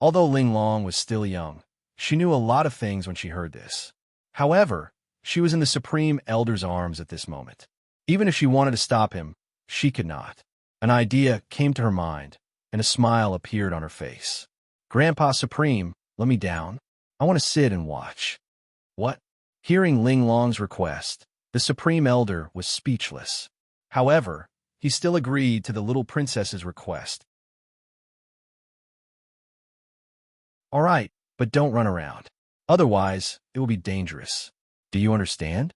Although Ling Long was still young, she knew a lot of things when she heard this. However, she was in the Supreme Elder's arms at this moment. Even if she wanted to stop him, she could not. An idea came to her mind, and a smile appeared on her face. Grandpa Supreme, let me down. I want to sit and watch. What? Hearing Ling Long's request, the Supreme Elder was speechless. However, he still agreed to the little princess's request. All right, but don't run around. Otherwise, it will be dangerous. Do you understand?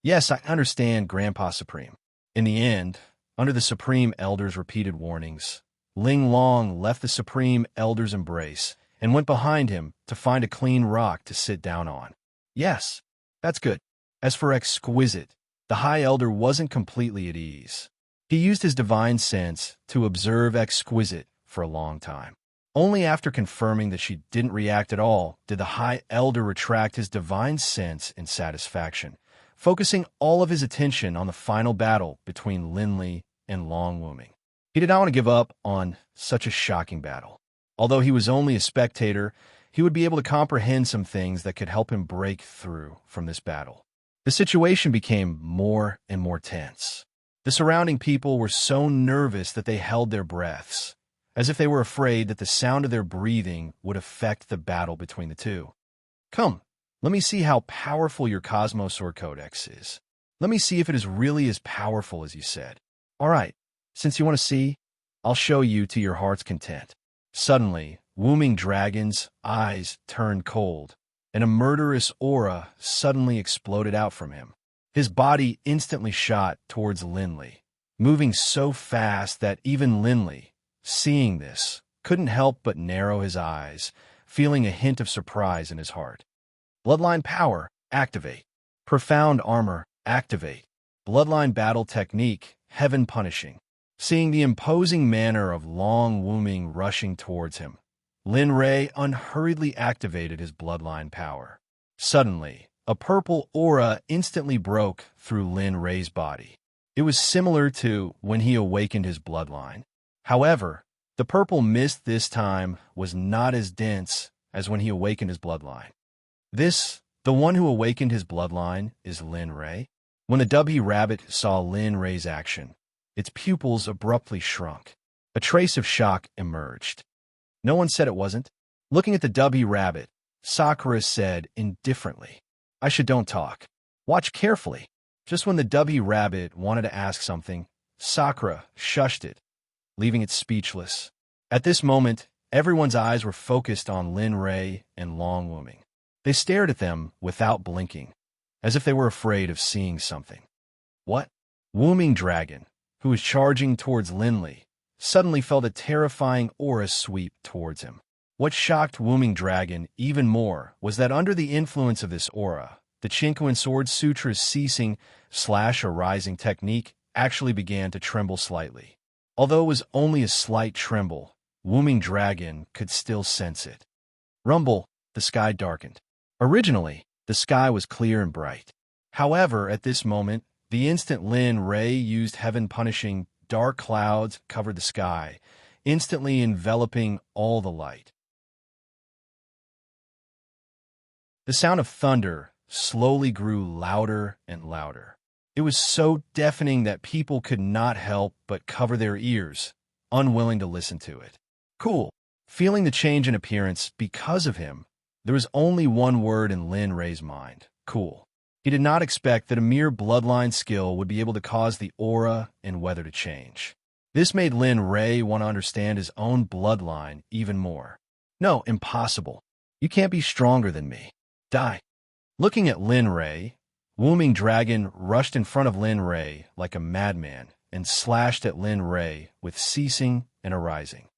Yes, I understand, Grandpa Supreme. In the end, under the Supreme Elder's repeated warnings, Ling Long left the Supreme Elder's embrace and went behind him to find a clean rock to sit down on. Yes, that's good. As for exquisite, the High Elder wasn't completely at ease. He used his divine sense to observe exquisite for a long time. Only after confirming that she didn't react at all did the High Elder retract his divine sense in satisfaction, focusing all of his attention on the final battle between Linley and Long Wooming. He did not want to give up on such a shocking battle. Although he was only a spectator, he would be able to comprehend some things that could help him break through from this battle. The situation became more and more tense. The surrounding people were so nervous that they held their breaths, as if they were afraid that the sound of their breathing would affect the battle between the two. Come, let me see how powerful your Cosmosaur Codex is. Let me see if it is really as powerful as you said. All right, since you want to see, I'll show you to your heart's content. Suddenly, Wooming Dragon's eyes turned cold, and a murderous aura suddenly exploded out from him. His body instantly shot towards Linley, moving so fast that even Linley, seeing this, couldn't help but narrow his eyes, feeling a hint of surprise in his heart. Bloodline Power, activate. Profound Armor, activate. Bloodline Battle Technique, Heaven Punishing. Seeing the imposing manner of Long Wooming rushing towards him, Lin Ray unhurriedly activated his bloodline power. Suddenly, a purple aura instantly broke through Lin Ray's body. It was similar to when he awakened his bloodline. However, the purple mist this time was not as dense as when he awakened his bloodline. The one who awakened his bloodline, is Lin Ray. When the Dubby Rabbit saw Lin Ray's action, its pupils abruptly shrunk. A trace of shock emerged. No one said it wasn't. Looking at the Dubby Rabbit, Sakura said indifferently, don't talk. Watch carefully. Just when the Dubby Rabbit wanted to ask something, Sakura shushed it, leaving it speechless. At this moment, everyone's eyes were focused on Lin Ray and Long Wooming. They stared at them without blinking, as if they were afraid of seeing something. What? Wooming Dragon, who was charging towards Linley, suddenly felt a terrifying aura sweep towards him. What shocked Wooming Dragon even more was that under the influence of this aura, the Chinquan Sword Sutra's ceasing/arising technique actually began to tremble slightly. Although it was only a slight tremble, Wooming Dragon could still sense it. Rumble, the sky darkened. Originally, the sky was clear and bright. However, at this moment, the instant Lin Ray used Heaven Punishing, dark clouds covered the sky, instantly enveloping all the light. The sound of thunder slowly grew louder and louder. It was so deafening that people could not help but cover their ears, unwilling to listen to it. Cool. Feeling the change in appearance because of him, there was only one word in Lin Ray's mind: cool. He did not expect that a mere bloodline skill would be able to cause the aura and weather to change. This made Lin Ray want to understand his own bloodline even more. No, impossible. You can't be stronger than me. Die. Looking at Lin Ray, Wooming Dragon rushed in front of Lin Ray like a madman and slashed at Lin Ray with ceasing and arising.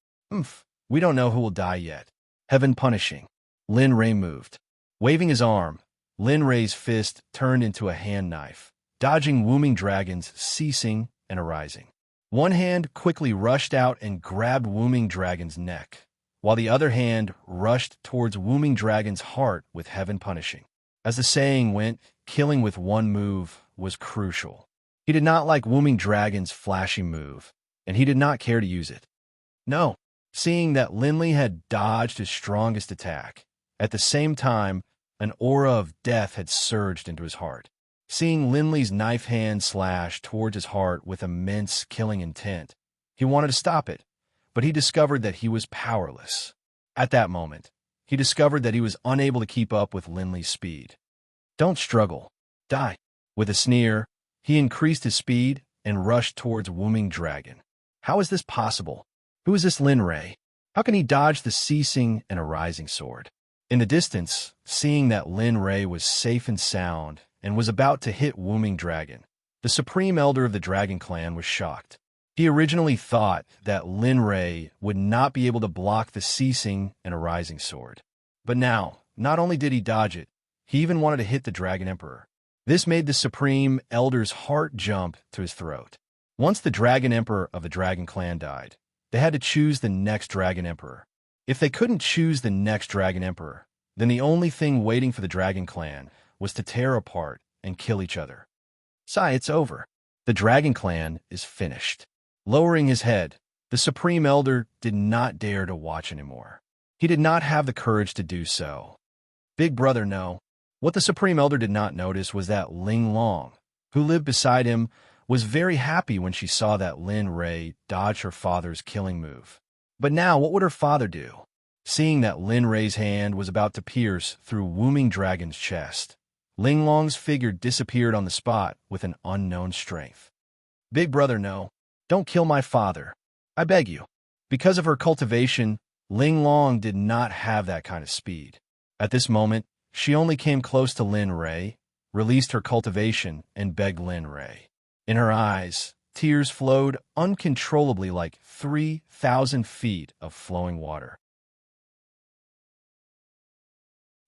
We don't know who will die yet. Heaven Punishing. Lin Ray moved. Waving his arm, Lin Ray's fist turned into a hand knife, dodging Wooming Dragon's ceasing and arising. One hand quickly rushed out and grabbed Wooming Dragon's neck, while the other hand rushed towards Wooming Dragon's heart with Heaven Punishing. As the saying went, killing with one move was crucial. He did not like Wooming Dragon's flashy move, and he did not care to use it. No, seeing that Linley had dodged his strongest attack, at the same time, an aura of death had surged into his heart. Seeing Linley's knife hand slash towards his heart with immense killing intent, he wanted to stop it, but he discovered that he was powerless. At that moment, he discovered that he was unable to keep up with Linley's speed. Don't struggle. Die. With a sneer, he increased his speed, and rushed towards Wooming Dragon. How is this possible? Who is this Lin Ray? How can he dodge the ceasing and a rising sword? In the distance, seeing that Lin Ray was safe and sound and was about to hit Wooming Dragon, the Supreme Elder of the Dragon Clan was shocked. He originally thought that Lin Ray would not be able to block the ceasing and a rising sword. But now, not only did he dodge it, he even wanted to hit the Dragon Emperor. This made the Supreme Elder's heart jump to his throat. Once the Dragon Emperor of the Dragon Clan died, they had to choose the next Dragon Emperor. If they couldn't choose the next Dragon Emperor, then the only thing waiting for the Dragon Clan was to tear apart and kill each other. Sigh, it's over. The Dragon Clan is finished. Lowering his head, the Supreme Elder did not dare to watch anymore. He did not have the courage to do so. Big brother, no. What the Supreme Elder did not notice was that Ling Long, who lived beside him, was very happy when she saw that Lin Ray dodge her father's killing move. But now, what would her father do? Seeing that Lin Ray's hand was about to pierce through Wooming Dragon's chest, Ling Long's figure disappeared on the spot with an unknown strength. Big brother, no. Don't kill my father. I beg you. Because of her cultivation, Ling Long did not have that kind of speed. At this moment, she only came close to Lin Ray, released her cultivation, and begged Lin Ray. In her eyes, tears flowed uncontrollably like 3,000 feet of flowing water.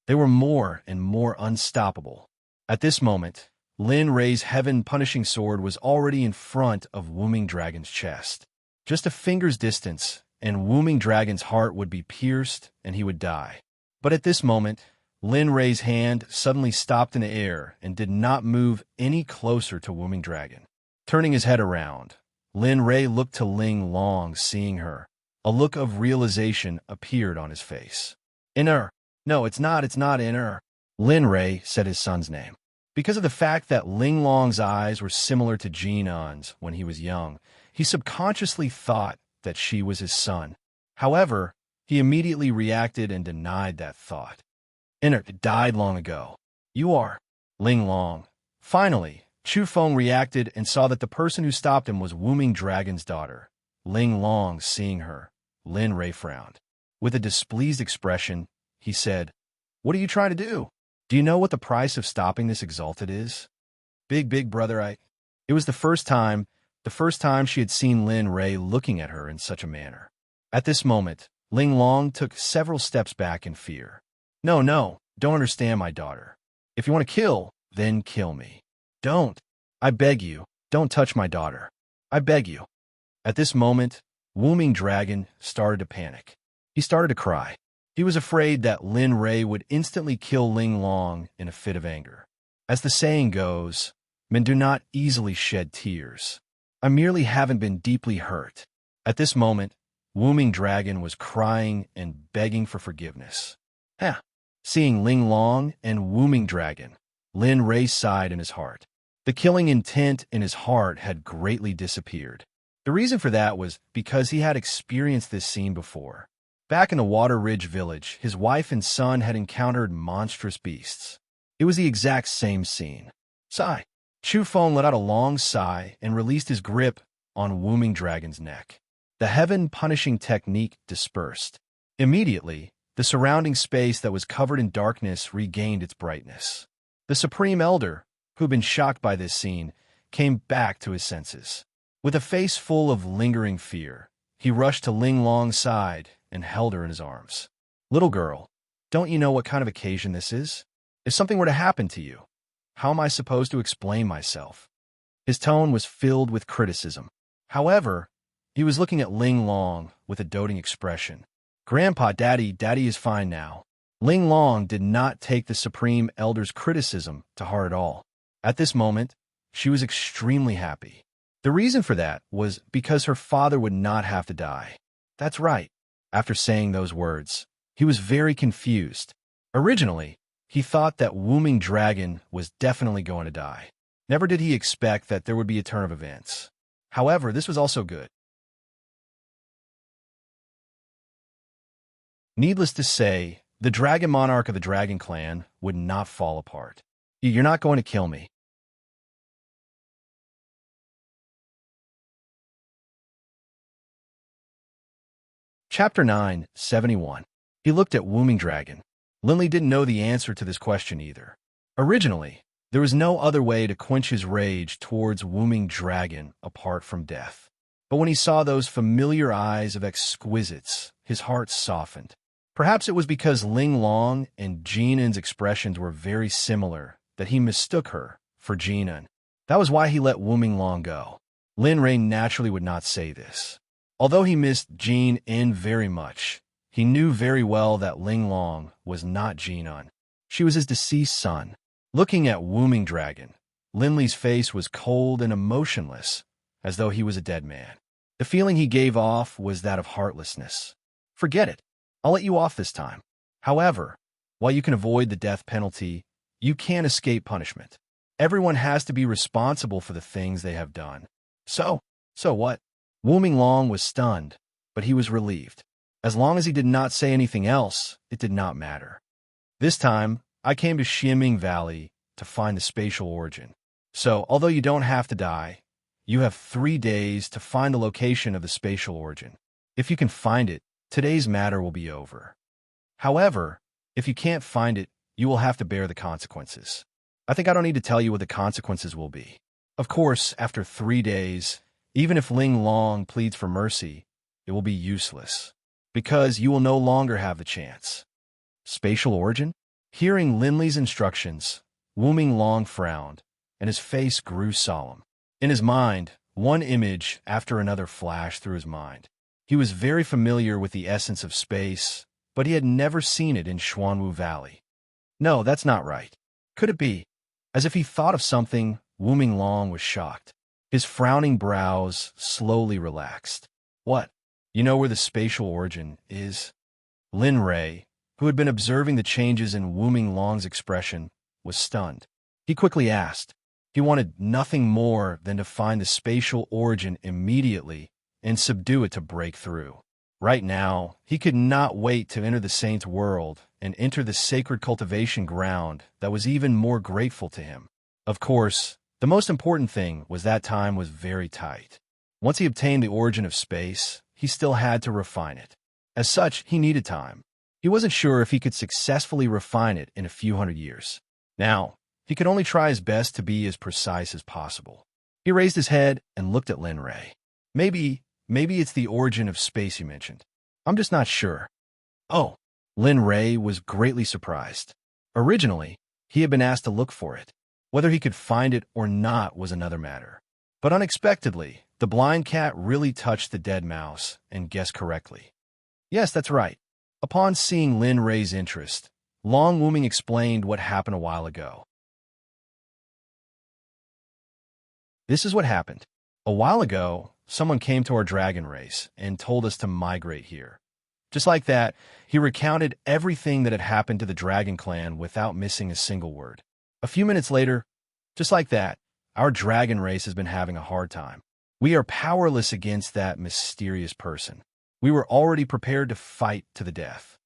They were more and more unstoppable. At this moment, Lin Ray's heaven-punishing sword was already in front of Wooming Dragon's chest. Just a finger's distance, and Wooming Dragon's heart would be pierced and he would die. But at this moment, Lin Ray's hand suddenly stopped in the air and did not move any closer to Wooming Dragon. Turning his head around, Lin Ray looked to Ling Long, seeing her. A look of realization appeared on his face. Inner. No, it's not Inner. Lin Ray said his son's name. Because of the fact that Ling Long's eyes were similar to Jinan's when he was young, he subconsciously thought that she was his son. However, he immediately reacted and denied that thought. Inner died long ago. You are Ling Long. Finally, Chu Feng reacted and saw that the person who stopped him was Wooming Dragon's daughter. Ling Long, seeing her, Lin Ray frowned. With a displeased expression, he said, "What are you trying to do? Do you know what the price of stopping this exalted is?" Big brother, It was the first time she had seen Lin Ray looking at her in such a manner. At this moment, Ling Long took several steps back in fear. No, don't understand, my daughter. If you want to kill, then kill me. Don't. I beg you, don't touch my daughter. I beg you. At this moment, Wooming Dragon started to panic. He started to cry. He was afraid that Lin Ray would instantly kill Ling Long in a fit of anger. As the saying goes, men do not easily shed tears. I merely haven't been deeply hurt. At this moment, Wooming Dragon was crying and begging for forgiveness. Seeing Ling Long and Wooming Dragon, Lin Ray sighed in his heart. The killing intent in his heart had greatly disappeared. The reason for that was because he had experienced this scene before. Back in the Water Ridge village, his wife and son had encountered monstrous beasts. It was the exact same scene. Sigh. Chu Feng let out a long sigh and released his grip on Wooming Dragon's neck. The heaven-punishing technique dispersed. Immediately, the surrounding space that was covered in darkness regained its brightness. The Supreme Elder, who had been shocked by this scene, came back to his senses. With a face full of lingering fear, he rushed to Ling Long's side and held her in his arms. Little girl, don't you know what kind of occasion this is? If something were to happen to you, how am I supposed to explain myself? His tone was filled with criticism. However, he was looking at Ling Long with a doting expression. Grandpa, Daddy is fine now. Ling Long did not take the Supreme Elder's criticism to heart at all. At this moment, she was extremely happy. The reason for that was because her father would not have to die. That's right. After saying those words, he was very confused. Originally, he thought that Wooming Dragon was definitely going to die. Never did he expect that there would be a turn of events. However, this was also good. Needless to say, the Dragon Monarch of the Dragon Clan would not fall apart. You're not going to kill me. Chapter 9, 71. He looked at Wombing Dragon. Linley didn't know the answer to this question either. Originally, there was no other way to quench his rage towards Wombing Dragon apart from death. But when he saw those familiar eyes of exquisites, his heart softened. Perhaps it was because Ling Long and Jinan's expressions were very similar that he mistook her for Jinan. That was why he let Wombing Long go. Lin Ray naturally would not say this. Although he missed Jin very much, he knew very well that Ling Long was not Jinan. She was his deceased son. Looking at Wombing Dragon, Linley's face was cold and emotionless, as though he was a dead man. The feeling he gave off was that of heartlessness. Forget it. I'll let you off this time. However, while you can avoid the death penalty, you can't escape punishment. Everyone has to be responsible for the things they have done. So what? Wombing Long was stunned, but he was relieved. As long as he did not say anything else, it did not matter. This time, I came to Xianming Valley to find the spatial origin. So, although you don't have to die, you have 3 days to find the location of the spatial origin. If you can find it, today's matter will be over. However, if you can't find it, you will have to bear the consequences. I think I don't need to tell you what the consequences will be. Of course, after 3 days, even if Ling Long pleads for mercy, it will be useless, because you will no longer have the chance. Spatial origin? Hearing Linley's instructions, Wombing Long frowned, and his face grew solemn. In his mind, one image after another flashed through his mind. He was very familiar with the essence of space, but he had never seen it in Xuanwu Valley. No, that's not right. Could it be? As if he thought of something, Wombing Long was shocked. His frowning brows slowly relaxed. What? You know where the spatial origin is? Lin Ray, who had been observing the changes in Wombing Long's expression, was stunned. He quickly asked. He wanted nothing more than to find the spatial origin immediately and subdue it to break through. Right now, he could not wait to enter the saint's world and enter the sacred cultivation ground that was even more grateful to him. Of course, the most important thing was that time was very tight. Once he obtained the origin of space, he still had to refine it. As such, he needed time. He wasn't sure if he could successfully refine it in a few hundred years. Now, he could only try his best to be as precise as possible. He raised his head and looked at Lin Ray. Maybe it's the origin of space you mentioned. I'm just not sure. Oh, Lin Ray was greatly surprised. Originally, he had been asked to look for it. Whether he could find it or not was another matter. But unexpectedly, the blind cat really touched the dead mouse and guessed correctly. Yes, that's right. Upon seeing Lin Ray's interest, Long Wombing explained what happened a while ago. This is what happened. A while ago, someone came to our dragon race and told us to migrate here. Just like that, he recounted everything that had happened to the dragon clan without missing a single word. A few minutes later, just like that, our dragon race has been having a hard time. We are powerless against that mysterious person. We were already prepared to fight to the death.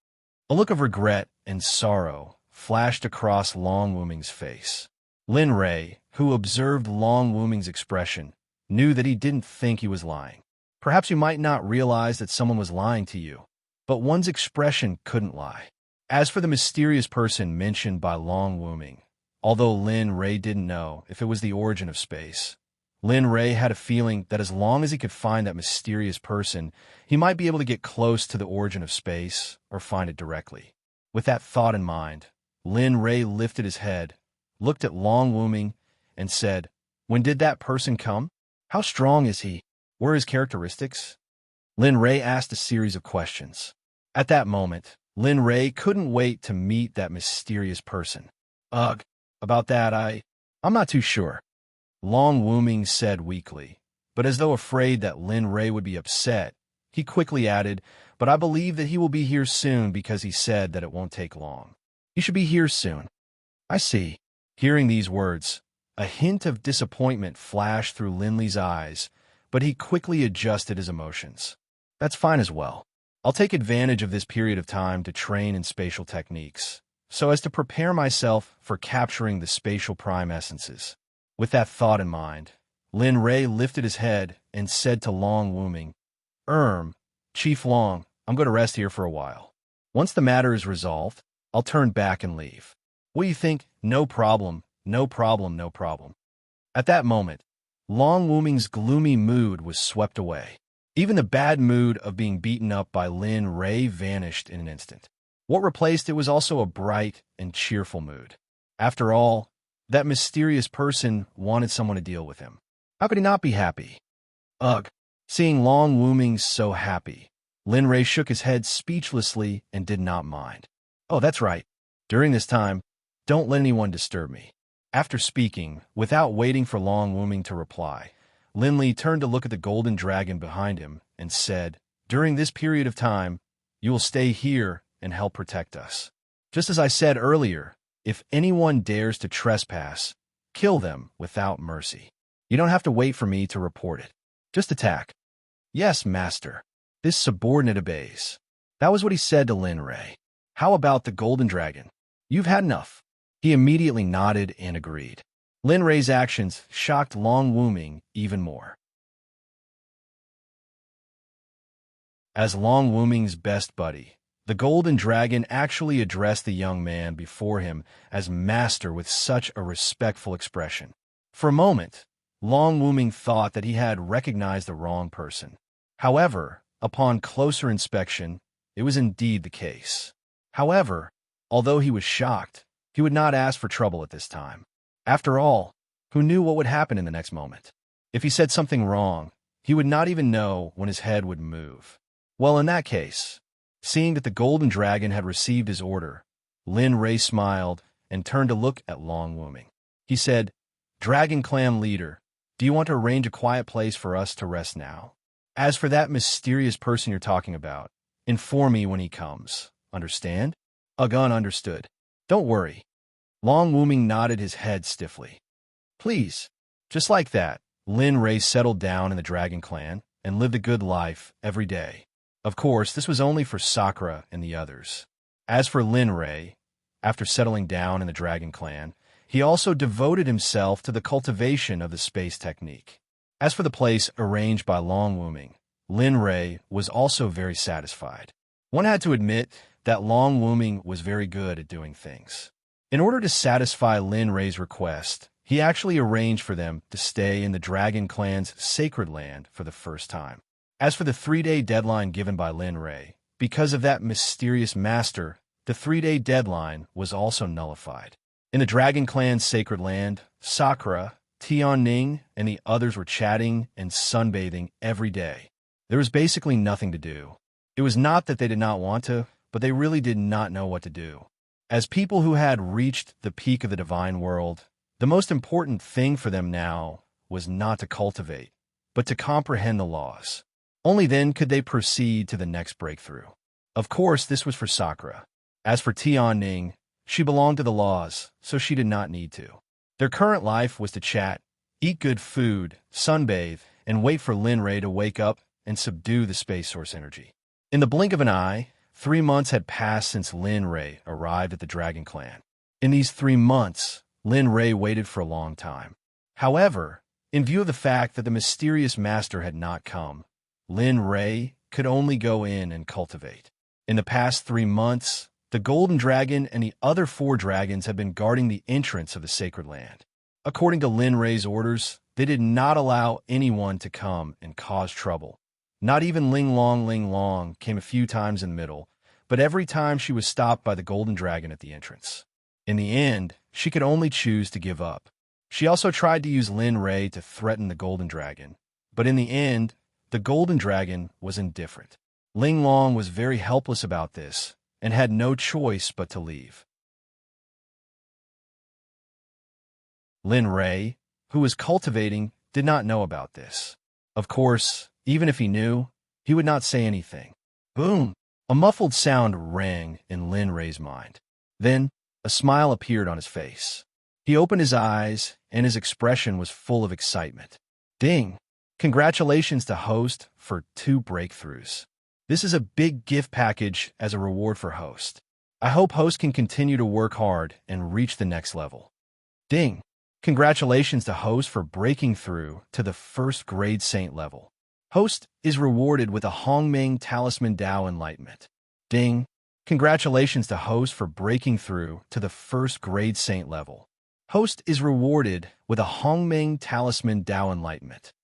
A look of regret and sorrow flashed across Long Wombing's face. Lin Ray, who observed Long Wombing's expression, knew that he didn't think he was lying. Perhaps you might not realize that someone was lying to you, but one's expression couldn't lie. As for the mysterious person mentioned by Long Wombing, although Lin Ray didn't know if it was the origin of space, Lin Ray had a feeling that as long as he could find that mysterious person, he might be able to get close to the origin of space or find it directly. With that thought in mind, Lin Ray lifted his head, looked at Long Wombing, and said, "When did that person come? How strong is he? What are his characteristics?" Lin Ray asked a series of questions. At that moment, Lin Ray couldn't wait to meet that mysterious person. Ugh, about that I'm not too sure. Long Wombing said weakly, but as though afraid that Lin Ray would be upset, he quickly added, "But I believe that he will be here soon because he said that it won't take long. He should be here soon." I see. Hearing these words, a hint of disappointment flashed through Linley's eyes, but he quickly adjusted his emotions. That's fine as well. I'll take advantage of this period of time to train in spatial techniques, so as to prepare myself for capturing the spatial prime essences. With that thought in mind, Lin Ray lifted his head and said to Long Wombing, Chief Long, I'm going to rest here for a while. Once the matter is resolved, I'll turn back and leave. What do you think? No problem, no problem, no problem. At that moment, Long Wuming's gloomy mood was swept away. Even the bad mood of being beaten up by Lin Ray vanished in an instant. What replaced it was also a bright and cheerful mood. After all, that mysterious person wanted someone to deal with him. How could he not be happy? Ugh. Seeing Long Wuming so happy, Lin Ray shook his head speechlessly and did not mind. Oh, that's right. During this time, don't let anyone disturb me. After speaking, without waiting for Long Wuming to reply, Lin Li turned to look at the golden dragon behind him and said, "During this period of time, you will stay here and help protect us. Just as I said earlier, if anyone dares to trespass, kill them without mercy. You don't have to wait for me to report it. Just attack." "Yes, master." This subordinate obeys. That was what he said to Lin Ray. "How about the golden dragon? You've had enough." He immediately nodded and agreed. Lin Ray's actions shocked Long Wuming even more. As Long Wuming's best buddy, the golden dragon actually addressed the young man before him as master with such a respectful expression. For a moment, Long Wuming thought that he had recognized the wrong person. However, upon closer inspection, it was indeed the case. However, although he was shocked, he would not ask for trouble at this time. After all, who knew what would happen in the next moment? If he said something wrong, he would not even know when his head would move. Well, in that case, seeing that the golden dragon had received his order, Lin Ray smiled and turned to look at Long Wuming. He said, "Dragon Clan leader, do you want to arrange a quiet place for us to rest now? As for that mysterious person you're talking about, inform me when he comes. Understand?" Agun understood. "Don't worry." Long Wuming nodded his head stiffly. "Please." Just like that, Lin Ray settled down in the Dragon Clan and lived a good life every day. Of course, this was only for Sakura and the others. As for Lin Ray, after settling down in the Dragon Clan, he also devoted himself to the cultivation of the space technique. As for the place arranged by Long Wuming, Lin Ray was also very satisfied. One had to admit that Long Wuming was very good at doing things. In order to satisfy Lin Ray's request, he actually arranged for them to stay in the Dragon Clan's sacred land for the first time. As for the 3-day deadline given by Lin Ray, because of that mysterious master, the 3-day deadline was also nullified. In the Dragon Clan's sacred land, Sakura, Tianning, and the others were chatting and sunbathing every day. There was basically nothing to do. It was not that they did not want to, but they really did not know what to do. As people who had reached the peak of the divine world, the most important thing for them now was not to cultivate, but to comprehend the laws. Only then could they proceed to the next breakthrough. Of course, this was for Sakura. As for Tianning, she belonged to the laws, so she did not need to. Their current life was to chat, eat good food, sunbathe, and wait for Lin Ray to wake up and subdue the space source energy. In the blink of an eye, 3 months had passed since Lin Ray arrived at the Dragon Clan. In these 3 months, Lin Ray waited for a long time. However, in view of the fact that the mysterious master had not come, Lin Ray could only go in and cultivate. In the past 3 months, the Golden Dragon and the other 4 dragons had been guarding the entrance of the sacred land. According to Lin Ray's orders, they did not allow anyone to come and cause trouble. Not even Ling Long came a few times in the middle, but every time she was stopped by the Golden Dragon at the entrance. In the end, she could only choose to give up. She also tried to use Lin Ray to threaten the Golden Dragon, but in the end, the Golden Dragon was indifferent. Ling Long was very helpless about this and had no choice but to leave. Lin Ray, who was cultivating, did not know about this. Of course, even if he knew, he would not say anything. Boom! A muffled sound rang in Lin Ray's mind. Then, a smile appeared on his face. He opened his eyes, and his expression was full of excitement. Ding! Congratulations to Host for 2 breakthroughs. This is a big gift package as a reward for Host. I hope Host can continue to work hard and reach the next level. Ding! Congratulations to Host for breaking through to the 1st grade Saint level. Host is rewarded with a Hongmeng Talisman Dao Enlightenment. Ding! Congratulations to Host for breaking through to the first grade saint level. Host is rewarded with a Hongmeng Talisman Dao Enlightenment.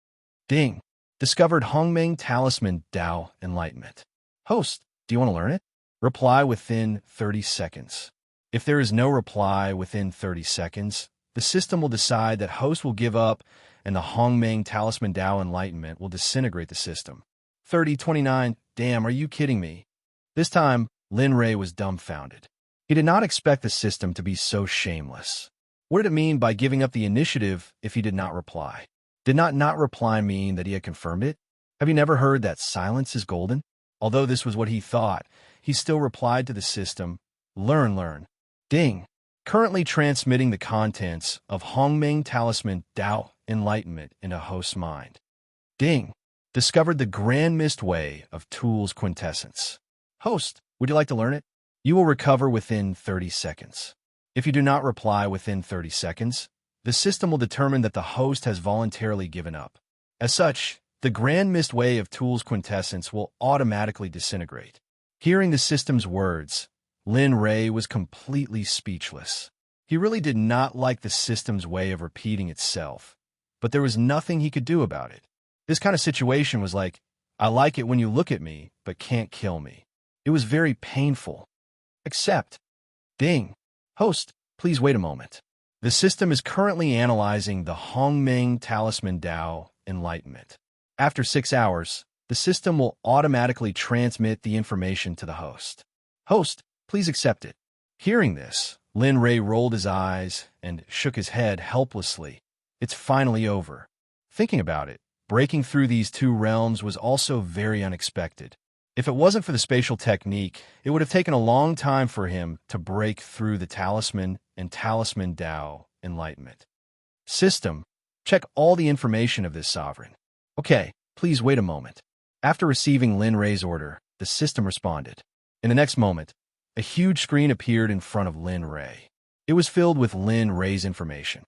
Ding! Discovered Hongmeng Talisman Dao Enlightenment. Host, do you want to learn it? Reply within 30 seconds. If there is no reply within 30 seconds, the system will decide that Host will give up and the Hongmeng Talisman Dao Enlightenment will disintegrate the system. 30:29. Damn, are you kidding me? This time, Lin Ray was dumbfounded. He did not expect the system to be so shameless. What did it mean by giving up the initiative if he did not reply? Did not reply mean that he had confirmed it? Have you never heard that silence is golden? Although this was what he thought, he still replied to the system, learn. Ding! Currently transmitting the contents of Hongmeng Talisman Dao Enlightenment into Host's mind. Ding! Discovered the grand mist way of Tools Quintessence. Host, would you like to learn it? You will recover within 30 seconds. If you do not reply within 30 seconds, the system will determine that the host has voluntarily given up. As such, the grand mist way of Tools Quintessence will automatically disintegrate. Hearing the system's words, Lin Ray was completely speechless. He really did not like the system's way of repeating itself, but there was nothing he could do about it. This kind of situation was like, I like it when you look at me, but can't kill me. It was very painful. Except, ding! Host, please wait a moment. The system is currently analyzing the Hongmeng Talisman Dao Enlightenment. After 6 hours, the system will automatically transmit the information to the host. Host, please accept it. Hearing this, Lin Ray rolled his eyes and shook his head helplessly. It's finally over. Thinking about it, breaking through these two realms was also very unexpected. If it wasn't for the spatial technique, it would have taken a long time for him to break through the Talisman and Talisman Dao Enlightenment. System, check all the information of this sovereign. Okay, please wait a moment. After receiving Lin Ray's order, the system responded. In the next moment, a huge screen appeared in front of Lin Ray. It was filled with Lin Ray's information.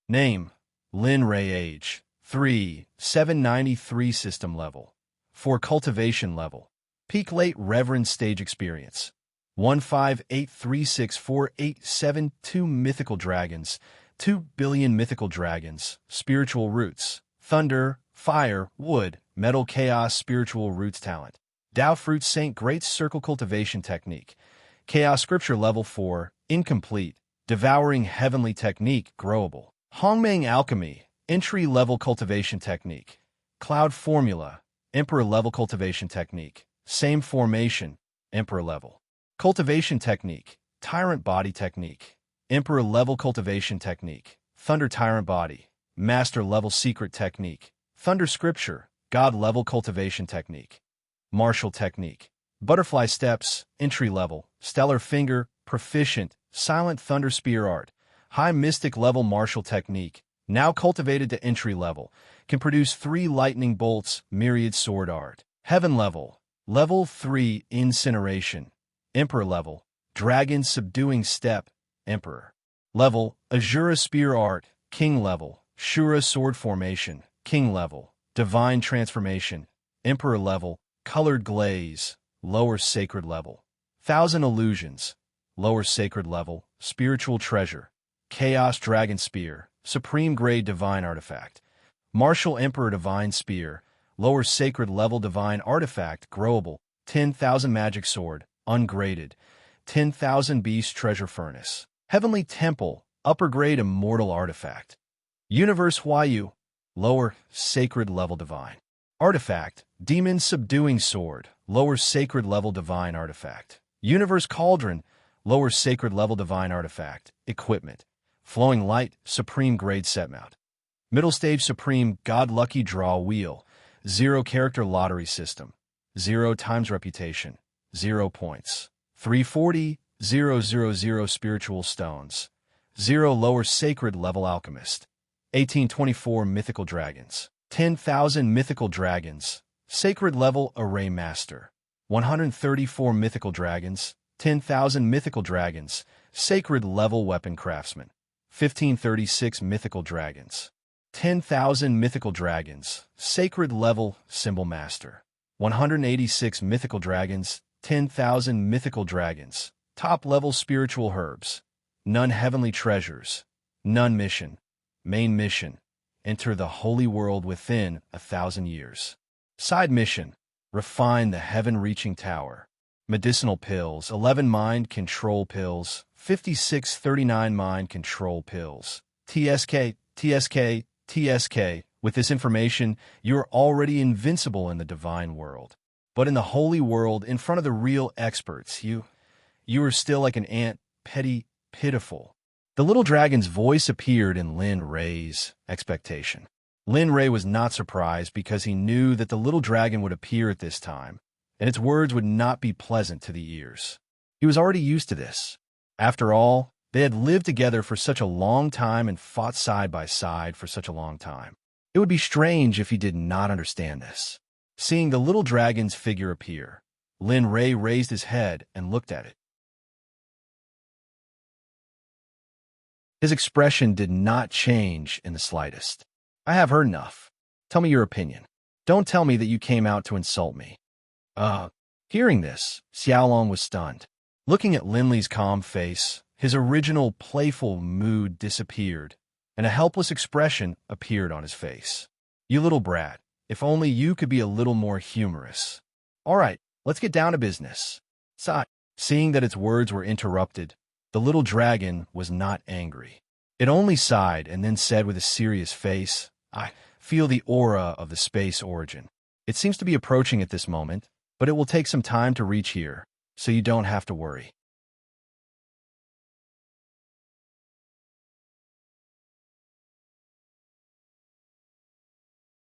Name, Lin Ray. Age, 3, 793 system level. 4 cultivation level. Peak late reverend stage experience. 158364872 mythical dragons. 2 billion mythical dragons. Spiritual roots. Thunder, fire, wood, metal chaos spiritual roots talent. Dao fruit saint great circle cultivation technique. Chaos scripture level 4, incomplete. Devouring heavenly technique, growable. Hongmeng alchemy, entry level cultivation technique. Cloud formula, emperor level cultivation technique. Same formation, emperor level. Cultivation technique, tyrant body technique. Emperor level cultivation technique. Thunder tyrant body, master level secret technique. Thunder scripture, god level cultivation technique. Martial technique. Butterfly steps, entry level. Stellar finger, proficient. Silent thunder spear art. High mystic level martial technique. Now cultivated to entry level. Can produce 3 lightning bolts, myriad sword art. Heaven level. Level 3 incineration. Emperor level. Dragon subduing step. Emperor. Level. Azura spear art. King level. Shura sword formation. King level. Divine transformation. Emperor level. Colored glaze. Lower sacred level. Thousand illusions. Lower sacred level. Spiritual treasure. Chaos dragon spear. Supreme grade divine artifact. Martial emperor divine spear. Lower sacred level divine artifact. Growable. 10,000 magic sword. Ungraded. 10,000 beast treasure furnace. Heavenly temple. Upper grade immortal artifact. Universe Huayu. Lower sacred level divine artifact. Demon subduing sword. Lower sacred level divine artifact. Universe cauldron. Lower sacred level divine artifact. Equipment. Flowing light. Supreme grade set mount. Middle stage supreme god lucky draw wheel. 0 character lottery system. 0 times reputation. 0 points. 340. 000 spiritual stones. 0 lower sacred level alchemist. 1824 mythical dragons. 10,000 mythical dragons. Sacred level array master. 134 mythical dragons. 10,000 mythical dragons. Sacred level weapon craftsman. 1536 mythical dragons. 10,000 mythical dragons, sacred level symbol master. 186 mythical dragons, 10,000 mythical dragons, top level spiritual herbs. None heavenly treasures. None mission. Main mission. Enter the holy world within 1,000 years. Side mission. Refine the heaven-reaching tower. Medicinal pills, 11 mind control pills, 5639 mind control pills. TSK, TSK, TSK. With this information, you're already invincible in the divine world. But in the holy world, in front of the real experts, you are still like an ant, petty, pitiful. The little dragon's voice appeared in Lin Ray's expectation. Lin Ray was not surprised because he knew that the little dragon would appear at this time, and its words would not be pleasant to the ears. He was already used to this. After all, they had lived together for such a long time and fought side by side for such a long time. It would be strange if he did not understand this. Seeing the little dragon's figure appear, Lin Ray raised his head and looked at it. His expression did not change in the slightest. I have heard enough. Tell me your opinion. Don't tell me that you came out to insult me. Hearing this, Xiaolong was stunned. Looking at Linley's calm face, his original playful mood disappeared, and a helpless expression appeared on his face. You little brat, if only you could be a little more humorous. All right, let's get down to business. Sigh. Seeing that its words were interrupted, the little dragon was not angry. It only sighed and then said with a serious face, I feel the aura of the space origin. It seems to be approaching at this moment, but it will take some time to reach here, so you don't have to worry.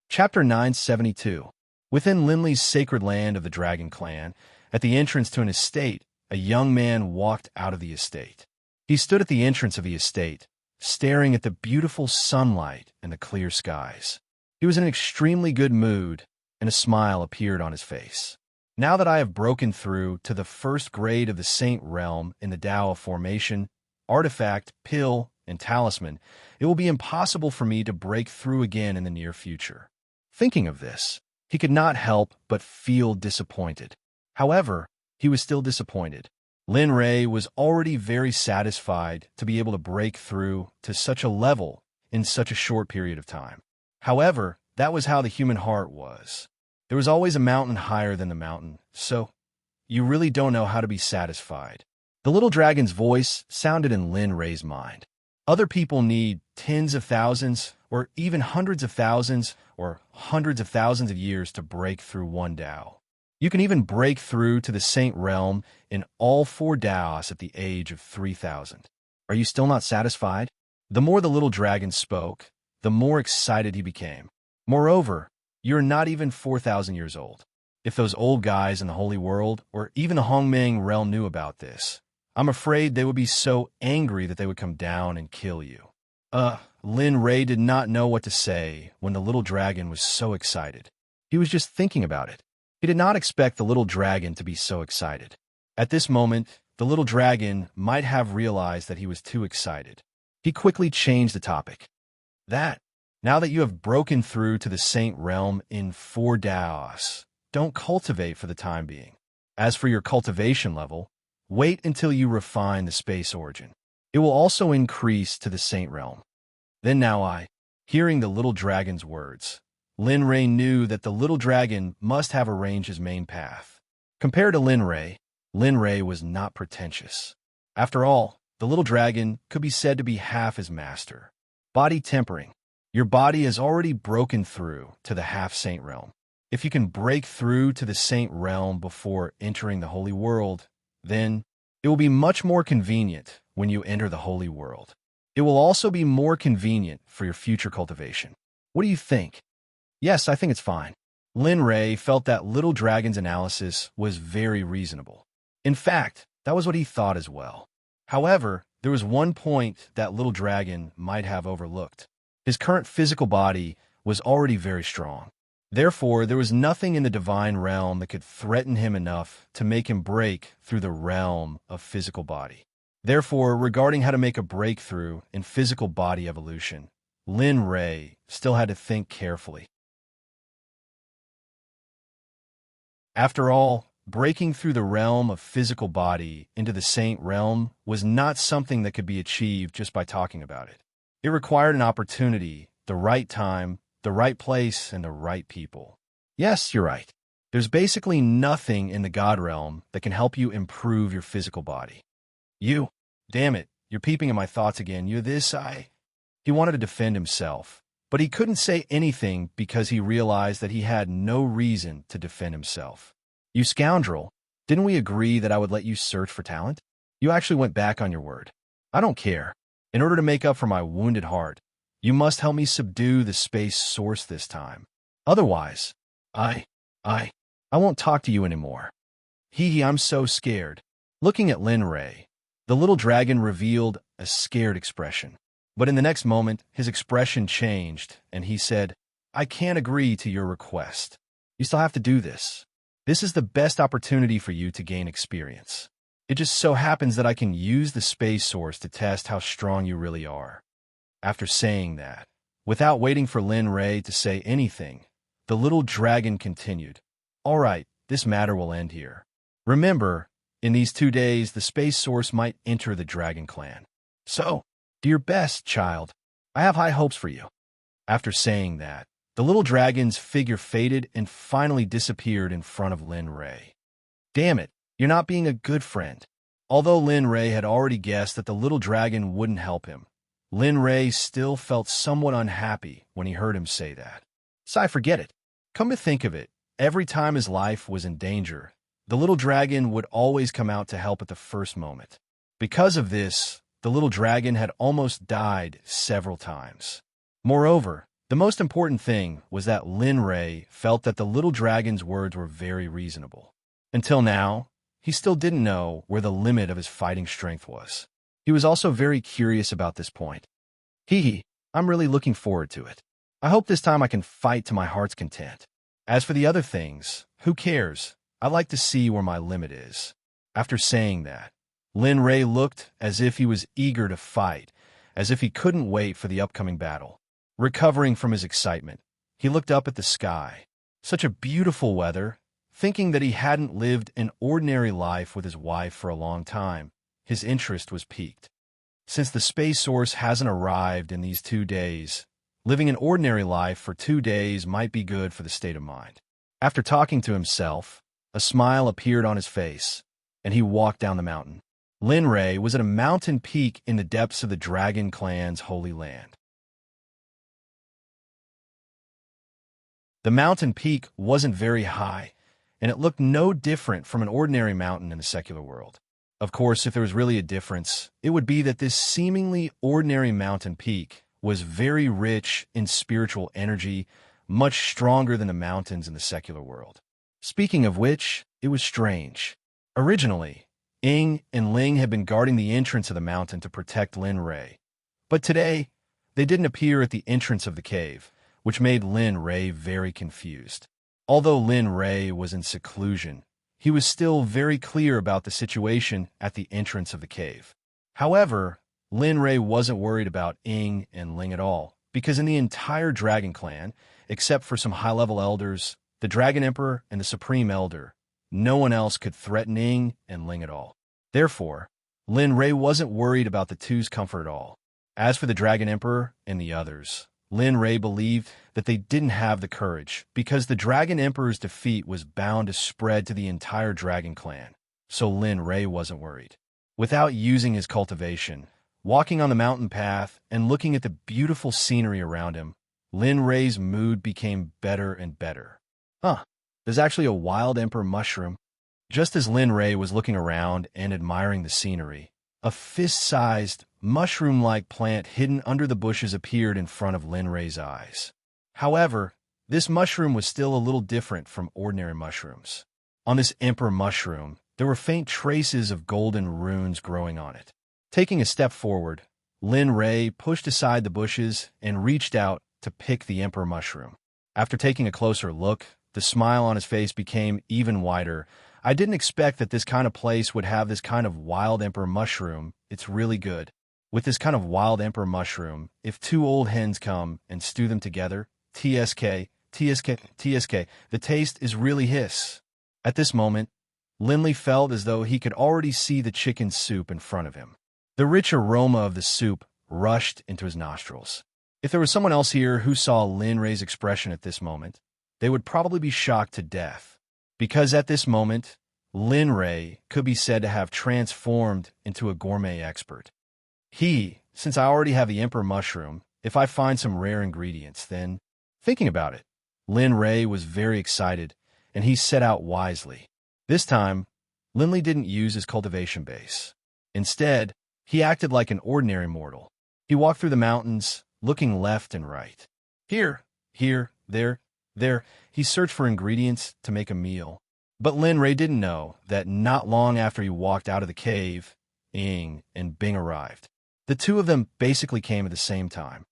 Chapter 972. Within Linley's sacred land of the Dragon Clan, at the entrance to an estate, a young man walked out of the estate. He stood at the entrance of the estate, staring at the beautiful sunlight and the clear skies. He was in an extremely good mood, and a smile appeared on his face. Now that I have broken through to the first grade of the Saint Realm in the Tao of Formation, Artifact, Pill, and Talisman, it will be impossible for me to break through again in the near future. Thinking of this, he could not help but feel disappointed. However, he was still disappointed. Lin Ray was already very satisfied to be able to break through to such a level in such a short period of time. However, that was how the human heart was. There was always a mountain higher than the mountain, so you really don't know how to be satisfied. The little dragon's voice sounded in Lin Ray's mind. Other people need tens of thousands, or even hundreds of thousands, or hundreds of thousands of years to break through one Tao. You can even break through to the Saint Realm in all 4 Taos at the age of 3,000. Are you still not satisfied? The more the little dragon spoke, the more excited he became. Moreover, you're not even 4,000 years old. If those old guys in the Holy World, or even the Hongmeng realm knew about this, I'm afraid they would be so angry that they would come down and kill you. Lin Ray did not know what to say when the little dragon was so excited. He was just thinking about it. He did not expect the little dragon to be so excited. At this moment, the little dragon might have realized that he was too excited. He quickly changed the topic. Now that you have broken through to the Saint Realm in 4 Taos, don't cultivate for the time being. As for your cultivation level, wait until you refine the space origin. It will also increase to the Saint Realm. Then now hearing the little dragon's words, Lin Ray knew that the little dragon must have arranged his main path. Compared to Lin Ray was not pretentious. After all, the little dragon could be said to be half his master. Body tempering. Your body has already broken through to the half-saint realm. If you can break through to the saint realm before entering the holy world, then it will be much more convenient when you enter the holy world. It will also be more convenient for your future cultivation. What do you think? Yes, I think it's fine. Lin Ray felt that little dragon's analysis was very reasonable. In fact, that was what he thought as well. However, there was one point that little dragon might have overlooked. His current physical body was already very strong. Therefore, there was nothing in the divine realm that could threaten him enough to make him break through the realm of physical body. Therefore, regarding how to make a breakthrough in physical body evolution, Lin Ray still had to think carefully. After all, breaking through the realm of physical body into the saint realm was not something that could be achieved just by talking about it. It required an opportunity, the right time, the right place, and the right people. Yes, you're right. There's basically nothing in the God realm that can help you improve your physical body. Damn it, you're peeping at my thoughts again. He wanted to defend himself, but he couldn't say anything because he realized that he had no reason to defend himself. You scoundrel, didn't we agree that I would let you search for talent? You actually went back on your word. I don't care. In order to make up for my wounded heart, you must help me subdue the space source this time. Otherwise, I won't talk to you anymore. I'm so scared. Looking at Lin Ray, the little dragon revealed a scared expression. But in the next moment, his expression changed, and he said, I can't agree to your request. You still have to do this. This is the best opportunity for you to gain experience. It just so happens that I can use the space source to test how strong you really are. After saying that, without waiting for Lin Ray to say anything, the little dragon continued, All right, this matter will end here. Remember, in these 2 days, the space source might enter the dragon clan. So, do your best, child. I have high hopes for you. After saying that, the little dragon's figure faded and finally disappeared in front of Lin Ray. Damn it, you're not being a good friend. Although Lin Ray had already guessed that the little dragon wouldn't help him, Lin Ray still felt somewhat unhappy when he heard him say that. Forget it. Come to think of it, every time his life was in danger, the little dragon would always come out to help at the first moment. Because of this, the little dragon had almost died several times. Moreover, the most important thing was that Lin Ray felt that the little dragon's words were very reasonable. Until now, he still didn't know where the limit of his fighting strength was. He was also very curious about this point. I'm really looking forward to it. I hope this time I can fight to my heart's content. As for the other things, who cares? I like to see where my limit is. After saying that, Lin Ray looked as if he was eager to fight, as if he couldn't wait for the upcoming battle. Recovering from his excitement, he looked up at the sky. Such a beautiful weather. Thinking that he hadn't lived an ordinary life with his wife for a long time, his interest was piqued. Since the space source hasn't arrived in these 2 days, living an ordinary life for 2 days might be good for the state of mind. After talking to himself, a smile appeared on his face, and he walked down the mountain. Lin Ray was at a mountain peak in the depths of the Dragon Clan's holy land. The mountain peak wasn't very high, and it looked no different from an ordinary mountain in the secular world. Of course, if there was really a difference, it would be that this seemingly ordinary mountain peak was very rich in spiritual energy, much stronger than the mountains in the secular world. Speaking of which, it was strange. Originally, Ing and Ling had been guarding the entrance of the mountain to protect Lin Ray. But today, they didn't appear at the entrance of the cave, which made Lin Ray very confused. Although Lin Ray was in seclusion, he was still very clear about the situation at the entrance of the cave. However, Lin Ray wasn't worried about Ing and Ling at all, because in the entire Dragon Clan, except for some high-level elders, the Dragon Emperor and the Supreme Elder, no one else could threaten Ing and Ling at all. Therefore, Lin Ray wasn't worried about the two's comfort at all. As for the Dragon Emperor and the others, Lin Ray believed that they didn't have the courage, because the Dragon Emperor's defeat was bound to spread to the entire Dragon Clan, so Lin Ray wasn't worried. Without using his cultivation, walking on the mountain path and looking at the beautiful scenery around him, Lin Ray's mood became better and better. There's actually a wild emperor mushroom. Just as Lin Ray was looking around and admiring the scenery, a fist-sized, mushroom-like plant hidden under the bushes appeared in front of Lin Ray's eyes. However, this mushroom was still a little different from ordinary mushrooms. On this emperor mushroom, there were faint traces of golden runes growing on it. Taking a step forward, Lin Ray pushed aside the bushes and reached out to pick the emperor mushroom. After taking a closer look, the smile on his face became even wider. I didn't expect that this kind of place would have this kind of wild emperor mushroom. It's really good. With this kind of wild emperor mushroom, if two old hens come and stew them together, TSK, the taste is really hiss. At this moment, Linley felt as though he could already see the chicken soup in front of him. The rich aroma of the soup rushed into his nostrils. If there was someone else here who saw Lin Ray's expression at this moment, they would probably be shocked to death. Because at this moment, Lin Ray could be said to have transformed into a gourmet expert. Since I already have the emperor mushroom, if I find some rare ingredients, then, thinking about it, Lin Ray was very excited, and he set out wisely. This time, Linley didn't use his cultivation base. Instead, he acted like an ordinary mortal. He walked through the mountains, looking left and right. Here, there. He searched for ingredients to make a meal. But Lin Ray didn't know that not long after he walked out of the cave, Ying and Bing arrived. The two of them basically came at the same time.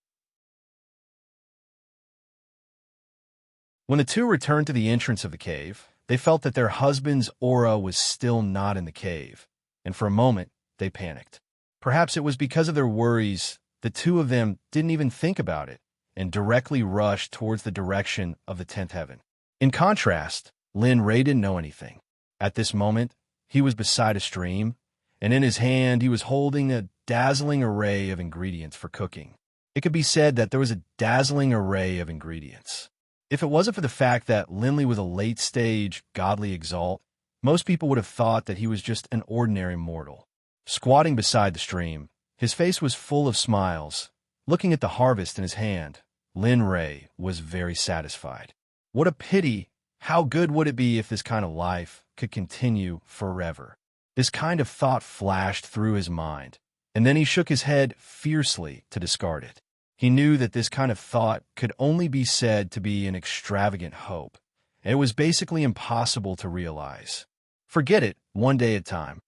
When the two returned to the entrance of the cave, they felt that their husband's aura was still not in the cave, and for a moment, they panicked. Perhaps it was because of their worries, the two of them didn't even think about it and directly rushed towards the direction of the 10th heaven. In contrast, Lin Ray didn't know anything. At this moment, he was beside a stream, and in his hand he was holding a dazzling array of ingredients for cooking. It could be said that there was a dazzling array of ingredients. If it wasn't for the fact that Linley was a late-stage godly exalt, most people would have thought that he was just an ordinary mortal. Squatting beside the stream, his face was full of smiles. Looking at the harvest in his hand, Lin Ray was very satisfied. What a pity! How good would it be if this kind of life could continue forever? This kind of thought flashed through his mind, and then he shook his head fiercely to discard it. He knew that this kind of thought could only be said to be an extravagant hope, and it was basically impossible to realize. Forget it, one day at a time.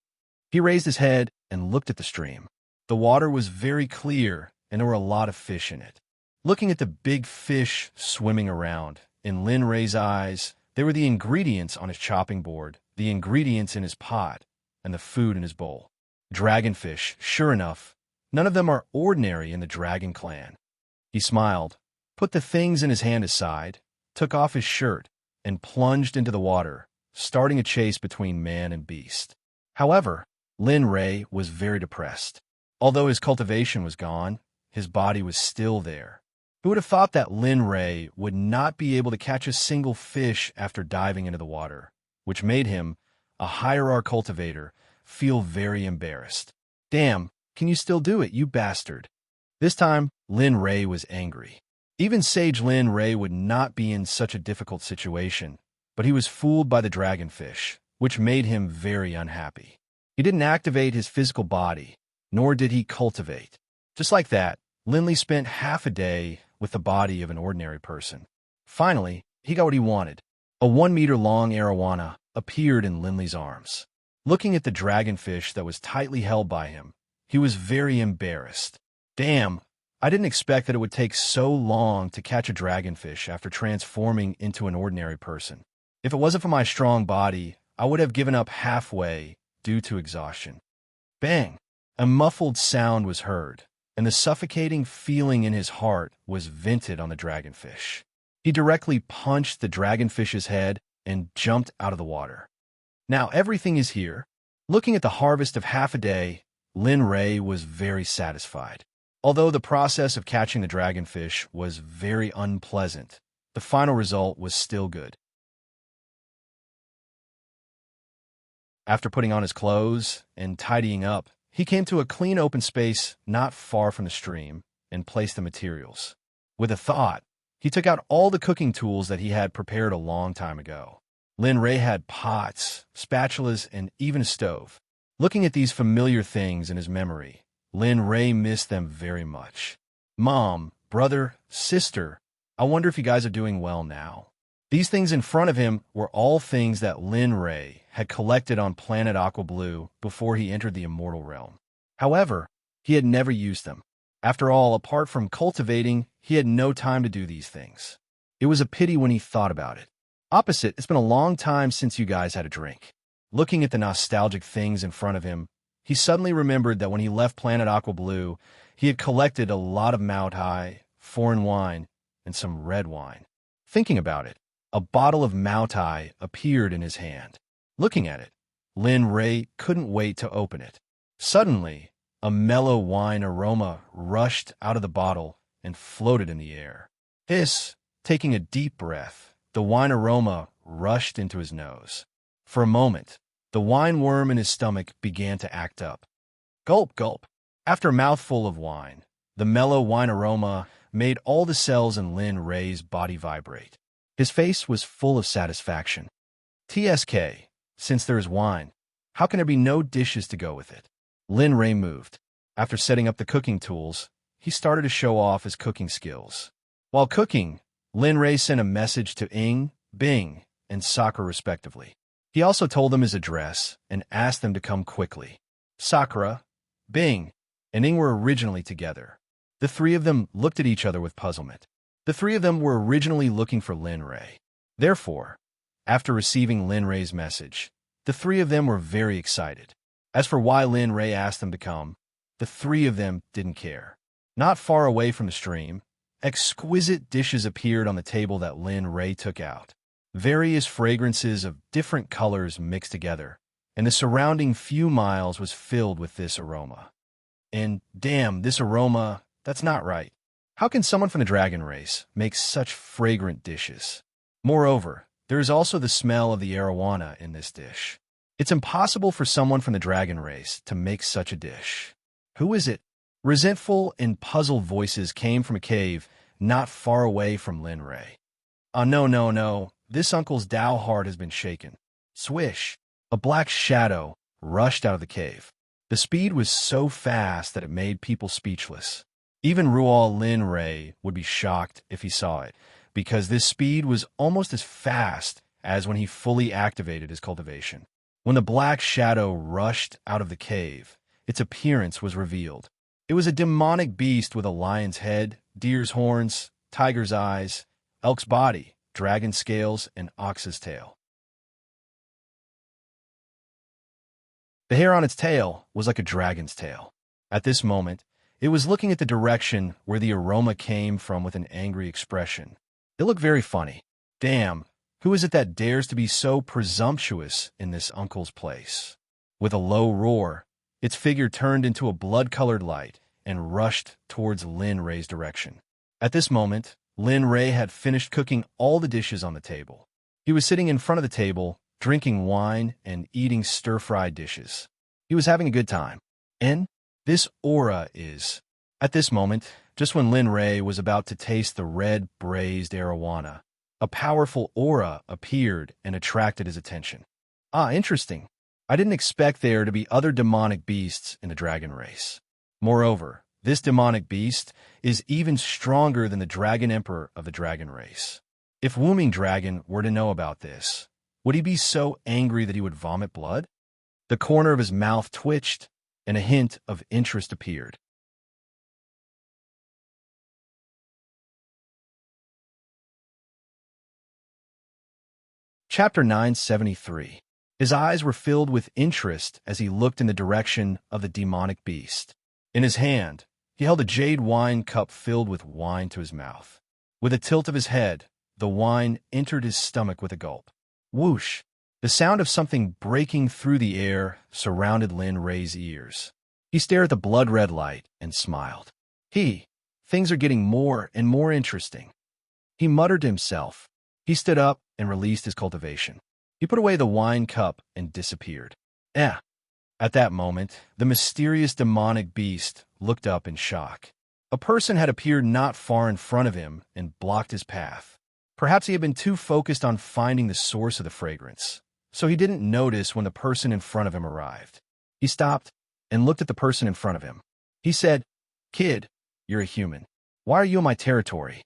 He raised his head and looked at the stream. The water was very clear, and there were a lot of fish in it. Looking at the big fish swimming around, in Lin Ray's eyes, there were the ingredients on his chopping board, the ingredients in his pot, and the food in his bowl. Dragonfish, sure enough. None of them are ordinary in the dragon clan. He smiled, put the things in his hand aside, took off his shirt, and plunged into the water, starting a chase between man and beast. However, Lin Ray was very depressed. Although his cultivation was gone, his body was still there. Who would have thought that Lin Ray would not be able to catch a single fish after diving into the water, which made him, a hierarch cultivator, feel very embarrassed. Damn, can you still do it, you bastard? This time, Lin Ray was angry. Even Sage Lin Ray would not be in such a difficult situation, but he was fooled by the dragonfish, which made him very unhappy. He didn't activate his physical body, nor did he cultivate. Just like that, Linley spent half a day with the body of an ordinary person. Finally, he got what he wanted. A 1-meter-long arowana appeared in Linley's arms. Looking at the dragonfish that was tightly held by him, he was very embarrassed. Damn, I didn't expect that it would take so long to catch a dragonfish after transforming into an ordinary person. If it wasn't for my strong body, I would have given up halfway due to exhaustion. Bang! A muffled sound was heard, and the suffocating feeling in his heart was vented on the dragonfish. He directly punched the dragonfish's head and jumped out of the water. Now everything is here. Looking at the harvest of half a day, Lin Ray was very satisfied. Although the process of catching the dragonfish was very unpleasant, the final result was still good. After putting on his clothes and tidying up, he came to a clean open space not far from the stream and placed the materials. With a thought, he took out all the cooking tools that he had prepared a long time ago. Lin Ray had pots, spatulas, and even a stove. Looking at these familiar things in his memory, Lin Ray missed them very much. Mom, brother, sister, I wonder if you guys are doing well now. These things in front of him were all things that Lin Ray had collected on planet Aqua Blue before he entered the immortal realm. However, he had never used them. After all, apart from cultivating, he had no time to do these things. It was a pity when he thought about it. Opposite, it's been a long time since you guys had a drink. Looking at the nostalgic things in front of him, He suddenly remembered that when he left Planet Aqua Blue, he had collected a lot of Maotai, foreign wine, and some red wine. Thinking about it, a bottle of Maotai appeared in his hand. Looking at it, Lin Ray couldn't wait to open it. Suddenly, a mellow wine aroma rushed out of the bottle and floated in the air. Taking a deep breath, the wine aroma rushed into his nose. For a moment, the wine worm in his stomach began to act up. Gulp, gulp. After a mouthful of wine, the mellow wine aroma made all the cells in Lin Ray's body vibrate. His face was full of satisfaction. TSK, since there is wine, how can there be no dishes to go with it? Lin Ray moved. After setting up the cooking tools, he started to show off his cooking skills. While cooking, Lin Ray sent a message to Ing, Bing, and Sakura respectively. He also told them his address and asked them to come quickly. Sakura, Bing, and Ing were originally together. The three of them looked at each other with puzzlement. The three of them were originally looking for Lin Ray. Therefore, after receiving Lin Ray's message, the three of them were very excited. As for why Lin Ray asked them to come, the three of them didn't care. Not far away from the stream, exquisite dishes appeared on the table that Lin Ray took out. Various fragrances of different colors mixed together, and the surrounding few miles was filled with this aroma. And damn, this aroma, that's not right. How can someone from the dragon race make such fragrant dishes? Moreover, there is also the smell of the arowana in this dish. It's impossible for someone from the dragon race to make such a dish. Who is it? Resentful and puzzled voices came from a cave not far away from Lin Ray. No. This uncle's Tao heart has been shaken. Swish! A black shadow rushed out of the cave. The speed was so fast that it made people speechless. Even Rual Lin Ray would be shocked if he saw it, because this speed was almost as fast as when he fully activated his cultivation. When the black shadow rushed out of the cave, its appearance was revealed. It was a demonic beast with a lion's head, deer's horns, tiger's eyes, elk's body, dragon scales, and ox's tail. The hair on its tail was like a dragon's tail. At this moment, it was looking at the direction where the aroma came from with an angry expression. It looked very funny. Damn, who is it that dares to be so presumptuous in this uncle's place? With a low roar, its figure turned into a blood-colored light and rushed towards Lin Ray's direction. At this moment, Lin Ray had finished cooking all the dishes on the table. He was sitting in front of the table, drinking wine and eating stir-fried dishes. He was having a good time. And this aura is... At this moment, just when Lin Ray was about to taste the red braised arowana, a powerful aura appeared and attracted his attention. Interesting. I didn't expect there to be other demonic beasts in the dragon race. Moreover, this demonic beast is even stronger than the dragon emperor of the dragon race. If Wooming Dragon were to know about this, would he be so angry that he would vomit blood? The corner of his mouth twitched, and a hint of interest appeared. Chapter 973. His eyes were filled with interest as he looked in the direction of the demonic beast. In his hand, he held a jade wine cup filled with wine to his mouth. With a tilt of his head, the wine entered his stomach with a gulp. Whoosh! The sound of something breaking through the air surrounded Lin Ray's ears. He stared at the blood-red light and smiled. Things are getting more and more interesting. He muttered to himself. He stood up and released his cultivation. He put away the wine cup and disappeared. At that moment, the mysterious demonic beast looked up in shock. A person had appeared not far in front of him and blocked his path. Perhaps he had been too focused on finding the source of the fragrance, so he didn't notice when the person in front of him arrived. He stopped and looked at the person in front of him. He said, "Kid, you're a human. Why are you in my territory?"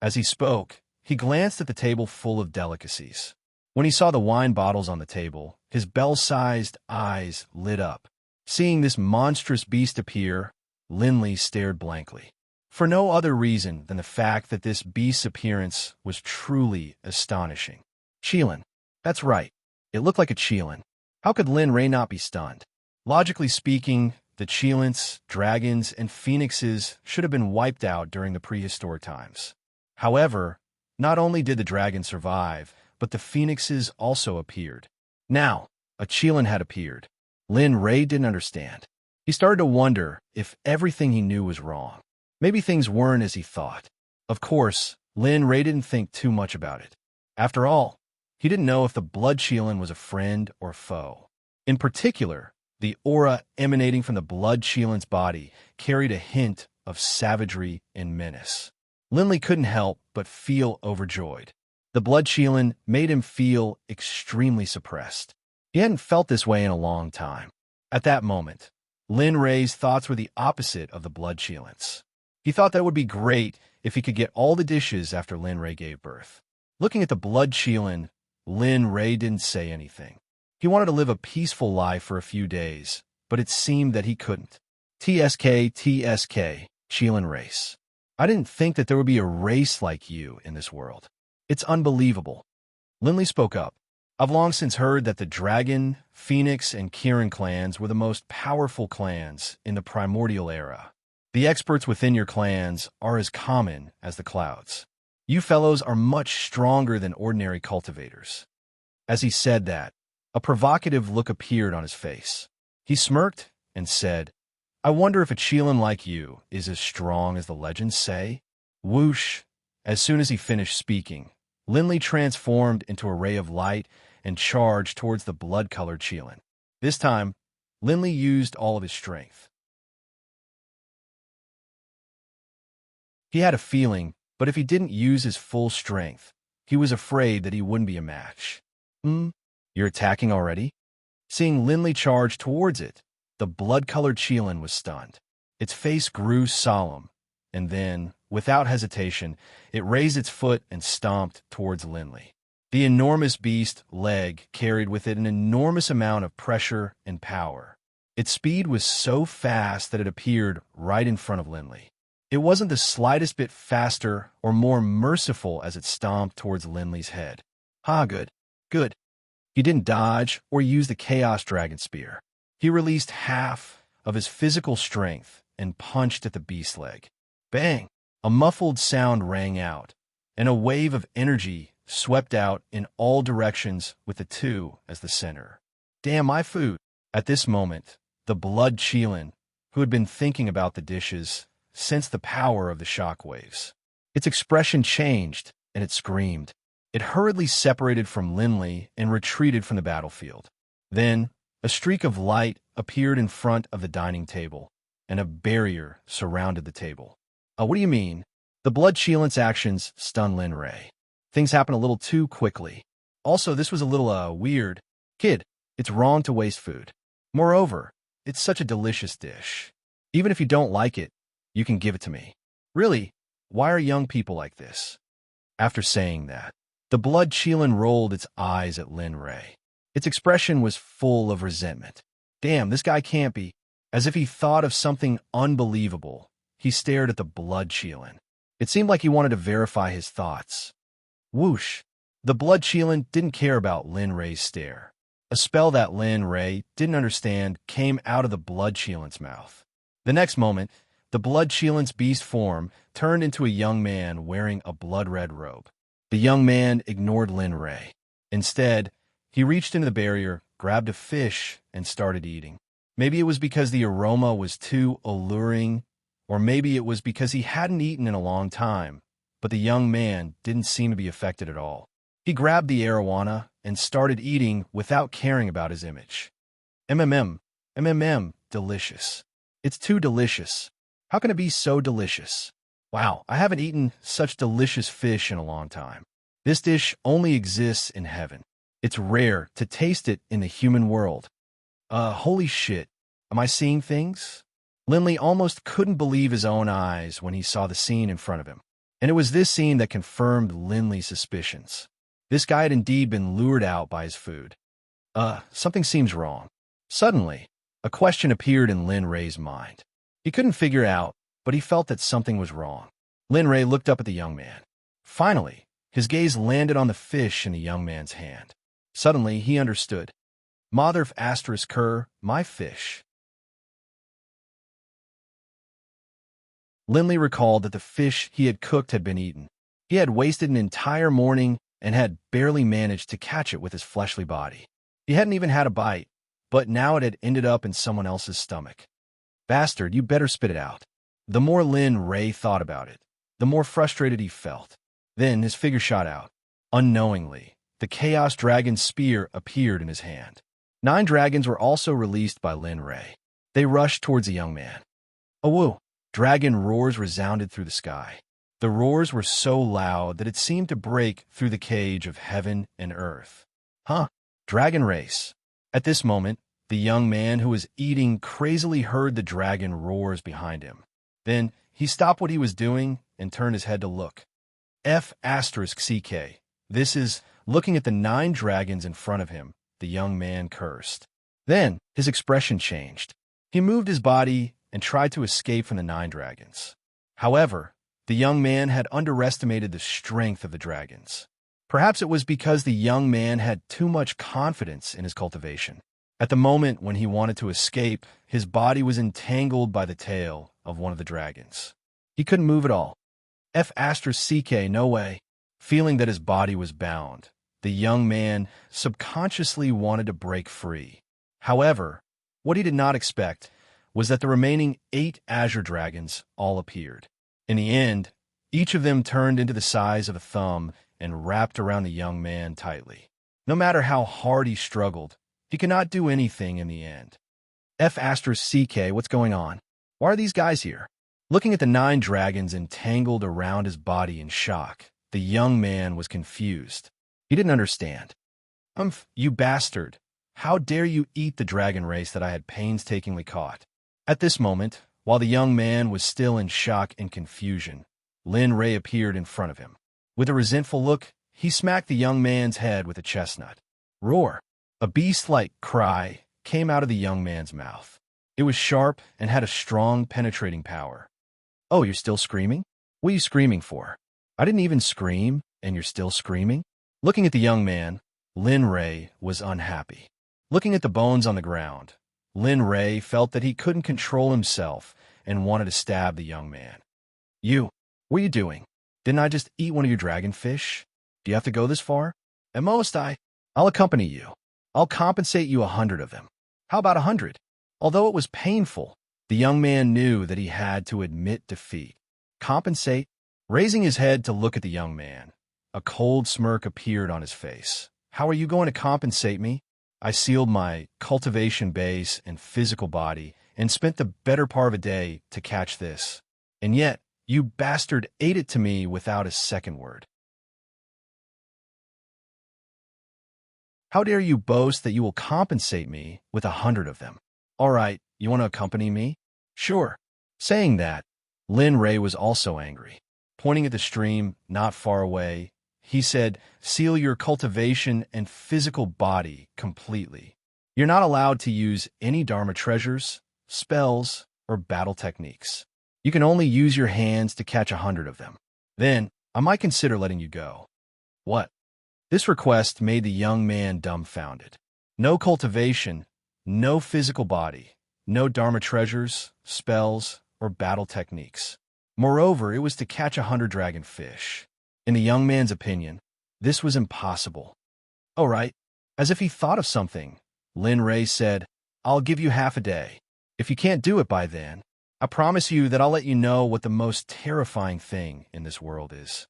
As he spoke, he glanced at the table full of delicacies. When he saw the wine bottles on the table, his bell-sized eyes lit up. Seeing this monstrous beast appear, Linley stared blankly. For no other reason than the fact that this beast's appearance was truly astonishing. Cheelin. That's right. It looked like a Cheelin. How could Lin Ray not be stunned? Logically speaking, the Cheilants, dragons, and phoenixes should have been wiped out during the prehistoric times. However, not only did the dragon survive, but the phoenixes also appeared. Now, a Cheelan had appeared. Lin Ray didn't understand. He started to wonder if everything he knew was wrong. Maybe things weren't as he thought. Of course, Lin Ray didn't think too much about it. After all, he didn't know if the Blood Cheelan was a friend or foe. In particular, the aura emanating from the Blood Cheelan's body carried a hint of savagery and menace. Linley couldn't help but feel overjoyed. The Blood Cheelan made him feel extremely suppressed. He hadn't felt this way in a long time. At that moment, Lin Ray's thoughts were the opposite of the Blood Cheelan's. He thought that it would be great if he could get all the dishes after Lin Ray gave birth. Looking at the Blood Cheelan, Lin Ray didn't say anything. He wanted to live a peaceful life for a few days, but it seemed that he couldn't. TSK, Cheelan race. I didn't think that there would be a race like you in this world. It's unbelievable. Linley spoke up. I've long since heard that the Dragon, Phoenix, and Kirin clans were the most powerful clans in the primordial era. The experts within your clans are as common as the clouds. You fellows are much stronger than ordinary cultivators. As he said that, a provocative look appeared on his face. He smirked and said, I wonder if a Cheelan like you is as strong as the legends say? Whoosh! As soon as he finished speaking, Linley transformed into a ray of light and charged towards the blood-colored Cheelan. This time, Linley used all of his strength. He had a feeling, but if he didn't use his full strength, he was afraid that he wouldn't be a match. You're attacking already? Seeing Linley charge towards it, the blood-colored Cheelan was stunned. Its face grew solemn, and then, without hesitation, it raised its foot and stomped towards Linley. The enormous beast leg carried with it an enormous amount of pressure and power. Its speed was so fast that it appeared right in front of Linley. It wasn't the slightest bit faster or more merciful as it stomped towards Linley's head. Good. He didn't dodge or use the Chaos Dragon Spear. He released half of his physical strength and punched at the beast's leg. Bang! A muffled sound rang out, and a wave of energy swept out in all directions with the two as the center. Damn my food! At this moment, the Blood Cheelan, who had been thinking about the dishes, sensed the power of the shockwaves. Its expression changed, and it screamed. It hurriedly separated from Linley and retreated from the battlefield. Then, a streak of light appeared in front of the dining table, and a barrier surrounded the table. What do you mean? The Blood Cheelan's actions stunned Lin Ray. Things happened a little too quickly. Also, this was a little, weird. Kid, it's wrong to waste food. Moreover, it's such a delicious dish. Even if you don't like it, you can give it to me. Really, why are young people like this? After saying that, the Blood Cheelan rolled its eyes at Lin Ray. Its expression was full of resentment. Damn, this guy can't be. As if he thought of something unbelievable, he stared at the Blood Cheelan. It seemed like he wanted to verify his thoughts. Whoosh! The Blood Cheelan didn't care about Lin Ray's stare. A spell that Lin Ray didn't understand came out of the Blood Cheelan's mouth. The next moment, the Blood Cheelan's beast form turned into a young man wearing a blood-red robe. The young man ignored Lin Ray. Instead, he reached into the barrier, grabbed a fish, and started eating. Maybe it was because the aroma was too alluring, or maybe it was because he hadn't eaten in a long time, but the young man didn't seem to be affected at all. He grabbed the arowana and started eating without caring about his image. Delicious. It's too delicious. How can it be so delicious? Wow, I haven't eaten such delicious fish in a long time. This dish only exists in heaven. It's rare to taste it in the human world. Holy shit. Am I seeing things? Linley almost couldn't believe his own eyes when he saw the scene in front of him. And it was this scene that confirmed Linley's suspicions. This guy had indeed been lured out by his food. Something seems wrong. Suddenly, a question appeared in Lin Ray's mind. He couldn't figure out, but he felt that something was wrong. Lin Ray looked up at the young man. Finally, his gaze landed on the fish in the young man's hand. Suddenly, he understood. Motherf asterisk cur, my fish. Linley recalled that the fish he had cooked had been eaten. He had wasted an entire morning and had barely managed to catch it with his fleshly body. He hadn't even had a bite, but now it had ended up in someone else's stomach. Bastard, you better spit it out. The more Lin Ray thought about it, the more frustrated he felt. Then his figure shot out. Unknowingly, the Chaos Dragon's spear appeared in his hand. 9 dragons were also released by Lin Ray. They rushed towards the young man. Awoo! Dragon roars resounded through the sky. The roars were so loud that it seemed to break through the cage of heaven and earth. Huh? Dragon race. At this moment, the young man who was eating crazily heard the dragon roars behind him. Then he stopped what he was doing and turned his head to look. F asterisk CK. This is looking at the 9 dragons in front of him, the young man cursed. Then his expression changed. He moved his body and tried to escape from the 9 dragons. However, the young man had underestimated the strength of the dragons. Perhaps it was because the young man had too much confidence in his cultivation. At the moment when he wanted to escape, his body was entangled by the tail of one of the dragons. He couldn't move at all. F asterisk CK, no way. Feeling that his body was bound, the young man subconsciously wanted to break free. However, what he did not expect was that the remaining 8 azure dragons all appeared. In the end, each of them turned into the size of a thumb and wrapped around the young man tightly. No matter how hard he struggled, he could not do anything in the end. F asterisk CK, what's going on? Why are these guys here? Looking at the 9 dragons entangled around his body in shock, the young man was confused. He didn't understand. You bastard. How dare you eat the dragon race that I had painstakingly caught? At this moment, while the young man was still in shock and confusion, Lin Ray appeared in front of him. With a resentful look, he smacked the young man's head with a chestnut. Roar! A beast-like cry came out of the young man's mouth. It was sharp and had a strong, penetrating power. Oh, you're still screaming? What are you screaming for? I didn't even scream, and you're still screaming? Looking at the young man, Lin Ray was unhappy. Looking at the bones on the ground, Lin Ray felt that he couldn't control himself and wanted to stab the young man. What are you doing? Didn't I just eat one of your dragonfish? Do you have to go this far? At most, I'll accompany you. I'll compensate you 100 of them. How about 100? Although it was painful, the young man knew that he had to admit defeat. Compensate? Raising his head to look at the young man, a cold smirk appeared on his face. How are you going to compensate me? I sealed my cultivation base and physical body and spent the better part of a day to catch this. And yet, you bastard ate it to me without a second word. How dare you boast that you will compensate me with 100 of them? All right, you want to accompany me? Sure. Saying that, Lin Ray was also angry. Pointing at the stream not far away, he said, seal your cultivation and physical body completely. You're not allowed to use any Dharma treasures, spells, or battle techniques. You can only use your hands to catch 100 of them. Then, I might consider letting you go. What? This request made the young man dumbfounded. No cultivation, no physical body, no Dharma treasures, spells, or battle techniques. Moreover, it was to catch 100 dragonfish. In the young man's opinion, this was impossible. All right. As if he thought of something, Lin Ray said, I'll give you half a day. If you can't do it by then, I promise you that I'll let you know what the most terrifying thing in this world is.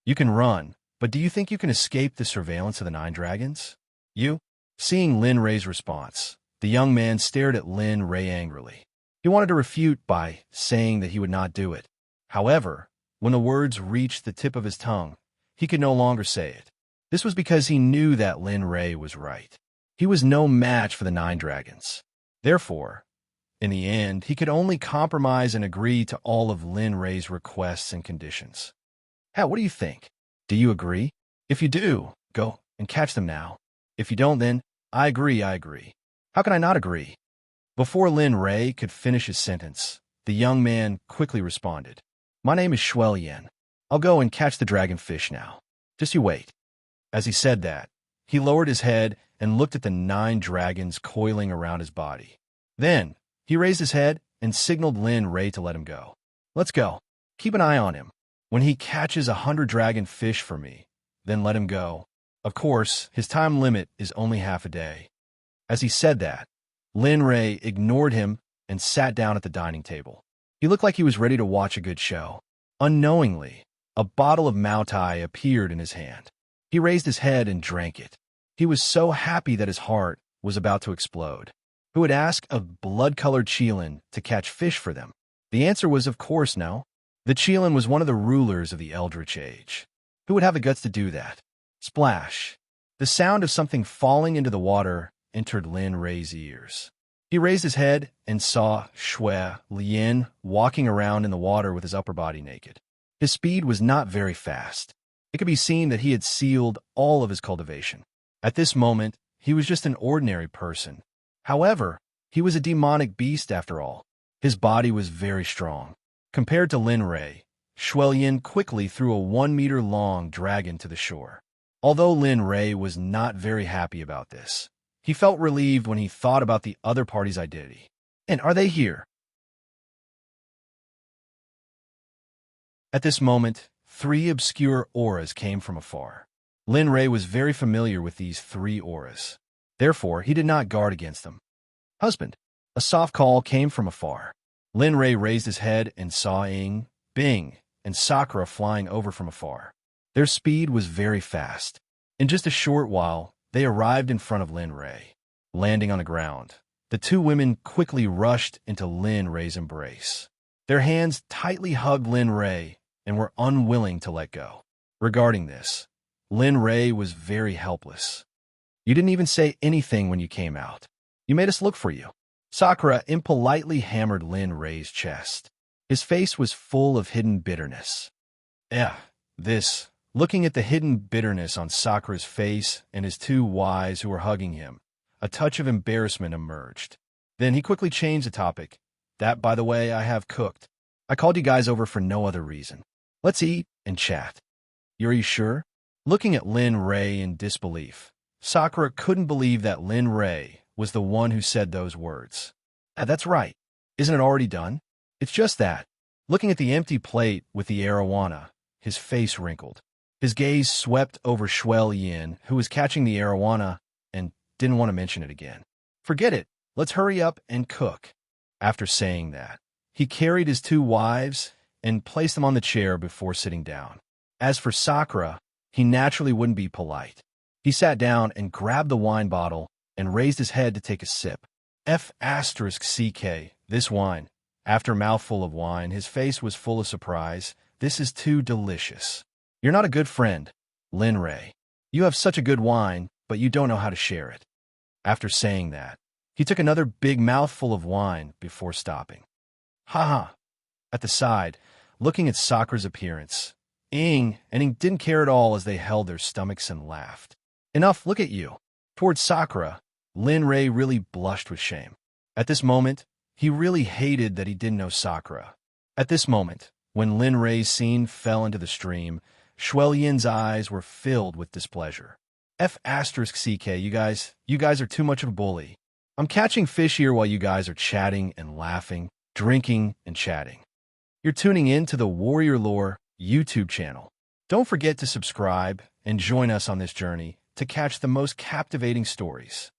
You can run, but do you think you can escape the surveillance of the 9 dragons? Seeing Lin Ray's response, the young man stared at Lin Ray angrily. He wanted to refute by saying that he would not do it. However, when the words reached the tip of his tongue, he could no longer say it. This was because he knew that Lin Ray was right. He was no match for the 9 dragons. Therefore, in the end, he could only compromise and agree to all of Lin Ray's requests and conditions. Hey, what do you think? Do you agree? If you do, go and catch them now. If you don't, then I agree. How can I not agree? Before Lin Ray could finish his sentence, the young man quickly responded. My name is Shuel Yen. I'll go and catch the dragonfish now. Just you wait. As he said that, he lowered his head and looked at the 9 dragons coiling around his body. Then, he raised his head and signaled Lin Ray to let him go. "Let's go. Keep an eye on him. When he catches 100 dragon fish for me, then let him go. Of course, his time limit is only half a day." As he said that, Lin Ray ignored him and sat down at the dining table. He looked like he was ready to watch a good show. Unknowingly, a bottle of Mao Tai appeared in his hand. He raised his head and drank it. He was so happy that his heart was about to explode. Who would ask a blood-colored Qilin to catch fish for them? The answer was, of course, no. The Qilin was one of the rulers of the Eldritch Age. Who would have the guts to do that? Splash! The sound of something falling into the water entered Lin Ray's ears. He raised his head and saw Shui Lian walking around in the water with his upper body naked. His speed was not very fast. It could be seen that he had sealed all of his cultivation. At this moment, he was just an ordinary person. However, he was a demonic beast after all. His body was very strong. Compared to Lin Ray, Shui Lian quickly threw a 1-meter-long dragon to the shore. Although Lin Ray was not very happy about this, he felt relieved when he thought about the other party's identity. "And are they here?" At this moment, 3 obscure auras came from afar. Lin Ray was very familiar with these 3 auras. Therefore, he did not guard against them. "Husband." A soft call came from afar. Lin Ray raised his head and saw Ing, Bing, and Sakura flying over from afar. Their speed was very fast. In just a short while, they arrived in front of Lin Ray. Landing on the ground, the 2 women quickly rushed into Lin Ray's embrace. Their hands tightly hugged Lin Ray and were unwilling to let go. Regarding this, Lin Ray was very helpless. "You didn't even say anything when you came out. You made us look for you." Sakura impolitely hammered Lin Ray's chest. His face was full of hidden bitterness. Looking at the hidden bitterness on Sakura's face and his 2 wives who were hugging him, a touch of embarrassment emerged. Then he quickly changed the topic. "That, by the way, I have cooked. I called you guys over for no other reason. Let's eat and chat." "Are you sure?" Looking at Lin Ray in disbelief, Sakura couldn't believe that Lin Ray was the one who said those words. That's right. Isn't it already done?" "It's just that." Looking at the empty plate with the arowana, his face wrinkled. His gaze swept over Shui Lian, who was catching the arowana and didn't want to mention it again. "Forget it. Let's hurry up and cook." After saying that, he carried his 2 wives and placed them on the chair before sitting down. As for Sakura, he naturally wouldn't be polite. He sat down and grabbed the wine bottle and raised his head to take a sip. F***CK, this wine. After a mouthful of wine, his face was full of surprise. "This is too delicious." "You're not a good friend, Lin Ray. You have such a good wine, but you don't know how to share it." After saying that, he took another big mouthful of wine before stopping. "Ha." At the side, looking at Sakura's appearance, Ing didn't care at all as they held their stomachs and laughed. "Enough, look at you." Towards Sakura, Lin Ray really blushed with shame. At this moment, he really hated that he didn't know Sakura. At this moment, when Lin Ray's scene fell into the stream, Shui Lian's eyes were filled with displeasure. F***CK, you guys are too much of a bully. I'm catching fish here while you guys are chatting and laughing, drinking and chatting. You're tuning in to the Warrior Lore YouTube channel. Don't forget to subscribe and join us on this journey to catch the most captivating stories.